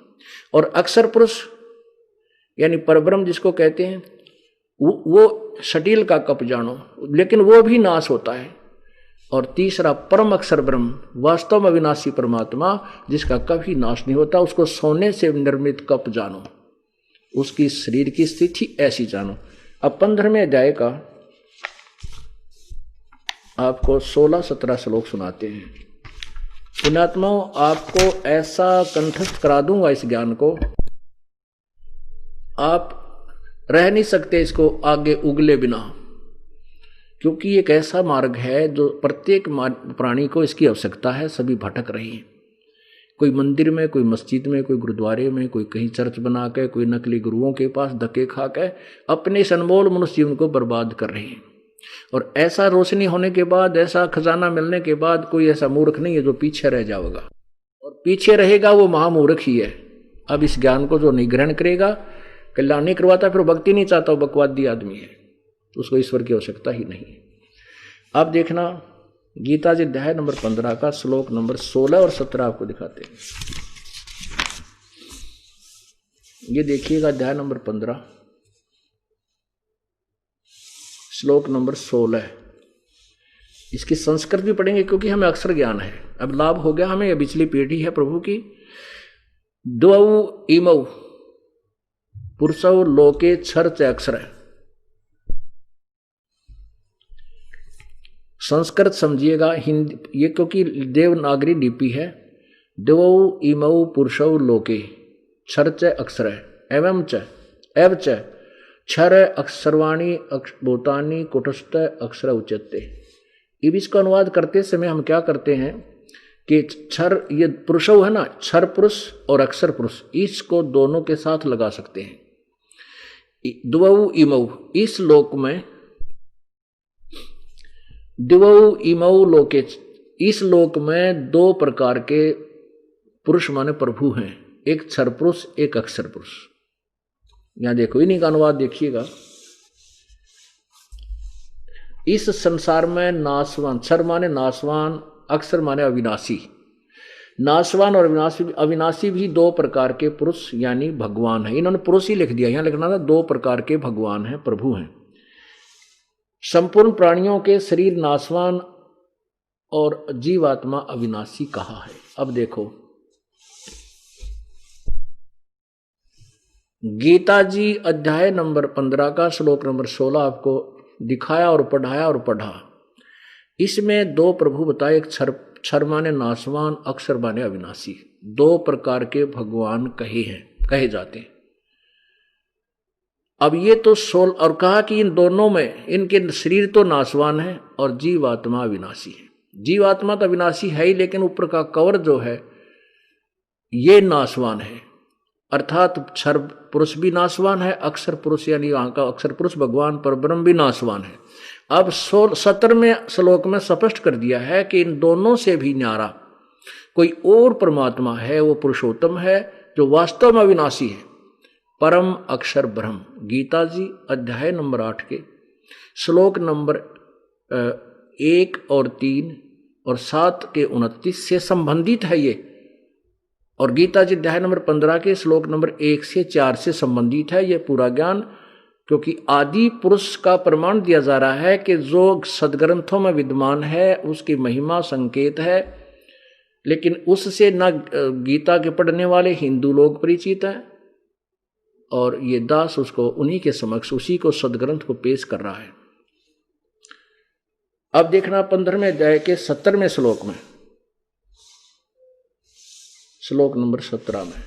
और अक्षर पुरुष यानी परब्रह्म जिसको कहते हैं, वो स्टील का कप जानो, लेकिन वो भी नाश होता है। और तीसरा परम अक्षर ब्रह्म, वास्तव में अविनाशी परमात्मा जिसका कभी नाश नहीं होता, उसको सोने से निर्मित कप जानो, उसकी शरीर की स्थिति ऐसी जानो। अब 15वें अध्याय का आपको 16-17 श्लोक सुनाते हैं। पुण्यात्माओं, आपको ऐसा कंठस्थ करा दूंगा इस ज्ञान को, आप रह नहीं सकते इसको आगे उगले बिना, क्योंकि एक ऐसा मार्ग है जो प्रत्येक प्राणी को इसकी आवश्यकता है। सभी भटक रहे हैं, कोई मंदिर में, कोई मस्जिद में, कोई गुरुद्वारे में, कोई कहीं चर्च बना के, कोई नकली गुरुओं के पास धक्के खा के अपने इस अनमोल मनुष्य जीवन को बर्बाद कर रहे हैं। और ऐसा रोशनी होने के बाद, ऐसा खजाना मिलने के बाद कोई ऐसा मूर्ख नहीं है जो पीछे रह जाएगा, और पीछे रहेगा वो महामूर्ख ही है। अब इस ज्ञान को जो नहीं ग्रहण करेगा, कल्याण नहीं करवाता, फिर भक्ति नहीं चाहता, वो बकवादी आदमी है, उसको ईश्वर की आवश्यकता ही नहीं है। अब देखना गीता जी अध्याय नंबर 15 का श्लोक नंबर 16 और 17 आपको दिखाते हैं। ये देखिएगा अध्याय नंबर 15 श्लोक नंबर 16। इसकी संस्कृत भी पढ़ेंगे क्योंकि हमें अक्षर ज्ञान है। अब लाभ हो गया हमें, पिछली पीढ़ी है प्रभु की। द्वौ इमौ पुरुषौ लोके क्षर च अक्षर। संस्कृत समझिएगा, हिंदी ये क्योंकि देवनागरी लिपि है। द्वौ इमौ पुरुषौ लोके क्षर च अक्षर एवं च एव च क्षर अक्षरवाणी भूतानी कुटस्थ अक्षर उच्यते। अब इसका अनुवाद करते समय हम क्या करते हैं कि क्षर, ये पुरुषो है ना, क्षर पुरुष और अक्षर पुरुष, इसको दोनों के साथ लगा सकते हैं। द्वौ इमौ, इस लोक में, द्वौ इमौ लोके, इस लोक में दो प्रकार के पुरुष माने प्रभु हैं, एक क्षर पुरुष एक अक्षर पुरुष। यहां देखो, इन्हीं का अनुवाद देखिएगा। इस संसार में नाशवान, क्षर माने नाशवान, अक्षर माने अविनाशी। नाशवान और अविनाशी भी दो प्रकार के पुरुष यानी भगवान है। इन्होंने पुरुष ही लिख दिया, यहां लिखना था दो प्रकार के भगवान हैं, प्रभु हैं। संपूर्ण प्राणियों के शरीर नाशवान और जीवात्मा अविनाशी कहा है। अब देखो, गीता जी अध्याय नंबर 15 का श्लोक नंबर 16 आपको दिखाया और पढ़ाया और पढ़ा। इसमें दो प्रभु बताए, एक क्षर माने नाशवान, अक्षर माने अविनाशी। दो प्रकार के भगवान कहे जाते हैं। अब ये तो और कहा कि इन दोनों में इनके शरीर तो नाशवान है और जीवात्मा अविनाशी है। जीवात्मा तो अविनाशी है ही, लेकिन ऊपर का कवर जो है ये नाशवान है, अर्थात क्षर पुरुष भी नाशवान है, अक्षर पुरुष यानी वहां का अक्षर पुरुष भगवान परब्रह्म भी नाशवान है। अब 17वें श्लोक में स्पष्ट कर दिया है कि इन दोनों से भी न्यारा कोई और परमात्मा है, वो पुरुषोत्तम है जो वास्तव में अविनाशी है, परम अक्षर ब्रह्म। गीता जी अध्याय नंबर 8 के श्लोक नंबर 1 और 3 और 7 के 29 से संबंधित है ये, और गीता जी अध्याय नंबर 15 के श्लोक नंबर 1 से 4 से संबंधित है ये पूरा ज्ञान। क्योंकि आदि पुरुष का प्रमाण दिया जा रहा है कि जो सदग्रंथों में विद्यमान है उसकी महिमा संकेत है, लेकिन उससे न गीता के पढ़ने वाले हिंदू लोग परिचित हैं, और ये दास उसको उन्हीं के समक्ष उसी को सदग्रंथ को पेश कर रहा है। अब देखना 15वें अध्याय के 17वें श्लोक में, श्लोक नंबर 17 में।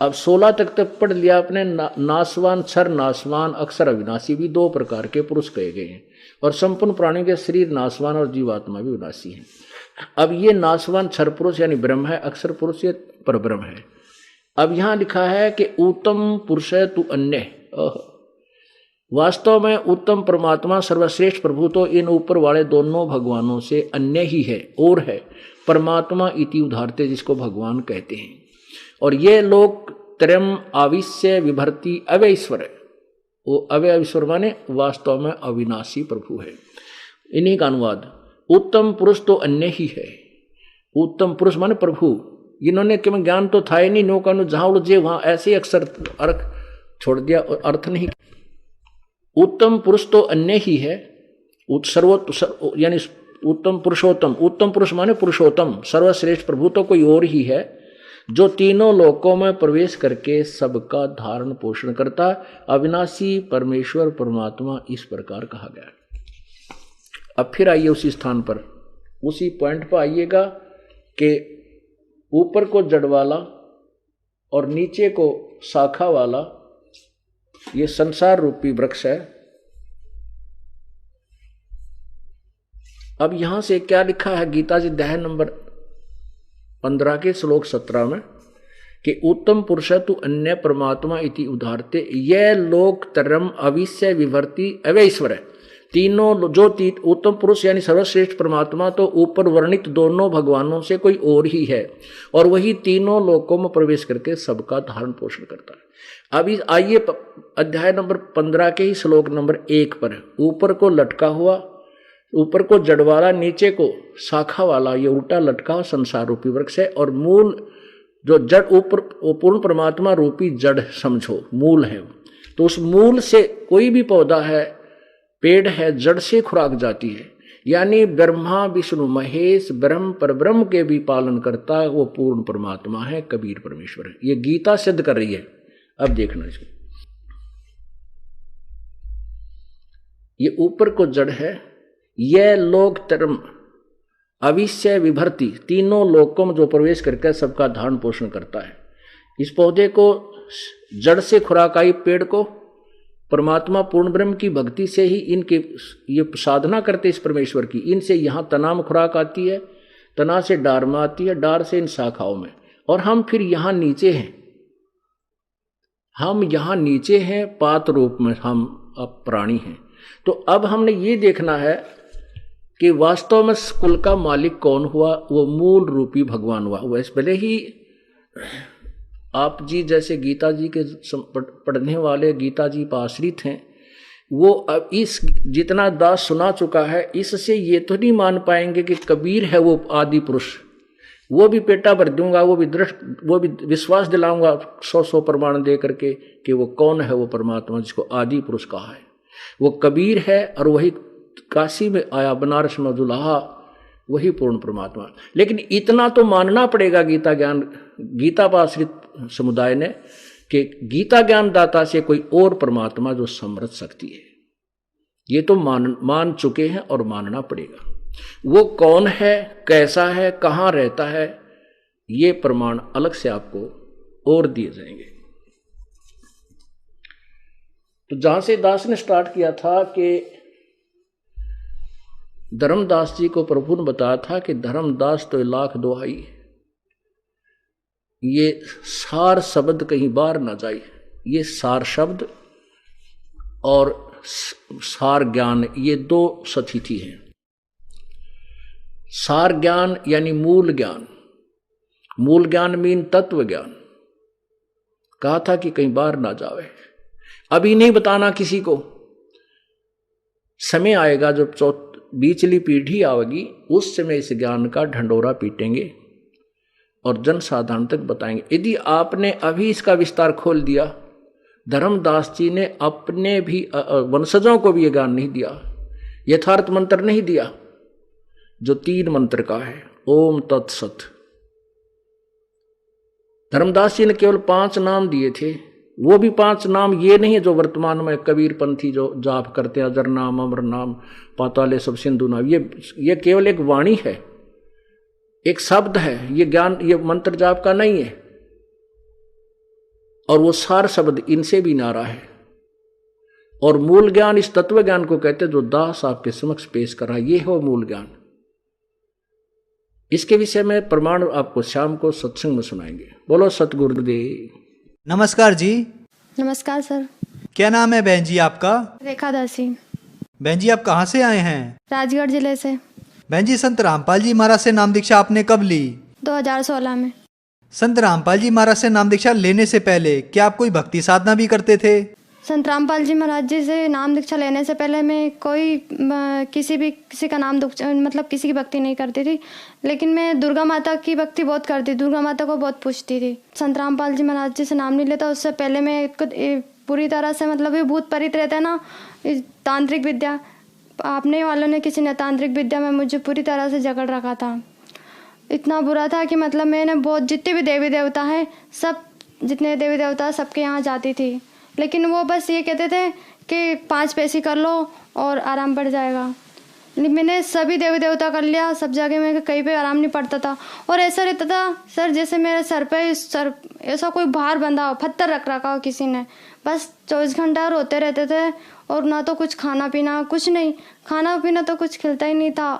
अब 16 तक पढ़ लिया आपने। नाशवान, क्षर नाशवान, अक्षर अविनाशी भी दो प्रकार के पुरुष कहे गए हैं, और संपूर्ण प्राणियों के शरीर नाशवान और जीवात्मा भी विनाशी है। अब ये नाशवान क्षर पुरुष यानी ब्रह्म है, अक्षर पुरुष ये परब्रह्म है। अब यहां लिखा है कि उत्तम पुरुष है तू अन्य। वास्तव में उत्तम परमात्मा सर्वश्रेष्ठ प्रभु तो इन ऊपर वाले दोनों भगवानों से अन्य ही है और है। परमात्मा इति उदाहरते जिसको भगवान कहते हैं। और ये लोग त्रयम आविश्य विभर्ति अवैश्वर है। वो अवैश्वर माने वास्तव में अविनाशी प्रभु है। इन्हीं का अनुवाद उत्तम पुरुष तो अन्य ही है। उत्तम पुरुष माने प्रभु। इन्होंने केवल ज्ञान तो था ही नहीं, नौका जहां उलझे वहां ऐसे अक्षर अर्थ छोड़ दिया और अर्थ नहीं। उत्तम पुरुष तो अन्य ही है, यानी उत्तम पुरुषोत्तम। उत्तम पुरुष माने पुरुषोत्तम, सर्वश्रेष्ठ प्रभु तो कोई और ही है जो तीनों लोकों में प्रवेश करके सबका धारण पोषण करता। अविनाशी परमेश्वर परमात्मा इस प्रकार कहा गया। अब फिर आइए उसी स्थान पर, उसी पॉइंट पर आइएगा कि ऊपर को जड़ वाला और नीचे को शाखा वाला ये संसार रूपी वृक्ष है। अब यहां से क्या लिखा है गीता जी अध्याय नंबर 15 के श्लोक 17 में कि उत्तम पुरुष तु अन्य परमात्मा इति उदाहरते यह लोक तरम अविश्य विभर्ति अवैश्वर है। तीनों जो उत्तम पुरुष यानी सर्वश्रेष्ठ परमात्मा तो ऊपर वर्णित दोनों भगवानों से कोई और ही है, और वही तीनों लोकों में प्रवेश करके सबका धारण पोषण करता है। अभी आइए अध्याय नंबर 15 के ही श्लोक नंबर 1 पर, ऊपर को लटका हुआ, ऊपर को जड़ वाला, नीचे को शाखा वाला, ये उल्टा लटका हुआ संसार रूपी वृक्ष है। और मूल जो जड़ ऊपर पूर्ण परमात्मा रूपी जड़ समझो मूल है। तो उस मूल से कोई भी पौधा है, पेड़ है, जड़ से खुराक जाती है। यानी ब्रह्मा विष्णु महेश ब्रह्म परब्रह्म के भी पालन करता है, वो पूर्ण परमात्मा है, कबीर परमेश्वर है। ये गीता सिद्ध कर रही है। अब देखना इसको, ये ऊपर को जड़ है, यह लोक तरम अविश्य विभर्ति, तीनों लोकों में जो प्रवेश करके सबका धारण पोषण करता है। इस पौधे को जड़ से खुराक आई पेड़ को, परमात्मा पूर्ण ब्रह्म की भक्ति से ही इनके ये साधना करते इस परमेश्वर की, इनसे यहाँ तना में खुराक आती है, तना से डार में आती है, डार से इन शाखाओं में, और हम फिर यहाँ नीचे हैं, हम यहाँ नीचे हैं, पात रूप में हम अब प्राणी हैं। तो अब हमने ये देखना है कि वास्तव में कुल का मालिक कौन हुआ, वो मूल रूपी भगवान हुआ। वैसे भले ही आप जी जैसे गीता जी के पढ़ने वाले गीता जी पर आश्रित हैं, वो अब इस जितना दास सुना चुका है, इससे ये तो नहीं मान पाएंगे कि कबीर है वो आदि पुरुष। वो भी पेटा भर दूंगा, वो भी विश्वास दिलाऊंगा 100 प्रमाण दे करके कि वो कौन है, वो परमात्मा जिसको आदि पुरुष कहा है, वो कबीर है। और वही काशी में आया, बनारस में दुल्हा, वही पूर्ण परमात्मा। लेकिन इतना तो मानना पड़ेगा गीता पर आश्रित समुदाय ने कि गीता ज्ञान दाता से कोई और परमात्मा जो समृद्ध शक्ति है, ये तो मान चुके हैं और मानना पड़ेगा। वो कौन है, कैसा है, कहाँ रहता है, ये प्रमाण अलग से आपको और दिए जाएंगे। तो जहां से दास ने स्टार्ट किया था कि धर्मदास जी को प्रभु ने बताया था कि धर्मदास तो लाख दोहाई, ये सार शब्द कहीं बाहर ना जाए। ये सार शब्द और सार ज्ञान, ये दो सतिथि हैं। सार ज्ञान यानी मूल ज्ञान, मूल ज्ञान मीन तत्व ज्ञान। कहा था कि कहीं बाहर ना जावे, अभी नहीं बताना किसी को, समय आएगा जब बीचली पीढ़ी आएगी, उस समय इस ज्ञान का ढंडोरा पीटेंगे और जन साधारण तक बताएंगे। यदि आपने अभी इसका विस्तार खोल दिया, धर्मदास जी ने अपने भी वंशजों को भी ये ज्ञान नहीं दिया, यथार्थ मंत्र नहीं दिया जो 3 मंत्र का है, ओम तत्सत। धर्मदास जी ने केवल 5 नाम दिए थे, वो भी 5 नाम ये नहीं है जो वर्तमान में कबीर पंथी जो जाप करते हैं, अजर नाम, अमर नाम, पाताले सब सिंधु नाम। ये केवल एक वाणी है, एक शब्द है, ये ज्ञान, ये मंत्र जाप का नहीं है। और वो सार शब्द इनसे भी नारा है। और मूल ज्ञान इस तत्व ज्ञान को कहते हैं जो दास आपके समक्ष पेश कर रहा है, ये हो मूल ज्ञान। इसके विषय में प्रमाण आपको शाम को सत्संग में सुनाएंगे। बोलो सतगुरुदेव। नमस्कार जी। नमस्कार सर। क्या नाम है बहन जी आपका? रेखा दासी। बहन जी आप कहाँ से आए हैं? राजगढ़ जिले से। बहन जी संत रामपाल जी महाराज से नाम दीक्षा आपने कब ली? 2016 में। संत रामपाल जी महाराज से नाम दीक्षा लेने से पहले क्या आप कोई भक्ति साधना भी करते थे? संत रामपाल जी महाराज जी से नाम दीक्षा लेने से पहले मैं किसी का नाम मतलब किसी की भक्ति नहीं करती थी, लेकिन मैं दुर्गा माता की भक्ति बहुत करती, दुर्गा माता को बहुत पूछती थी। संत रामपाल जी महाराज जी से नाम नहीं लेता उससे पहले मैं पूरी तरह से मतलब ये भूत परित रहता है ना, तांत्रिक विद्या, आपने वालों ने किसी ने तांत्रिक विद्या में मुझे पूरी तरह से जकड़ रखा था। इतना बुरा था कि मतलब मैंने बहुत जितने भी देवी देवता हैं, सब जितने देवी देवता सबके यहाँ जाती थी, लेकिन वो बस ये कहते थे कि 5 पैसे कर लो और आराम पड़ जाएगा। मैंने सभी देवी देवता कर लिया, सब जगह में कहीं पे आराम नहीं पड़ता था। और ऐसा रहता था सर जैसे मेरे सर पे ऐसा कोई भार बंधा हो, पत्थर रख रखा हो किसी ने, बस 24 घंटा रोते रहते थे। और ना तो कुछ खाना पीना, कुछ नहीं, खाना पीना तो कुछ खिलता ही नहीं था,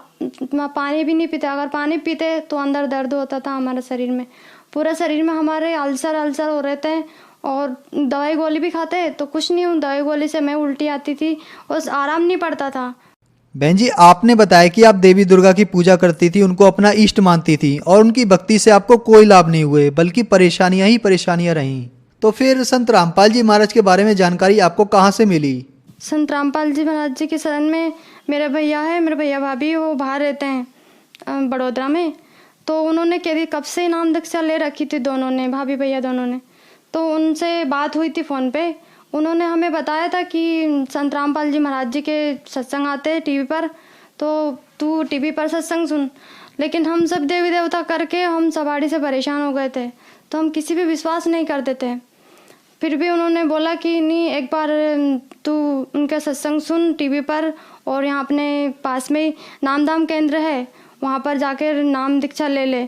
पानी भी नहीं पीते। अगर पानी पीते तो अंदर दर्द होता था हमारे शरीर में, पूरा शरीर में हमारे अल्सर हो रहे थे। और दवाई गोली भी खाते तो कुछ नहीं, हूँ दवाई गोली से मैं उल्टी आती थी और आराम नहीं पड़ता था। बहन जी आपने बताया कि आप देवी दुर्गा की पूजा करती थी, उनको अपना इष्ट मानती थी और उनकी भक्ति से आपको कोई लाभ नहीं हुए बल्कि परेशानियां ही परेशानियां रहीं। तो फिर संत रामपाल जी महाराज के बारे में जानकारी आपको कहाँ से मिली? संत रामपाल जी महाराज जी के शरण में मेरे भैया भाभी, वो बाहर रहते हैं बड़ोदरा में। तो उन्होंने कब से नाम दीक्षा ले रखी थी दोनों ने, भाभी भैया दोनों ने। तो उनसे बात हुई थी फ़ोन पे, उन्होंने हमें बताया था कि संत रामपाल जी महाराज जी के सत्संग आते हैं टीवी पर, तो तू टीवी पर सत्संग सुन। लेकिन हम सब देवी देवता करके हम सवारी से परेशान हो गए थे, तो हम किसी पे विश्वास नहीं करते थे। फिर भी उन्होंने बोला कि नहीं, एक बार तू उनका सत्संग सुन टीवी पर, और यहाँ अपने पास में ही नामधाम केंद्र है, वहाँ पर जाकर नाम दीक्षा ले ले।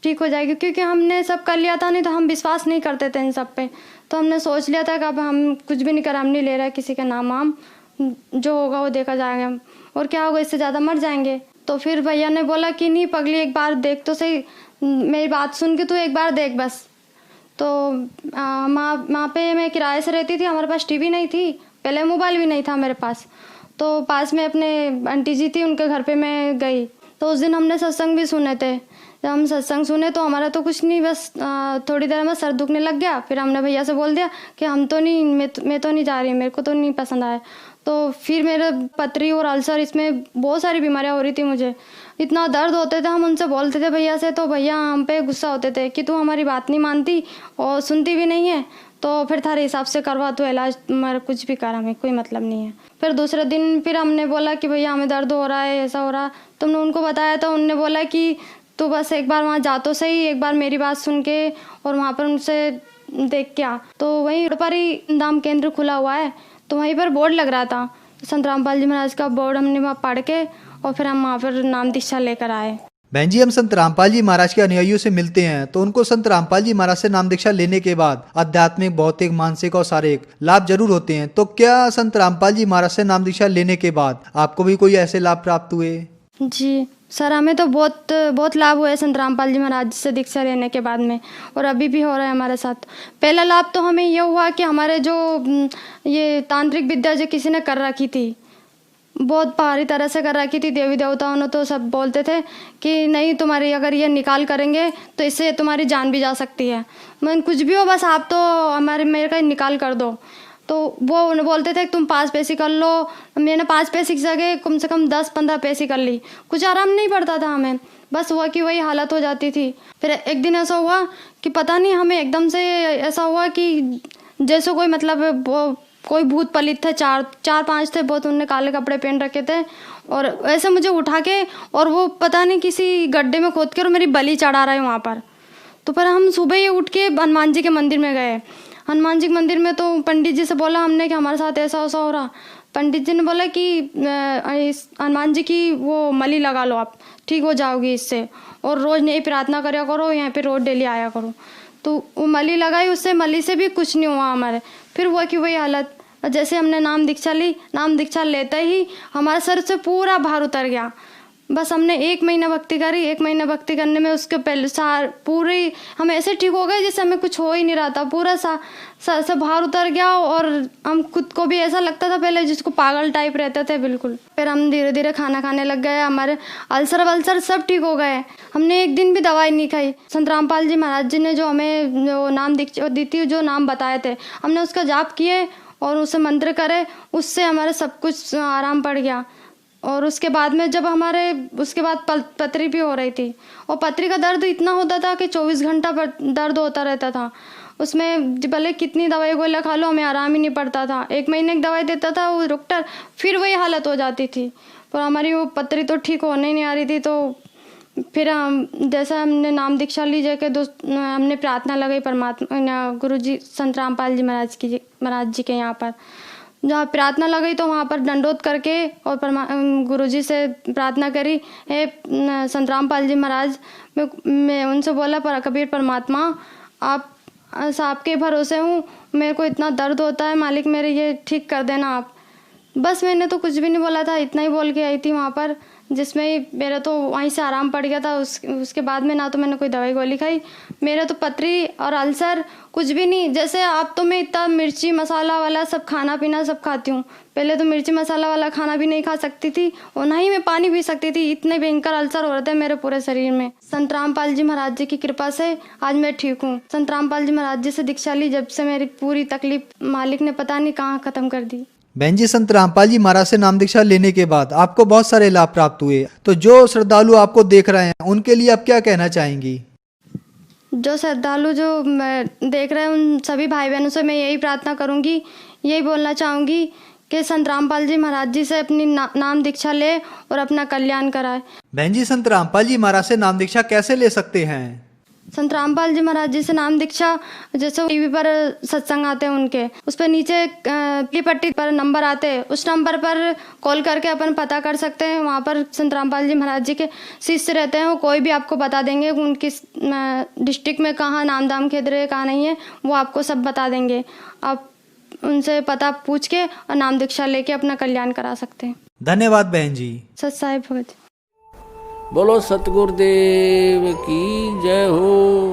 ठीक हो जाएगी, क्योंकि हमने सब कर लिया था, नहीं तो हम विश्वास नहीं करते थे इन सब पे। तो हमने सोच लिया था कि अब हम कुछ भी नहीं कर, हम नहीं ले रहे किसी का नाम वाम, जो होगा वो देखा जाएगा, और क्या होगा, इससे ज़्यादा मर जाएंगे। तो फिर भैया ने बोला कि नहीं पगली, एक बार देख तो सही, मेरी बात सुन के तू एक बार देख बस। तो वहाँ पे मैं किराए से रहती थी, हमारे पास टीवी नहीं थी, पहले मोबाइल भी नहीं था मेरे पास। तो पास में अपने आंटी जी थी, उनके घर पे मैं गई। तो उस दिन हमने सत्संग भी सुने थे। जब हम सत्संग सुने तो हमारा तो कुछ नहीं, बस थोड़ी देर में सर दुखने लग गया। फिर हमने भैया से बोल दिया कि हम तो नहीं, मैं तो नहीं जा रही, मेरे को तो नहीं पसंद आया। तो फिर मेरे पथरी और अल्सर, इसमें बहुत सारी बीमारियां हो रही थी मुझे, इतना दर्द होते थे। हम उनसे बोलते थे भैया से, तो भैया हम पे गुस्सा होते थे कि तू हमारी बात नहीं मानती और सुनती भी नहीं है, तो फिर थारे हिसाब से करवा, तो इलाज तुम्हारा कुछ भी कर, हमें कोई मतलब नहीं है। फिर दूसरे दिन फिर हमने बोला कि भैया हमें दर्द हो रहा है, ऐसा हो रहा। तुमने उनको बताया तो उनने बोला कि तू बस एक बार वहाँ जा तो सही, एक बार मेरी बात सुन के और वहाँ पर उनसे देख के आ। तो वहीं पर ही नाम केंद्र खुला हुआ है, तो वहीं पर बोर्ड लग रहा था, संत रामपाल जी महाराज का बोर्ड हमने वहाँ पढ़ के और फिर हम वहाँ पर नाम दीक्षा लेकर आए। बहन जी, हम संत रामपाल जी महाराज के अनुयायियों से मिलते हैं तो उनको संत रामपाल जी महाराज से नाम दीक्षा लेने के बाद आध्यात्मिक, भौतिक, मानसिक और शारीरिक लाभ जरूर होते हैं। तो क्या संत रामपाल जी महाराज से नाम दीक्षा लेने के बाद आपको भी कोई ऐसे लाभ प्राप्त हुए? जी सर, हमें तो बहुत लाभ हुए संत रामपाल जी महाराज से दीक्षा लेने के बाद में, और अभी भी हो रहा है हमारे साथ। पहला लाभ तो हमें ये हुआ कि हमारे जो ये तांत्रिक विद्या जो किसी ने कर रखी थी, बहुत भारी तरह से कर रखी थी, देवी देवताओं ने तो सब बोलते थे कि नहीं, तुम्हारी अगर ये निकाल करेंगे तो इससे तुम्हारी जान भी जा सकती है, मैं कुछ भी हो बस आप तो मेरे का निकाल कर दो। तो वो बोलते थे कि तुम 5 पैसे कर लो। मैंने 5 पैसे की जगह कम से कम 10-15 पैसे कर ली, कुछ आराम नहीं पड़ता था हमें, बस हुआ कि वही हालत हो जाती थी। फिर एक दिन ऐसा हुआ कि पता नहीं हमें एकदम से ऐसा हुआ कि जैसे कोई मतलब कोई भूत पलित थे, 4-5 थे, बहुत उन्होंने काले कपड़े पहन रखे थे, और ऐसे मुझे उठा के और वो पता नहीं किसी गड्ढे में खोद के और मेरी बलि चढ़ा रहे वहाँ पर। तो फिर हम सुबह ही उठ के हनुमान जी के मंदिर में गए। हनुमान जी के मंदिर में तो पंडित जी से बोला हमने कि हमारे साथ ऐसा ऐसा हो रहा। पंडित जी ने बोला कि हनुमान जी की वो मली लगा लो, आप ठीक हो जाओगी इससे, और रोज़ नई प्रार्थना करा करो, यहाँ पे रोज़ डेली आया करो। तो वो मली लगाई, उससे मली से भी कुछ नहीं हुआ हमारे। फिर हुआ कि वही हालत, जैसे हमने नाम दीक्षा ली, नाम दीक्षा लेते ही हमारे सर से पूरा भार उतर गया। बस हमने 1 महीना भक्ति करी, 1 महीना भक्ति करने में उसके पहले पूरी हम ऐसे ठीक हो गए जैसे हमें कुछ हो ही नहीं रहा था, पूरा सर से भार उतर गया, और हम खुद को भी ऐसा लगता था पहले जिसको पागल टाइप रहते थे बिल्कुल। फिर हम धीरे धीरे खाना खाने लग गए, हमारे अल्सर वल्सर सब ठीक हो गए, हमने एक दिन भी दवाई नहीं खाई। संत रामपाल जी महाराज जी ने जो हमें जो नाम दीक्षा दी थी, जो नाम बताए थे, हमने उसका जाप किए और उसे मंत्र करे, उससे हमारे सब कुछ आराम पड़ गया। और उसके बाद में जब हमारे उसके बाद पथरी भी हो रही थी, और पथरी का दर्द इतना होता था कि 24 घंटा दर्द होता रहता था। उसमें भले कितनी दवाई गोलियाँ खा लो, हमें आराम ही नहीं पड़ता था। 1 महीने की दवाई देता था वो डॉक्टर, फिर वही हालत हो जाती थी। पर हमारी वो पथरी तो ठीक होने ही नहीं आ रही थी। तो फिर हम जैसा हमने नाम दीक्षा ली जाके हमने प्रार्थना लगाई परमात्मा गुरु जी संत रामपाल जी महाराज जी के यहाँ पर, जहाँ प्रार्थना लगाई तो वहाँ पर दंडोत करके और गुरु जी से प्रार्थना करी, हे संत रामपाल जी महाराज, मैं उनसे बोला पर कबीर परमात्मा, आप आपके भरोसे हूँ, मेरे को इतना दर्द होता है, मालिक मेरे ये ठीक कर देना आप। बस मैंने तो कुछ भी नहीं बोला था, इतना ही बोल के आई थी वहाँ पर, जिसमें मेरा तो वहीं से आराम पड़ गया था। उसके बाद में ना तो मैंने कोई दवाई गोली खाई, मेरा तो पथरी और अल्सर कुछ भी नहीं। जैसे आप तो मैं इतना मिर्ची मसाला वाला सब खाना पीना सब खाती हूँ, पहले तो मिर्ची मसाला वाला खाना भी नहीं खा सकती थी, और ना ही मैं पानी पी सकती थी, इतने भयंकर अल्सर हो रहे थे मेरे पूरे शरीर में। संत रामपाल जी महाराज जी की कृपा से आज मैं ठीक हूँ। संत रामपाल जी महाराज जी से दीक्षा ली जब से, मेरी पूरी तकलीफ मालिक ने पता नहीं कहाँ खत्म कर दी। बहन जी, संत रामपाल जी महाराज से नाम दीक्षा लेने के बाद आपको बहुत सारे लाभ प्राप्त हुए, तो जो श्रद्धालु आपको देख रहे हैं उनके लिए आप क्या कहना चाहेंगी? जो श्रद्धालु जो देख रहे हैं उन सभी भाई बहनों से मैं यही प्रार्थना करूंगी, यही बोलना चाहूंगी कि संत रामपाल जी महाराज जी से अपनी नाम दीक्षा ले और अपना कल्याण कराए। बहन जी, संत रामपाल जी महाराज से नाम दीक्षा कैसे ले सकते हैं? संत रामपाल जी महाराज जी से नाम दीक्षा, जैसे टीवी पर सत्संग आते हैं उनके, उस पर नीचे पीली पट्टी पर नंबर आते हैं, उस नंबर पर कॉल करके अपन पता कर सकते हैं। वहाँ पर संत रामपाल जी महाराज जी के शिष्य रहते हैं, वो कोई भी आपको बता देंगे उनकी डिस्ट्रिक्ट में कहाँ नाम दाम खेद रहे कहाँ नहीं है, वो आपको सब बता देंगे। आप उनसे पता पूछ के और नाम दीक्षा लेके अपना कल्याण करा सकते हैं। धन्यवाद बहन जी। सत साहिब भगत। बोलो सतगुरुदेव की जय हो।